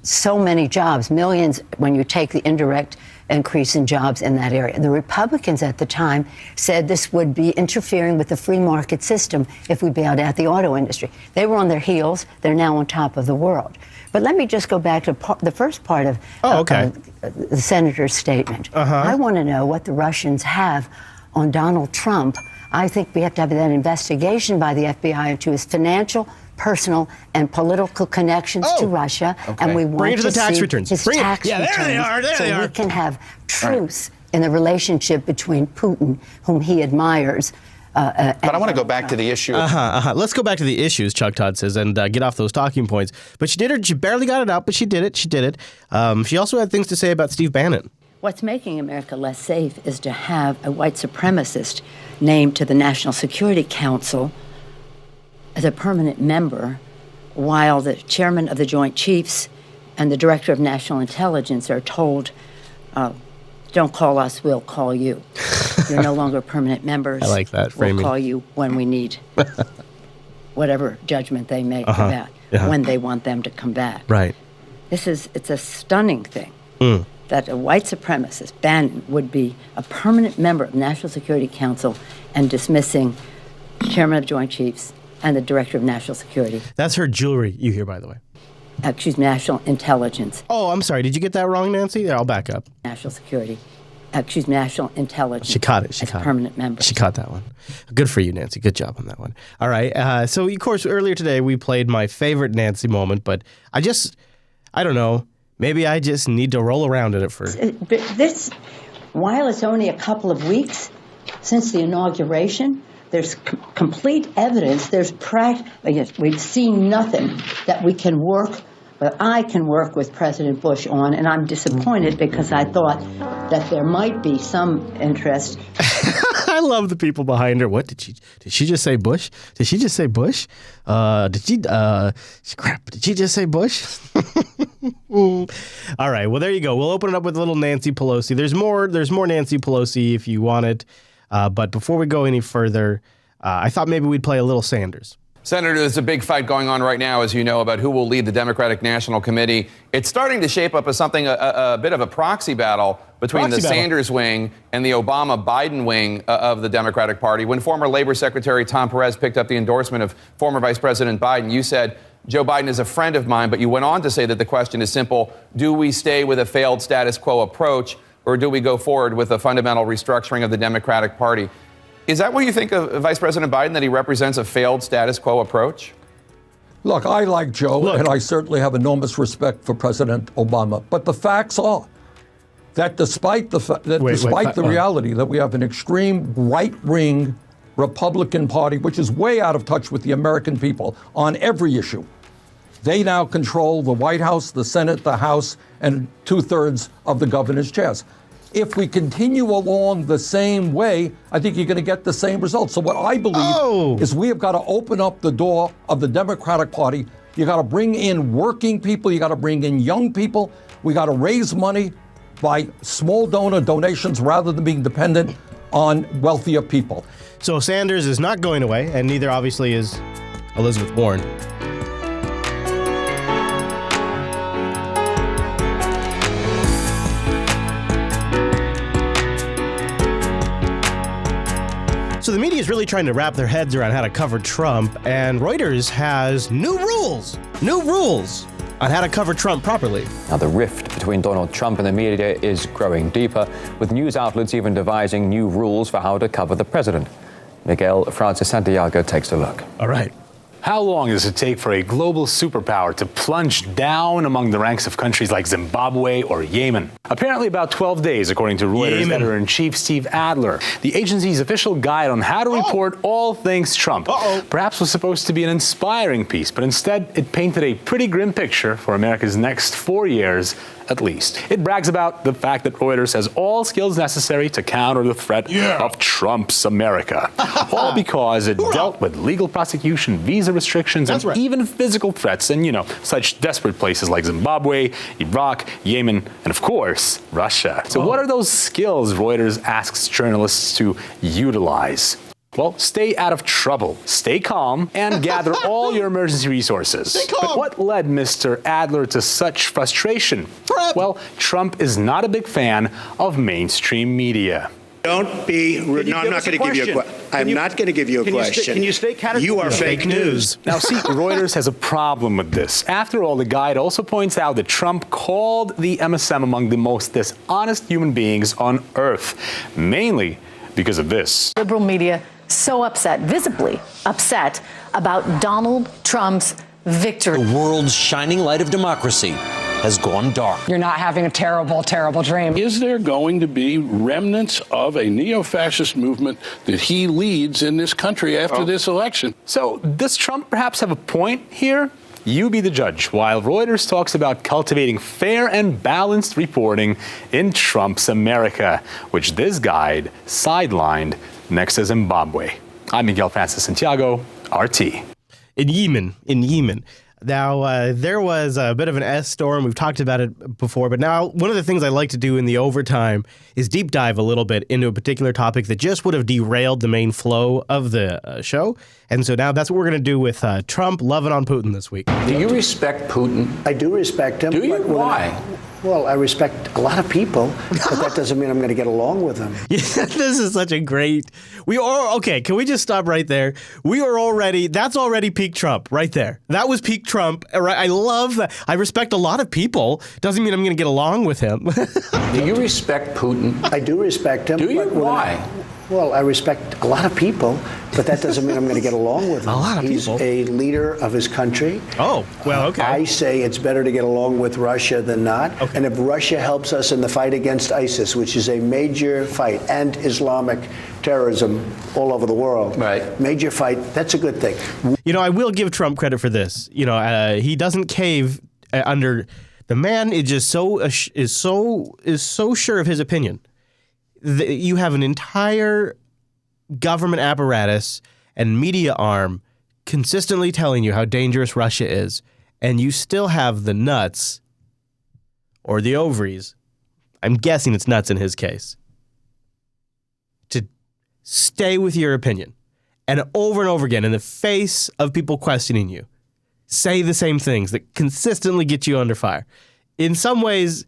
so many jobs, millions when you take the indirect increase in jobs in that area. The Republicans at the time said this would be interfering with the free market system if we bailed out the auto industry. They were on their heels. They're now on top of the world. But let me just go back to the first part of the senator's statement. I want to know what the Russians have on Donald Trump. I think we have to have that investigation by the FBI into his financial, personal, and political connections to Russia, and we want to see returns. His tax returns. There they are. So we can have truth in the relationship between Putin, whom he admires. But I want to go back to the issue. Let's go back to the issues, Chuck Todd says, and get off those talking points. But she did it. She barely got it out, but she did it. She did it. She also had things to say about Steve Bannon. What's making America less safe is to have a white supremacist named to the National Security Council as a permanent member, while the chairman of the Joint Chiefs and the director of national intelligence are told, don't call us, we'll call you. You're no longer permanent members. I like that framing. We'll call you when we need. whatever judgment they make about when they want them to come back. Right. It's a stunning thing that a white supremacist, Bannon, would be a permanent member of the National Security Council and dismissing Chairman of Joint Chiefs and the Director of National Security. That's her jewelry you hear, by the way. Excuse me, National Intelligence. Oh, I'm sorry. Did you get that wrong, Nancy? Yeah, I'll back up. National Security. Excuse me, National Intelligence. She caught it. She caught permanent member. She caught that one. Good for you, Nancy. Good job on that one. All right. So, of course, earlier today we played my favorite Nancy moment, but I don't know. Maybe I just need to roll around in it for... This, while it's only a couple of weeks since the inauguration, there's complete evidence. We've seen nothing that we can work, but I can work with President Bush on, and I'm disappointed because I thought that there might be some interest. I love the people behind her. What did she just say Bush? Did she just say Bush? Did she just say Bush? All right. Well, there you go. We'll open it up with a little Nancy Pelosi. There's more Nancy Pelosi if you want it. But before we go any further, I thought maybe we'd play a little Sanders. Senator, there's a big fight going on right now, as you know, about who will lead the Democratic National Committee. It's starting to shape up as something, a bit of a proxy battle between the Sanders wing and the Obama-Biden wing of the Democratic Party. When former Labor Secretary Tom Perez picked up the endorsement of former Vice President Biden, you said, Joe Biden is a friend of mine, but you went on to say that the question is simple. Do we stay with a failed status quo approach, or do we go forward with a fundamental restructuring of the Democratic Party? Is that what you think of Vice President Biden, that he represents a failed status quo approach? Look, I like Joe, and I certainly have enormous respect for President Obama. But the facts are that despite the reality that we have an extreme right-wing Republican Party, which is way out of touch with the American people on every issue, they now control the White House, the Senate, the House, and 2/3 of the governor's chairs. If we continue along the same way, I think you're going to get the same results. So what I believe is we have got to open up the door of the Democratic Party. You got to bring in working people. You got to bring in young people. We got to raise money by small donations rather than being dependent on wealthier people. So Sanders is not going away, and neither obviously is Elizabeth Warren. So the media is really trying to wrap their heads around how to cover Trump, and Reuters has new rules on how to cover Trump properly. Now, the rift between Donald Trump and the media is growing deeper, with news outlets even devising new rules for how to cover the president. Miguel Francis Santiago takes a look. All right. How long does it take for a global superpower to plunge down among the ranks of countries like Zimbabwe or Yemen? Apparently about 12 days, according to Reuters editor-in-chief Steve Adler. The agency's official guide on how to report all things Trump perhaps was supposed to be an inspiring piece, but instead it painted a pretty grim picture for America's next 4 years at least. It brags about the fact that Reuters has all skills necessary to counter the threat of Trump's America. All because it dealt with legal prosecution, visa restrictions, and even physical threats in, such desperate places like Zimbabwe, Iraq, Yemen, and of course, Russia. So what are those skills Reuters asks journalists to utilize? Well, stay out of trouble, stay calm, and gather all your emergency resources. But what led Mr. Adler to such frustration? Well, Trump is not a big fan of mainstream media. Don't be rude. No, I'm not going to give you a question. I'm not going to give you a question. Can you stay categorical? You are fake news. Now, see, Reuters has a problem with this. After all, the guide also points out that Trump called the MSM among the most dishonest human beings on earth, mainly because of this. Liberal media so upset, visibly upset, about Donald Trump's victory. The world's shining light of democracy has gone dark. You're not having a terrible, terrible dream. Is there going to be remnants of a neo-fascist movement that he leads in this country after this election? So does Trump perhaps have a point here? You be the judge. While Reuters talks about cultivating fair and balanced reporting in Trump's America, which this guide sidelined next to Zimbabwe. I'm Miguel Francis Santiago, RT. In Yemen. Now, there was a bit of an S storm. We've talked about it before, but now one of the things I like to do in the overtime is deep dive a little bit into a particular topic that just would have derailed the main flow of the show. And so now that's what we're going to do with Trump loving on Putin this week. Do you respect Putin? I do respect him. Do you? Why? Well, I respect a lot of people, but that doesn't mean I'm going to get along with them. Yeah, this is such a great... Okay, can we just stop right there? That's already peak Trump right there. That was peak Trump. Right? I love that. I respect a lot of people. Doesn't mean I'm going to get along with him. Do you respect Putin? I do respect him. Do you? Why? Well, I respect a lot of people, but that doesn't mean I'm going to get along with him. A lot of people. He's a leader of his country. Oh, well, okay. I say it's better to get along with Russia than not. Okay. And if Russia helps us in the fight against ISIS, which is a major fight, and Islamic terrorism all over the world, right? Major fight, that's a good thing. I will give Trump credit for this. He doesn't cave under... The man is just so sure of his opinion. You have an entire government apparatus and media arm consistently telling you how dangerous Russia is, and you still have the nuts or the ovaries, I'm guessing it's nuts in his case, to stay with your opinion and over again in the face of people questioning you, say the same things that consistently get you under fire. In some ways,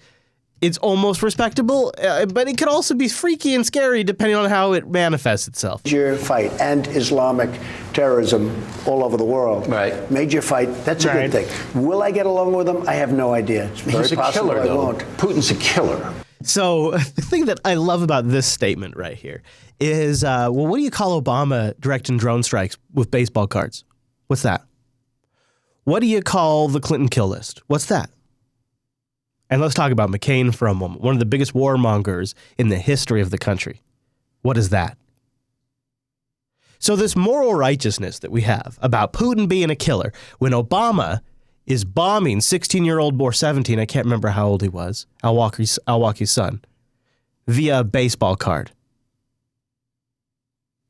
it's almost respectable, but it could also be freaky and scary depending on how it manifests itself. Major fight, and Islamic terrorism all over the world. Right. Major fight, that's a good thing. Will I get along with him? I have no idea. It's very possible I won't. Putin's a killer. So the thing that I love about this statement right here is, what do you call Obama directing drone strikes with baseball cards? What's that? What do you call the Clinton kill list? What's that? And let's talk about McCain for a moment, one of the biggest warmongers in the history of the country. What is that? So this moral righteousness that we have about Putin being a killer, when Obama is bombing 16-year-old or 17, I can't remember how old he was, Al-Walki's son, via a baseball card.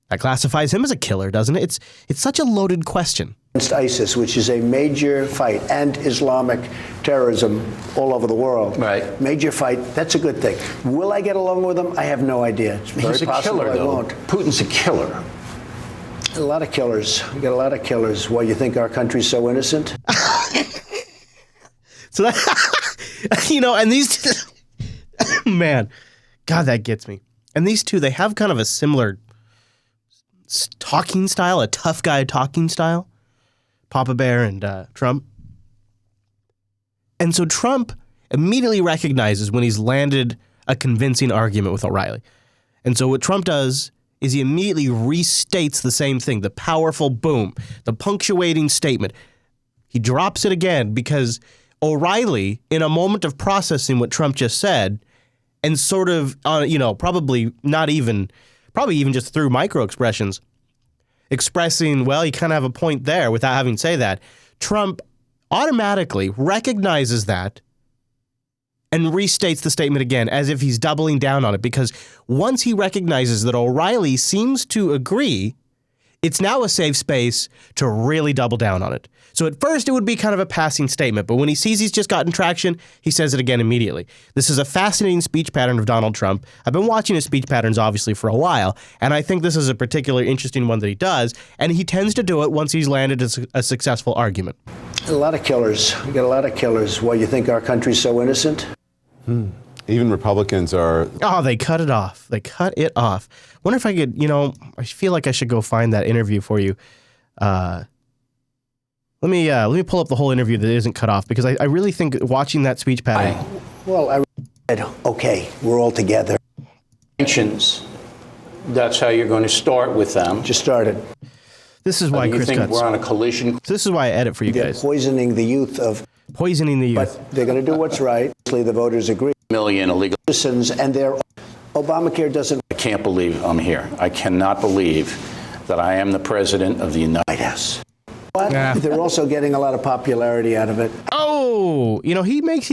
That classifies him as a killer, doesn't it? It's such a loaded question. Against ISIS, which is a major fight, and Islamic terrorism all over the world. Right. Major fight, that's a good thing. Will I get along with him? I have no idea. It's very possible I won't. Putin's a killer. A lot of killers. We got a lot of killers. Why, you think our country's so innocent? So that, and these, man, God, that gets me. And these two, they have kind of a similar talking style, a tough guy talking style. Papa Bear and Trump. And so Trump immediately recognizes when he's landed a convincing argument with O'Reilly. And so what Trump does is he immediately restates the same thing, the powerful boom, the punctuating statement. He drops it again because O'Reilly, in a moment of processing what Trump just said, and sort of, probably even just through micro expressions, expressing, well, you kind of have a point there without having to say that, Trump automatically recognizes that and restates the statement again as if he's doubling down on it, because once he recognizes that O'Reilly seems to agree, it's now a safe space to really double down on it. So at first it would be kind of a passing statement, but when he sees he's just gotten traction, he says it again immediately. This is a fascinating speech pattern of Donald Trump. I've been watching his speech patterns obviously for a while, and I think this is a particularly interesting one that he does, and he tends to do it once he's landed a successful argument. A lot of killers. We got a lot of killers. Why, you think our country's so innocent? Even Republicans are... Oh, they cut it off. They cut it off. Wonder if I could, I feel like I should go find that interview for you. Let me pull up the whole interview that isn't cut off, because I really think watching that speech pattern... I said, okay, we're all together. Sanctions, that's how you're going to start with them. Just started. This is why Chris cuts. We're on a collision. This is why I edit for you guys. Poisoning the youth of... Poisoning the youth. But they're going to do what's right. The voters agree. Million illegal citizens, and Obamacare doesn't... I can't believe I'm here. I cannot believe that I am the president of the United States. But they're also getting a lot of popularity out of it. Oh, he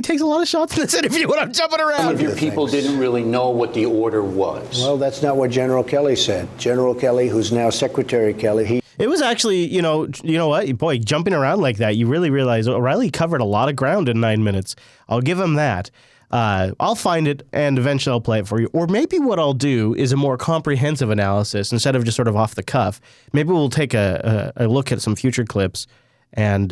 takes a lot of shots in this interview when I'm jumping around. Some of your people didn't really know what the order was. Well, that's not what General Kelly said. General Kelly, who's now Secretary Kelly, It was actually, you know what, boy, jumping around like that, you really realize O'Reilly covered a lot of ground in 9 minutes. I'll give him that. I'll find it and eventually I'll play it for you. Or maybe what I'll do is a more comprehensive analysis instead of just sort of off the cuff. Maybe we'll take a look at some future clips and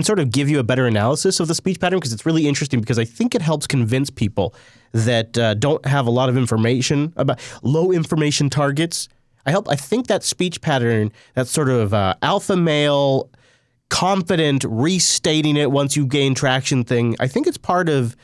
sort of give you a better analysis of the speech pattern, because it's really interesting, because I think it helps convince people that don't have a lot of information about low information targets. I think that speech pattern, that sort of alpha male, confident, restating it once you gain traction thing, I think it's part of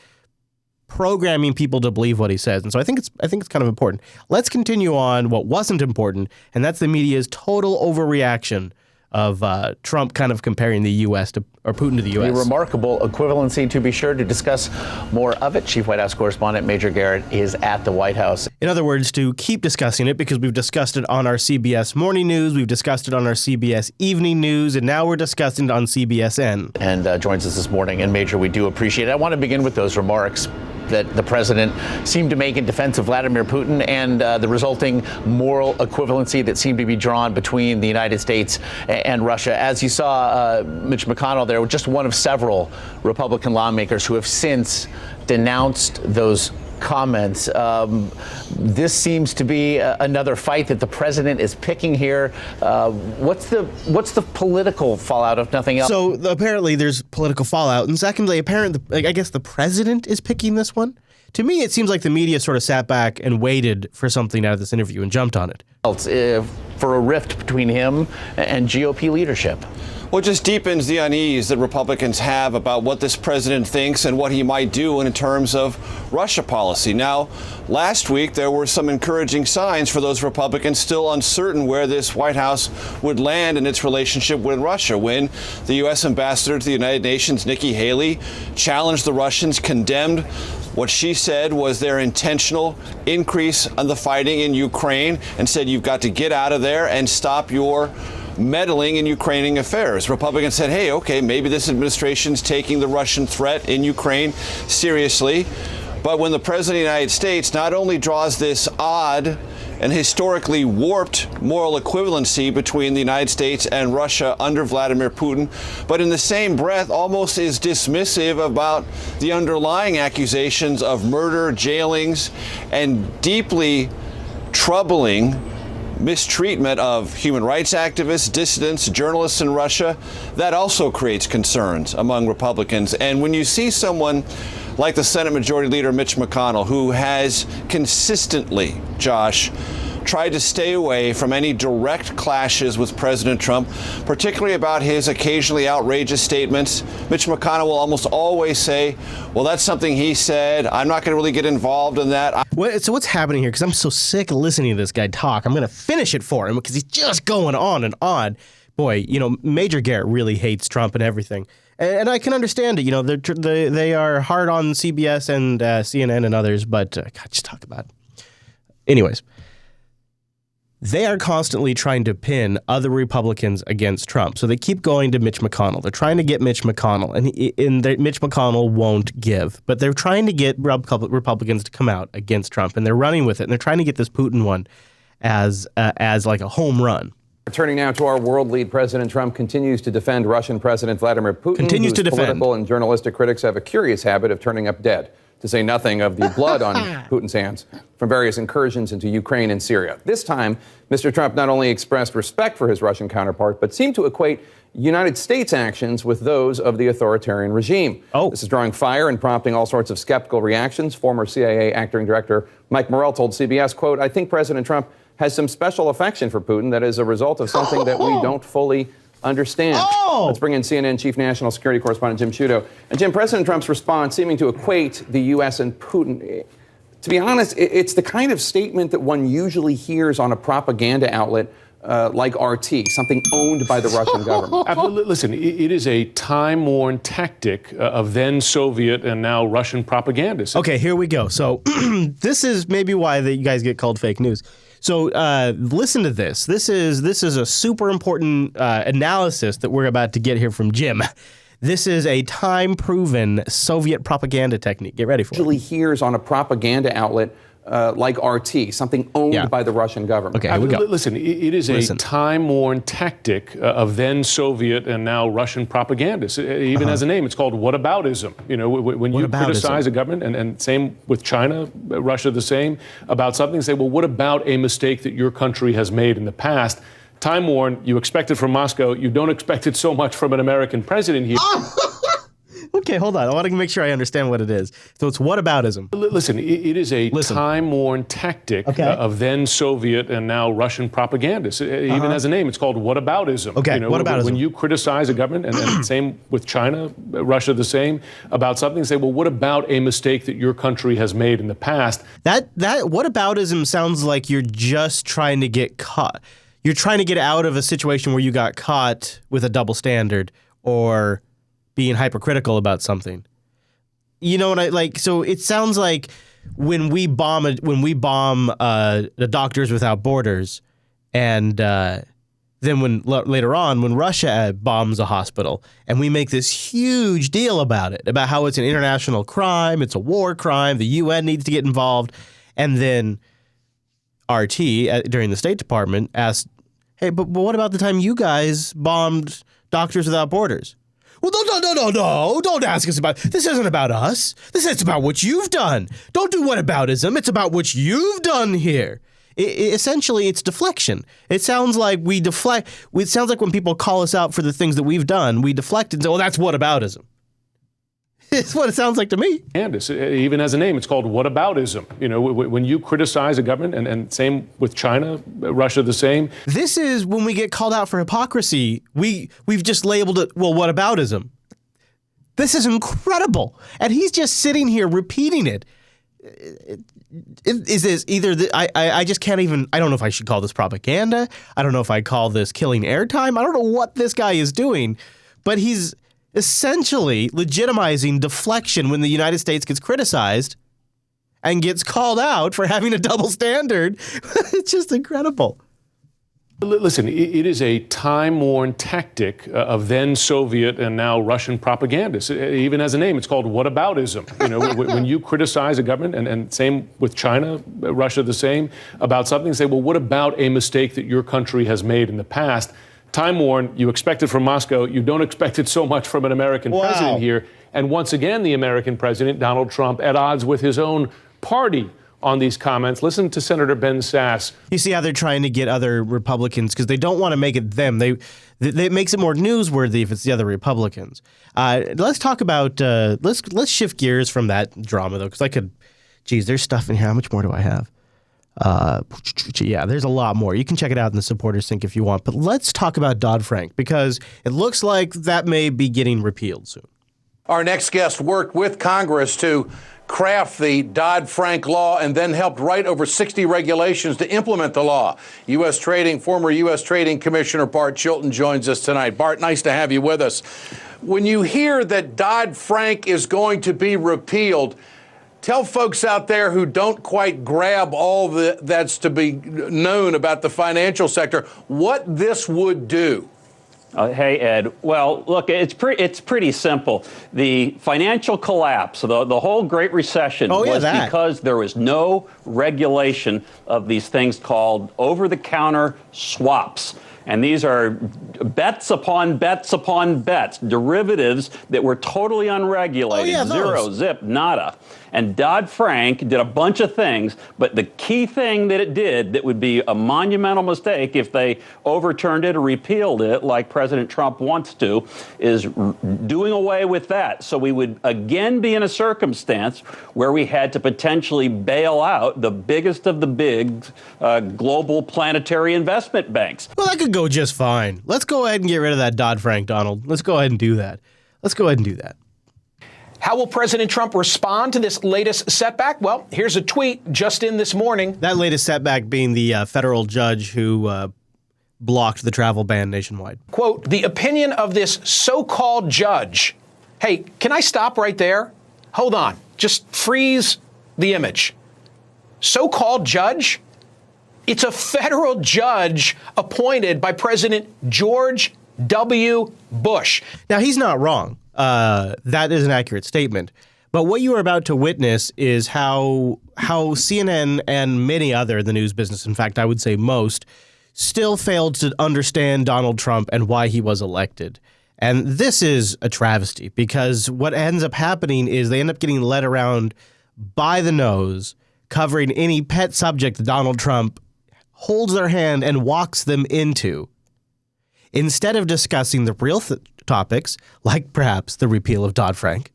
programming people to believe what he says. And so I think it's kind of important. Let's continue on what wasn't important, and that's the media's total overreaction of Trump kind of comparing the U.S. or Putin to the U.S. A remarkable equivalency, to be sure. To discuss more of it, Chief White House Correspondent Major Garrett is at the White House. In other words, to keep discussing it, because we've discussed it on our CBS Morning News, we've discussed it on our CBS Evening News, and now we're discussing it on CBSN. And joins us this morning. And Major, we do appreciate it. I want to begin with those remarks that the president seemed to make in defense of Vladimir Putin and the resulting moral equivalency that seemed to be drawn between the United States and Russia. As you saw, Mitch McConnell there, just one of several Republican lawmakers who have since denounced those comments. This seems to be another fight that the president is picking here. What's the political fallout, if nothing else? So apparently there's political fallout, and secondly, I guess the president is picking this one. To me, it seems like the media sort of sat back and waited for something out of this interview and jumped on it. For a rift between him and GOP leadership. Well, it just deepens the unease that Republicans have about what this president thinks and what he might do in terms of Russia policy. Now, last week, there were some encouraging signs for those Republicans still uncertain where this White House would land in its relationship with Russia, when the U.S. ambassador to the United Nations, Nikki Haley, challenged the Russians, condemned what she said was their intentional increase on the fighting in Ukraine, and said, you've got to get out of there and stop your meddling in Ukrainian affairs. Republicans said, hey, okay, maybe this administration's taking the Russian threat in Ukraine seriously. But when the president of the United States not only draws this odd and historically warped moral equivalency between the United States and Russia under Vladimir Putin, but in the same breath almost is dismissive about the underlying accusations of murder, jailings, and deeply troubling mistreatment of human rights activists, dissidents, journalists in Russia, that also creates concerns among Republicans. And when you see someone like the Senate Majority Leader Mitch McConnell, who has consistently, Josh, tried to stay away from any direct clashes with President Trump, particularly about his occasionally outrageous statements, Mitch McConnell will almost always say, well, that's something he said. I'm not going to really get involved in that. So what's happening here? Because I'm so sick of listening to this guy talk. I'm going to finish it for him because he's just going on and on. Boy, Major Garrett really hates Trump and everything. And I can understand it. They are hard on CBS and CNN and others, but God, just talk about it. Anyways. They are constantly trying to pin other Republicans against Trump. So they keep going to Mitch McConnell. They're trying to get Mitch McConnell, and Mitch McConnell won't give. But they're trying to get Republicans to come out against Trump, and they're running with it. And they're trying to get this Putin one as like a home run. Turning now to our world lead, President Trump continues to defend Russian President Vladimir Putin. Continues to defend. Political and journalistic critics have a curious habit of turning up dead, to say nothing of the blood on Putin's hands from various incursions into Ukraine and Syria. This time, Mr. Trump not only expressed respect for his Russian counterpart, but seemed to equate United States actions with those of the authoritarian regime. This is drawing fire and prompting all sorts of skeptical reactions. Former CIA acting director Mike Morrell told CBS, quote, I think President Trump has some special affection for Putin that is a result of something that we don't fully understand. Let's bring in CNN Chief National Security Correspondent Jim Sciutto. And Jim, President Trump's response seeming to equate the U.S. and Putin, to be honest, it's the kind of statement that one usually hears on a propaganda outlet like RT, something owned by the Russian government. Absolutely. Listen, it is a time-worn tactic of then Soviet and now Russian propagandists. Okay, here we go. So this is maybe why you guys get called fake news. So listen to this. This is a super important analysis that we're about to get here from Jim. This is a time-proven Soviet propaganda technique. Get ready for it. Usually hears on a propaganda outlet like RT, something owned by the Russian government. Okay, here we go. Listen, it is a time-worn tactic of then Soviet and now Russian propagandists. It even has a name. It's called whataboutism. You know, when you criticize a government, and same with China, Russia the same, about something, say, well, what about a mistake that your country has made in the past? Time-worn, you expect it from Moscow. You don't expect it so much from an American president here. Okay, hold on. I want to make sure I understand what it is. So it's whataboutism. Listen, it is a time-worn tactic of then Soviet and now Russian propagandists. It even has a name. It's called whataboutism. Okay, you know, whataboutism. When you criticize a government, and same with China, Russia the same, about something, say, well, what about a mistake that your country has made in the past? That whataboutism sounds like you're just trying to get caught. You're trying to get out of a situation where you got caught with a double standard or being hypercritical about something. You know what I like? So it sounds like when we bomb the Doctors Without Borders, and then later on when Russia bombs a hospital, and we make this huge deal about it, about how it's an international crime, it's a war crime, the UN needs to get involved, and then RT during the State Department asked, "Hey, but what about the time you guys bombed Doctors Without Borders?" Well, no, don't ask us about it. This isn't about us. This is about what you've done. Don't do whataboutism. It's about what you've done here. Essentially, it's deflection. It sounds like we deflect. It sounds like when people call us out for the things that we've done, we deflect and say, well, that's whataboutism. It's what it sounds like to me. And it even has a name. It's called whataboutism. You know, when you criticize a government, and same with China, Russia the same. This is when we get called out for hypocrisy. We've just labeled it, well, whataboutism. This is incredible. And he's just sitting here repeating it. Is this either I just can't even, I don't know if I should call this propaganda. I don't know if I call this killing airtime. I don't know what this guy is doing, but he's essentially legitimizing deflection when the United States gets criticized and gets called out for having a double standard. It's just incredible. Listen, it is a time-worn tactic of then Soviet and now Russian propagandists. It even has a name. It's called whataboutism. You know, when you criticize a government, and same with China, Russia the same, about something, say, well, what about a mistake that your country has made in the past? Time-worn, you expect it from Moscow. You don't expect it so much from an American president here. And once again, the American president, Donald Trump, at odds with his own party on these comments. Listen to Senator Ben Sasse. You see how they're trying to get other Republicans, because they don't want to make it them. It makes it more newsworthy if it's the other Republicans. Let's talk about, let's shift gears from that drama, though, because there's stuff in here. How much more do I have? Yeah, there's a lot more. You can check it out in the supporters sync if you want. But let's talk about Dodd-Frank, because it looks like that may be getting repealed soon. Our next guest worked with Congress to craft the Dodd-Frank law and then helped write over 60 regulations to implement the law. Former U.S. Trading Commissioner Bart Chilton joins us tonight. Bart, nice to have you with us. When you hear that Dodd-Frank is going to be repealed, tell folks out there who don't quite grab all that's to be known about the financial sector what this would do. Hey, Ed. Well, look, it's pretty simple. The financial collapse, the whole Great Recession, was because there was no regulation of these things called over-the-counter swaps. And these are bets upon bets upon bets, derivatives that were totally unregulated, zero, zip, nada. And Dodd-Frank did a bunch of things, but the key thing that it did that would be a monumental mistake if they overturned it or repealed it, like President Trump wants to, is doing away with that. So we would again be in a circumstance where we had to potentially bail out the biggest of the big global planetary investment banks. Well, that could go just fine. Let's go ahead and get rid of that Dodd-Frank, Donald. Let's go ahead and do that. How will President Trump respond to this latest setback? Well, here's a tweet just in this morning. That latest setback being the federal judge who blocked the travel ban nationwide. Quote, the opinion of this so-called judge. Hey, can I stop right there? Hold on. Just freeze the image. So-called judge? It's a federal judge appointed by President George W. Bush. Now, he's not wrong. That is an accurate statement. But what you are about to witness is how CNN and many other in the news business, in fact, I would say most, still failed to understand Donald Trump and why he was elected. And this is a travesty, because what ends up happening is they end up getting led around by the nose, covering any pet subject that Donald Trump holds their hand and walks them into, instead of discussing the real topics, like perhaps the repeal of Dodd-Frank.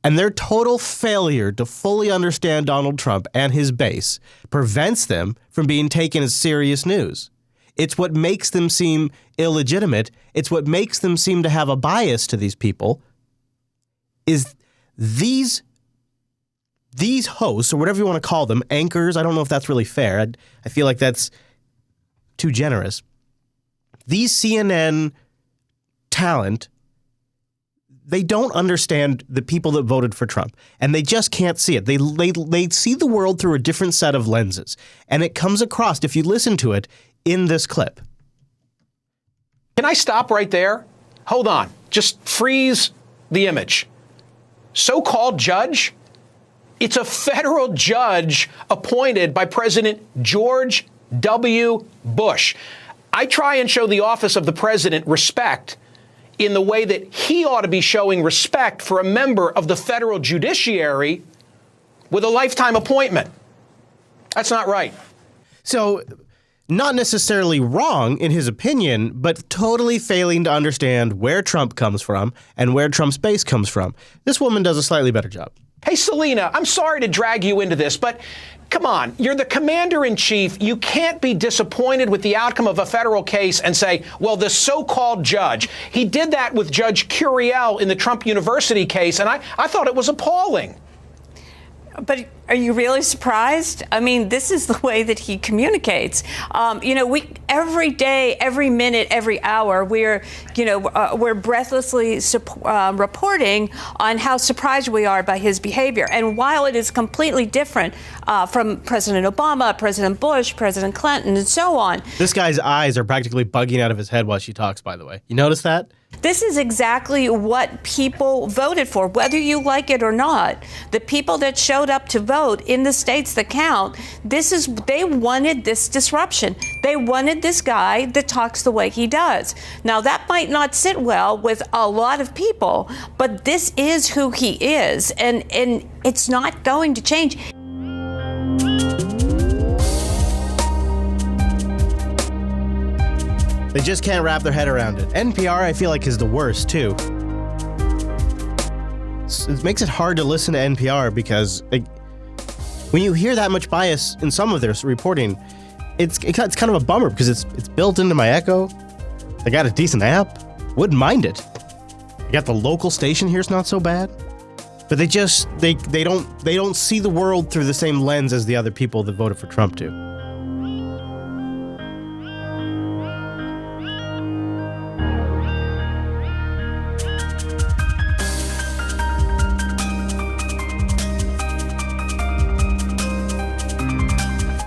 And their total failure to fully understand Donald Trump and his base prevents them from being taken as serious news. It's what makes them seem illegitimate. It's what makes them seem to have a bias to these people. Is these hosts, or whatever you want to call them, anchors, I don't know if that's really fair. I feel like that's too generous. These CNN talent, they don't understand the people that voted for Trump, and they just can't see it. They see the world through a different set of lenses, and it comes across, if you listen to it, in this clip. Can I stop right there? Hold on. Just freeze the image. So-called judge? It's a federal judge appointed by President George W. Bush. I try and show the office of the president respect in the way that he ought to be showing respect for a member of the federal judiciary with a lifetime appointment. That's not right. So, not necessarily wrong in his opinion, but totally failing to understand where Trump comes from and where Trump's base comes from. This woman does a slightly better job. Hey, Selena, I'm sorry to drag you into this, but come on, you're the commander-in-chief. You can't be disappointed with the outcome of a federal case and say, well, the so-called judge. He did that with Judge Curiel in the Trump University case, and I thought it was appalling. But are you really surprised? I mean, this is the way that he communicates. We every day, every minute, every hour, we're breathlessly reporting on how surprised we are by his behavior. And while it is completely different from President Obama, President Bush, President Clinton, and so on. This guy's eyes are practically bugging out of his head while she talks, by the way. You notice that? This is exactly what people voted for, whether you like it or not. The people that showed up to vote in the states that count, they wanted this disruption. They wanted this guy that talks the way he does. Now, that might not sit well with a lot of people, but this is who he is, and it's not going to change. They just can't wrap their head around it. NPR, I feel like, is the worst, too. It makes it hard to listen to NPR because when you hear that much bias in some of their reporting, it's kind of a bummer because it's built into my Echo. They got a decent app. Wouldn't mind it. You got the local station here, it's not so bad. But they don't see the world through the same lens as the other people that voted for Trump do.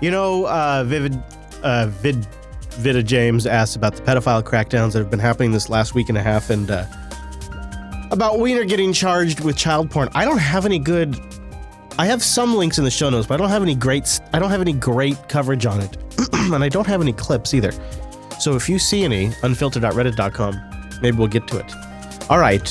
You know, Vida James asked about the pedophile crackdowns that have been happening this last week and a half, and about Weiner getting charged with child porn. I don't have any good. I have some links in the show notes, but I don't have any great coverage on it, and I don't have any clips either. So if you see any, unfilter.reddit.com, maybe we'll get to it. All right.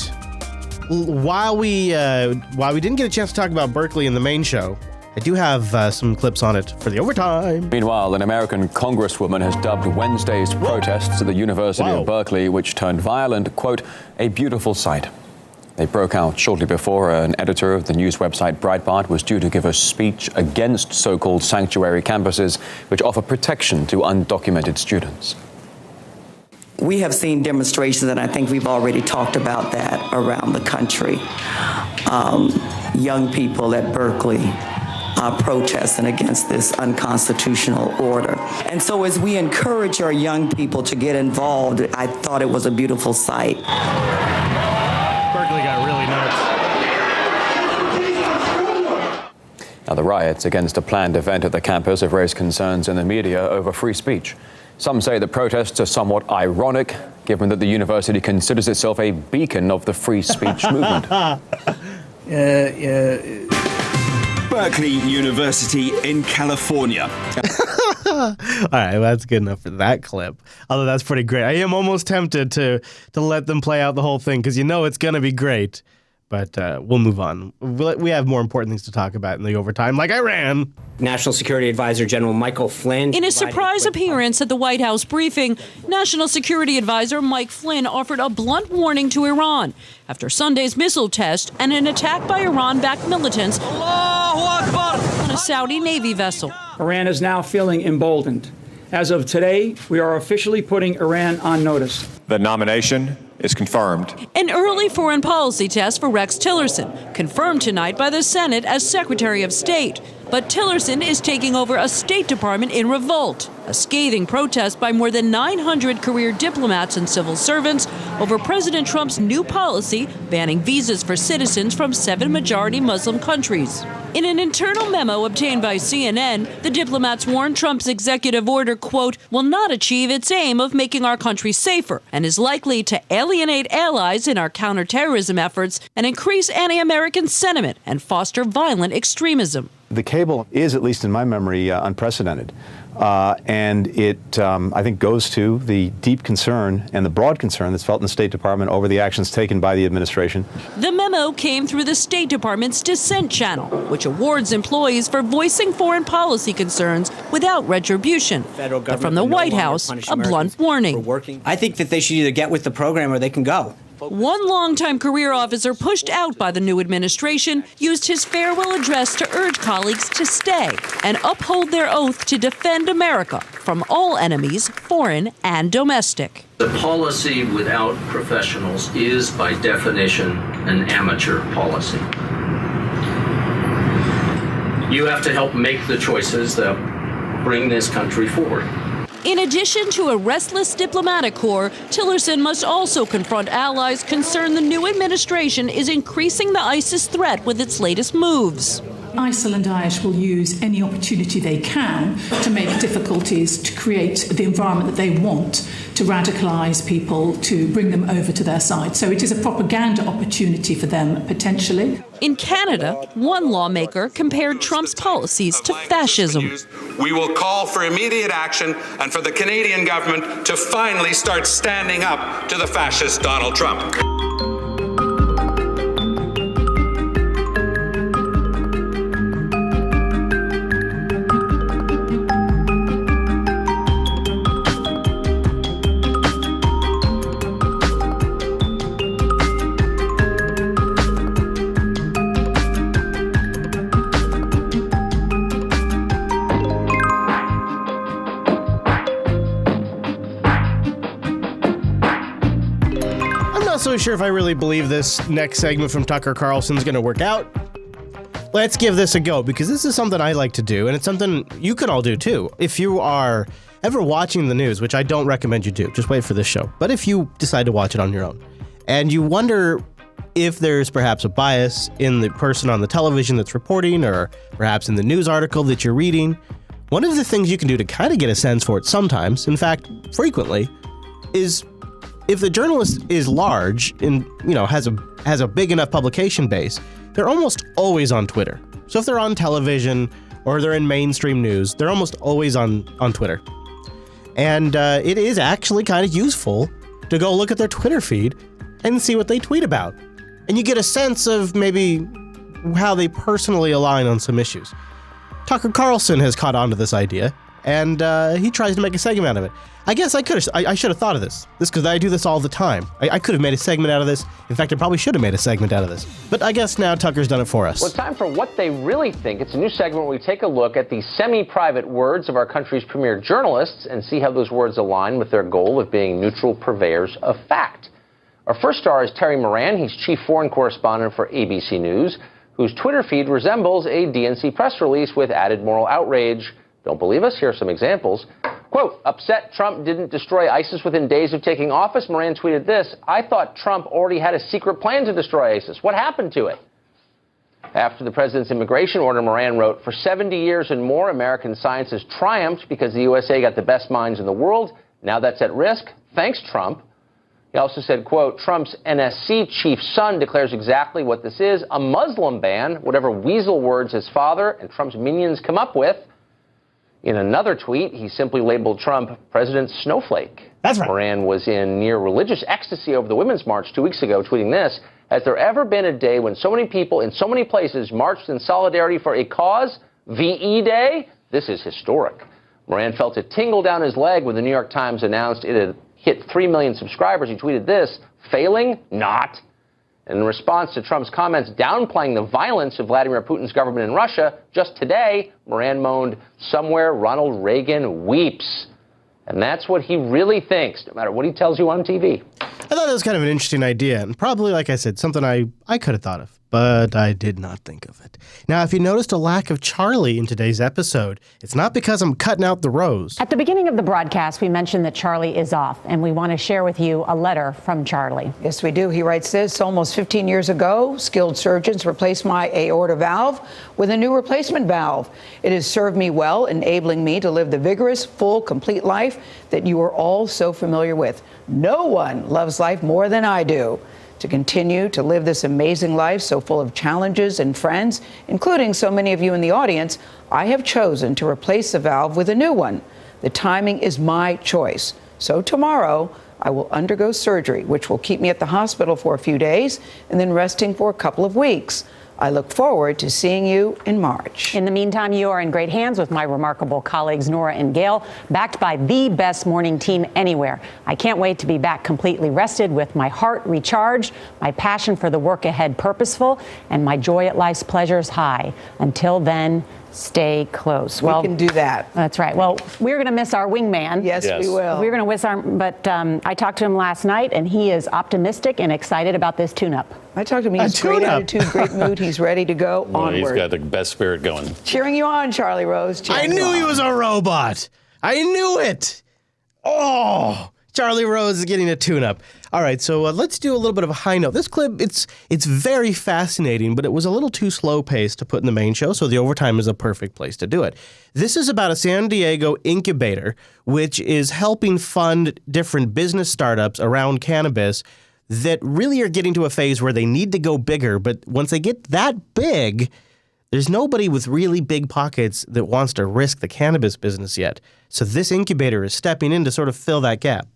While we didn't get a chance to talk about Berkeley in the main show, I do have some clips on it for the overtime. Meanwhile, an American congresswoman has dubbed Wednesday's protests at the University of Berkeley, which turned violent, quote, a beautiful sight. They broke out shortly before an editor of the news website Breitbart was due to give a speech against so-called sanctuary campuses, which offer protection to undocumented students. We have seen demonstrations, and I think we've already talked about that around the country. Young people at Berkeley protesting against this unconstitutional order. And so as we encourage our young people to get involved, I thought it was a beautiful sight. Berkeley got really nuts. Now, the riots against a planned event at the campus have raised concerns in the media over free speech. Some say the protests are somewhat ironic, given that the university considers itself a beacon of the free speech movement. Berkeley University in California. All right, well, that's good enough for that clip. Although that's pretty great. I am almost tempted to let them play out the whole thing because you know it's going to be great. But we'll move on. We have more important things to talk about in the overtime, like Iran. National Security Advisor General Michael Flynn. In a surprise appearance at the White House briefing, National Security Advisor Mike Flynn offered a blunt warning to Iran after Sunday's missile test and an attack by Iran-backed militants on a Saudi Navy vessel. Iran is now feeling emboldened. As of today, we are officially putting Iran on notice. The nomination is confirmed. An early foreign policy test for Rex Tillerson, confirmed tonight by the Senate as Secretary of State. But Tillerson is taking over a State Department in revolt, a scathing protest by more than 900 career diplomats and civil servants over President Trump's new policy banning visas for citizens from 7 majority Muslim countries. In an internal memo obtained by CNN, the diplomats warned Trump's executive order, quote, will not achieve its aim of making our country safer and is likely to alienate allies in our counterterrorism efforts and increase anti-American sentiment and foster violent extremism. The cable is, at least in my memory, unprecedented. And it, I think, goes to the deep concern and the broad concern that's felt in the State Department over the actions taken by the administration. The memo came through the State Department's Dissent channel, which awards employees for voicing foreign policy concerns without retribution. But from the White House, a blunt warning. I think that they should either get with the program or they can go. One longtime career officer pushed out by the new administration used his farewell address to urge colleagues to stay and uphold their oath to defend America from all enemies, foreign and domestic. The policy without professionals is, by definition, an amateur policy. You have to help make the choices that bring this country forward. In addition to a restless diplomatic corps, Tillerson must also confront allies concerned the new administration is increasing the ISIS threat with its latest moves. ISIL and Daesh will use any opportunity they can to make difficulties, to create the environment that they want, to radicalise people, to bring them over to their side. So it is a propaganda opportunity for them, potentially. In Canada, one lawmaker compared Trump's policies to fascism. We will call for immediate action and for the Canadian government to finally start standing up to the fascist Donald Trump. So sure if I really believe this next segment from Tucker Carlson's going to work out. Let's give this a go because this is something I like to do and it's something you can all do too. If you are ever watching the news, which I don't recommend you do, just wait for this show. But if you decide to watch it on your own and you wonder if there's perhaps a bias in the person on the television that's reporting or perhaps in the news article that you're reading, one of the things you can do to kind of get a sense for it sometimes, in fact, frequently, is if the journalist is large and, has a big enough publication base, they're almost always on Twitter. So if they're on television or they're in mainstream news, they're almost always on Twitter. And it is actually kind of useful to go look at their Twitter feed and see what they tweet about. And you get a sense of maybe how they personally align on some issues. Tucker Carlson has caught on to this idea, and he tries to make a segment out of it. I guess I should have thought of this because I do this all the time. I could have made a segment out of this. In fact, I probably should have made a segment out of this. But I guess now Tucker's done it for us. Well, it's time for What They Really Think. It's a new segment where we take a look at the semi-private words of our country's premier journalists and see how those words align with their goal of being neutral purveyors of fact. Our first star is Terry Moran. He's chief foreign correspondent for ABC News, whose Twitter feed resembles a DNC press release with added moral outrage. Don't believe us? Here are some examples. Quote, upset Trump didn't destroy ISIS within days of taking office. Moran tweeted this: I thought Trump already had a secret plan to destroy ISIS. What happened to it? After the president's immigration order, Moran wrote, "For 70 years and more, American science has triumphed because the USA got the best minds in the world. Now that's at risk. Thanks, Trump." He also said, quote, "Trump's NSC chief's son declares exactly what this is, a Muslim ban, whatever weasel words his father and Trump's minions come up with." In another tweet, he simply labeled Trump President Snowflake. That's right. Moran was in near religious ecstasy over the Women's March 2 weeks ago, tweeting this: "Has there ever been a day when so many people in so many places marched in solidarity for a cause? VE Day? This is historic." Moran felt a tingle down his leg when the New York Times announced it had hit 3 million subscribers. He tweeted this: "Failing? Not." And in response to Trump's comments downplaying the violence of Vladimir Putin's government in Russia, just today, Moran moaned, "Somewhere Ronald Reagan weeps." And that's what he really thinks, no matter what he tells you on TV. I thought that was kind of an interesting idea, and probably, like I said, something I could have thought of, but I did not think of it. Now, if you noticed a lack of Charlie in today's episode, it's not because I'm cutting out the Rose. At the beginning of the broadcast, we mentioned that Charlie is off, and we want to share with you a letter from Charlie. Yes, we do. He writes this: "Almost 15 years ago, skilled surgeons replaced my aorta valve with a new replacement valve. It has served me well, enabling me to live the vigorous, full, complete life that you are all so familiar with. No one loves life more than I do. To continue to live this amazing life so full of challenges and friends, including so many of you in the audience, I have chosen to replace the valve with a new one. The timing is my choice. So tomorrow, I will undergo surgery, which will keep me at the hospital for a few days and then resting for a couple of weeks. I look forward to seeing you in March." In the meantime, you are in great hands with my remarkable colleagues, Nora and Gail, backed by the best morning team anywhere. I can't wait to be back completely rested with my heart recharged, my passion for the work ahead purposeful, and my joy at life's pleasures high. Until then, stay close. We can do that. That's right. Well, we're going to miss our wingman. Yes, we will. We're going to miss but I talked to him last night, and he is optimistic and excited about this tune-up. I talked to him. He's great attitude, great mood. He's ready to go onward. He's got the best spirit going. Cheering you on, Charlie Rose. I knew he was a robot. I knew it. Oh, Charlie Rose is getting a tune-up. All right, so let's do a little bit of a high note. This clip, it's very fascinating, but it was a little too slow-paced to put in the main show, so the overtime is a perfect place to do it. This is about a San Diego incubator, which is helping fund different business startups around cannabis that really are getting to a phase where they need to go bigger, but once they get that big, there's nobody with really big pockets that wants to risk the cannabis business yet. So this incubator is stepping in to sort of fill that gap.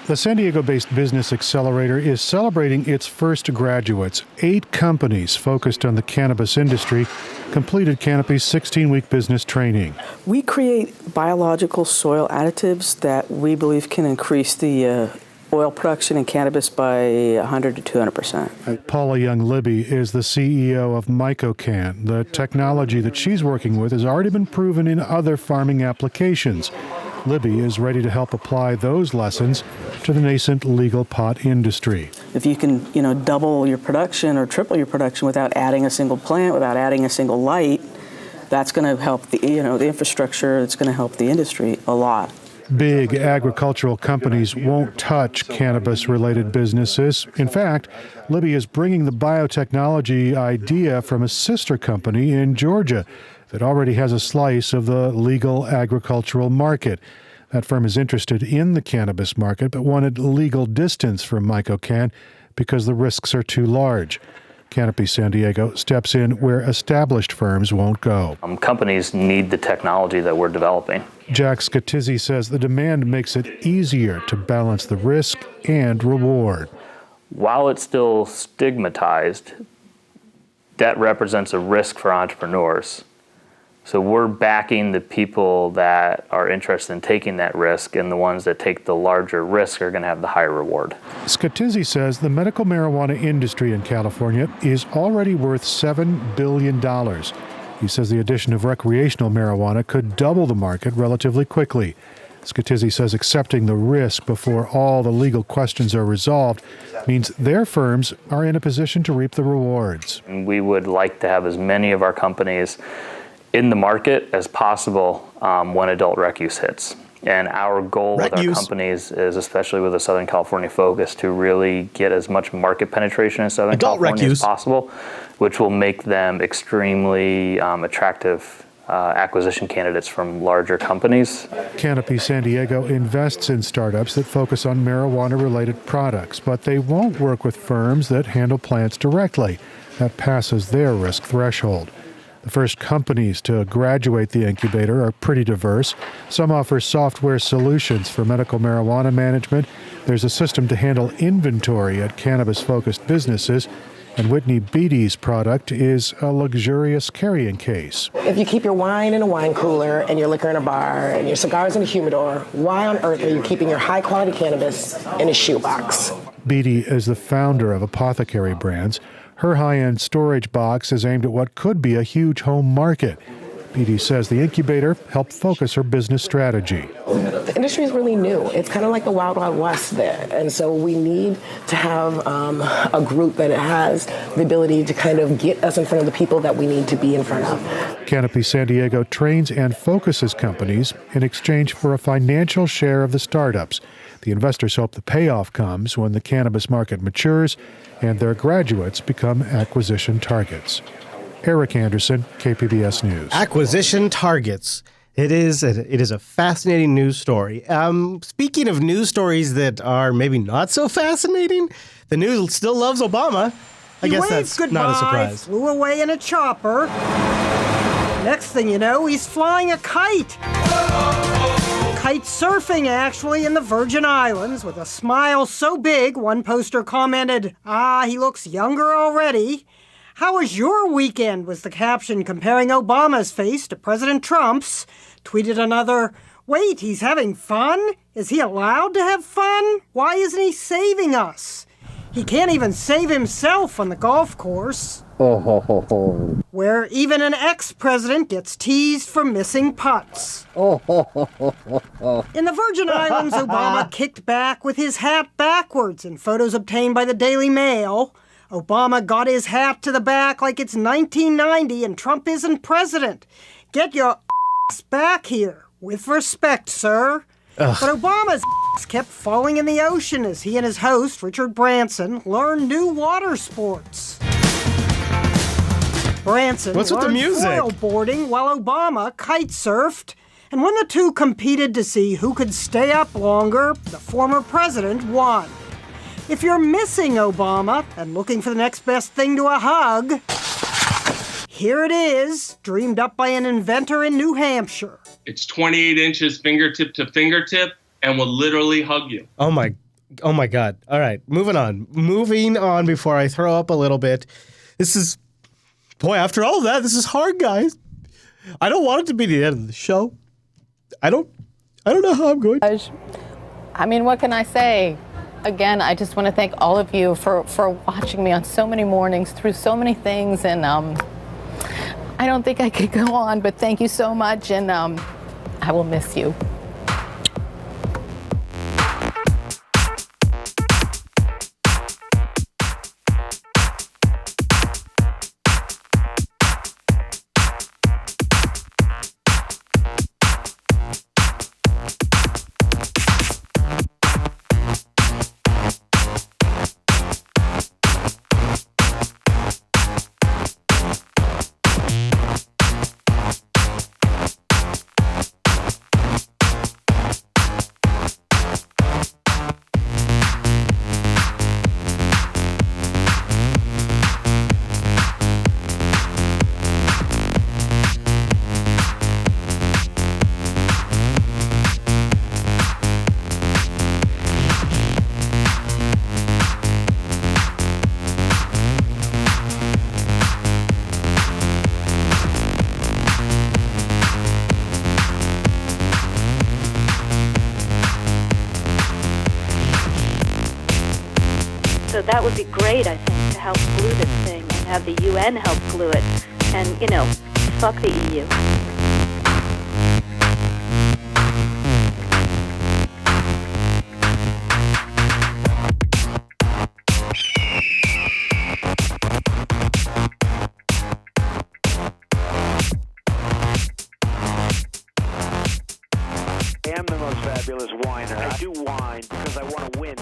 The San Diego-based Business Accelerator is celebrating its first graduates. 8 companies focused on the cannabis industry completed Canopy's 16-week business training. We create biological soil additives that we believe can increase the oil production in cannabis by 100 to 200%. Paula Young-Libby is the CEO of MycoCan. The technology that she's working with has already been proven in other farming applications. Libby is ready to help apply those lessons to the nascent legal pot industry. If you can, double your production or triple your production without adding a single plant, without adding a single light, that's going to help the infrastructure. It's going to help the industry a lot. Big agricultural companies won't touch cannabis-related businesses. In fact, Libby is bringing the biotechnology idea from a sister company in Georgia that already has a slice of the legal agricultural market. That firm is interested in the cannabis market, but wanted legal distance from MycoCan because the risks are too large. Canopy San Diego steps in where established firms won't go. Companies need the technology that we're developing. Jack Scatizzi says the demand makes it easier to balance the risk and reward. While it's still stigmatized, that represents a risk for entrepreneurs. So we're backing the people that are interested in taking that risk, and the ones that take the larger risk are going to have the higher reward. Scatizzi says the medical marijuana industry in California is already worth $7 billion. He says the addition of recreational marijuana could double the market relatively quickly. Scatizzi says accepting the risk before all the legal questions are resolved means their firms are in a position to reap the rewards. And we would like to have as many of our companies in the market as possible when adult rec use hits. And our goal with our companies is, especially with a Southern California focus, to really get as much market penetration in Southern California as possible, which will make them extremely attractive acquisition candidates from larger companies. Canopy San Diego invests in startups that focus on marijuana-related products, but they won't work with firms that handle plants directly. That passes their risk threshold. The first companies to graduate the incubator are pretty diverse. Some offer software solutions for medical marijuana management. There's a system to handle inventory at cannabis-focused businesses. And Whitney Beatty's product is a luxurious carrying case. If you keep your wine in a wine cooler and your liquor in a bar and your cigars in a humidor, why on earth are you keeping your high-quality cannabis in a shoebox? Beatty is the founder of Apothecary Brands. Her high-end storage box is aimed at what could be a huge home market. Beatty says the incubator helped focus her business strategy. The industry is really new. It's kind of like the Wild Wild West there. And so we need to have a group that has the ability to kind of get us in front of the people that we need to be in front of. Canopy San Diego trains and focuses companies in exchange for a financial share of the startups. The investors hope the payoff comes when the cannabis market matures and their graduates become acquisition targets. Eric Anderson, KPBS News. Acquisition targets. It is a fascinating news story. Speaking of news stories that are maybe not so fascinating, the news still loves Obama. I guess that's not a surprise. Flew away in a chopper. Next thing you know, he's flying a kite. Kite surfing, actually, in the Virgin Islands with a smile so big, one poster commented, he looks younger already. How was your weekend, was the caption comparing Obama's face to President Trump's. Tweeted another, wait, he's having fun? Is he allowed to have fun? Why isn't he saving us? He can't even save himself on the golf course. Where even an ex-president gets teased for missing putts. In the Virgin Islands, Obama kicked back with his hat backwards in photos obtained by the Daily Mail. Obama got his hat to the back like it's 1990 and Trump isn't president. Get your ass back here. With respect, sir. Ugh. But Obama's ass kept falling in the ocean as he and his host, Richard Branson, learned new water sports. Branson What's with the learned music? foil boarding while Obama kite surfed. And when the two competed to see who could stay up longer, the former president won. If you're missing Obama and looking for the next best thing to a hug, here it is, dreamed up by an inventor in New Hampshire. It's 28 inches fingertip to fingertip and will literally hug you. Oh my God. All right, moving on before I throw up a little bit. After all of that, this is hard, guys. I don't want it to be the end of the show. I don't know how I'm going to. I mean, what can I say? Again, I just want to thank all of you for watching me on so many mornings through so many things. And I don't think I could go on, but thank you so much. And I will miss you. So that would be great, I think, to help glue this thing and have the UN help glue it. And, fuck the EU. I am most fabulous whiner. I do whine because I want to win.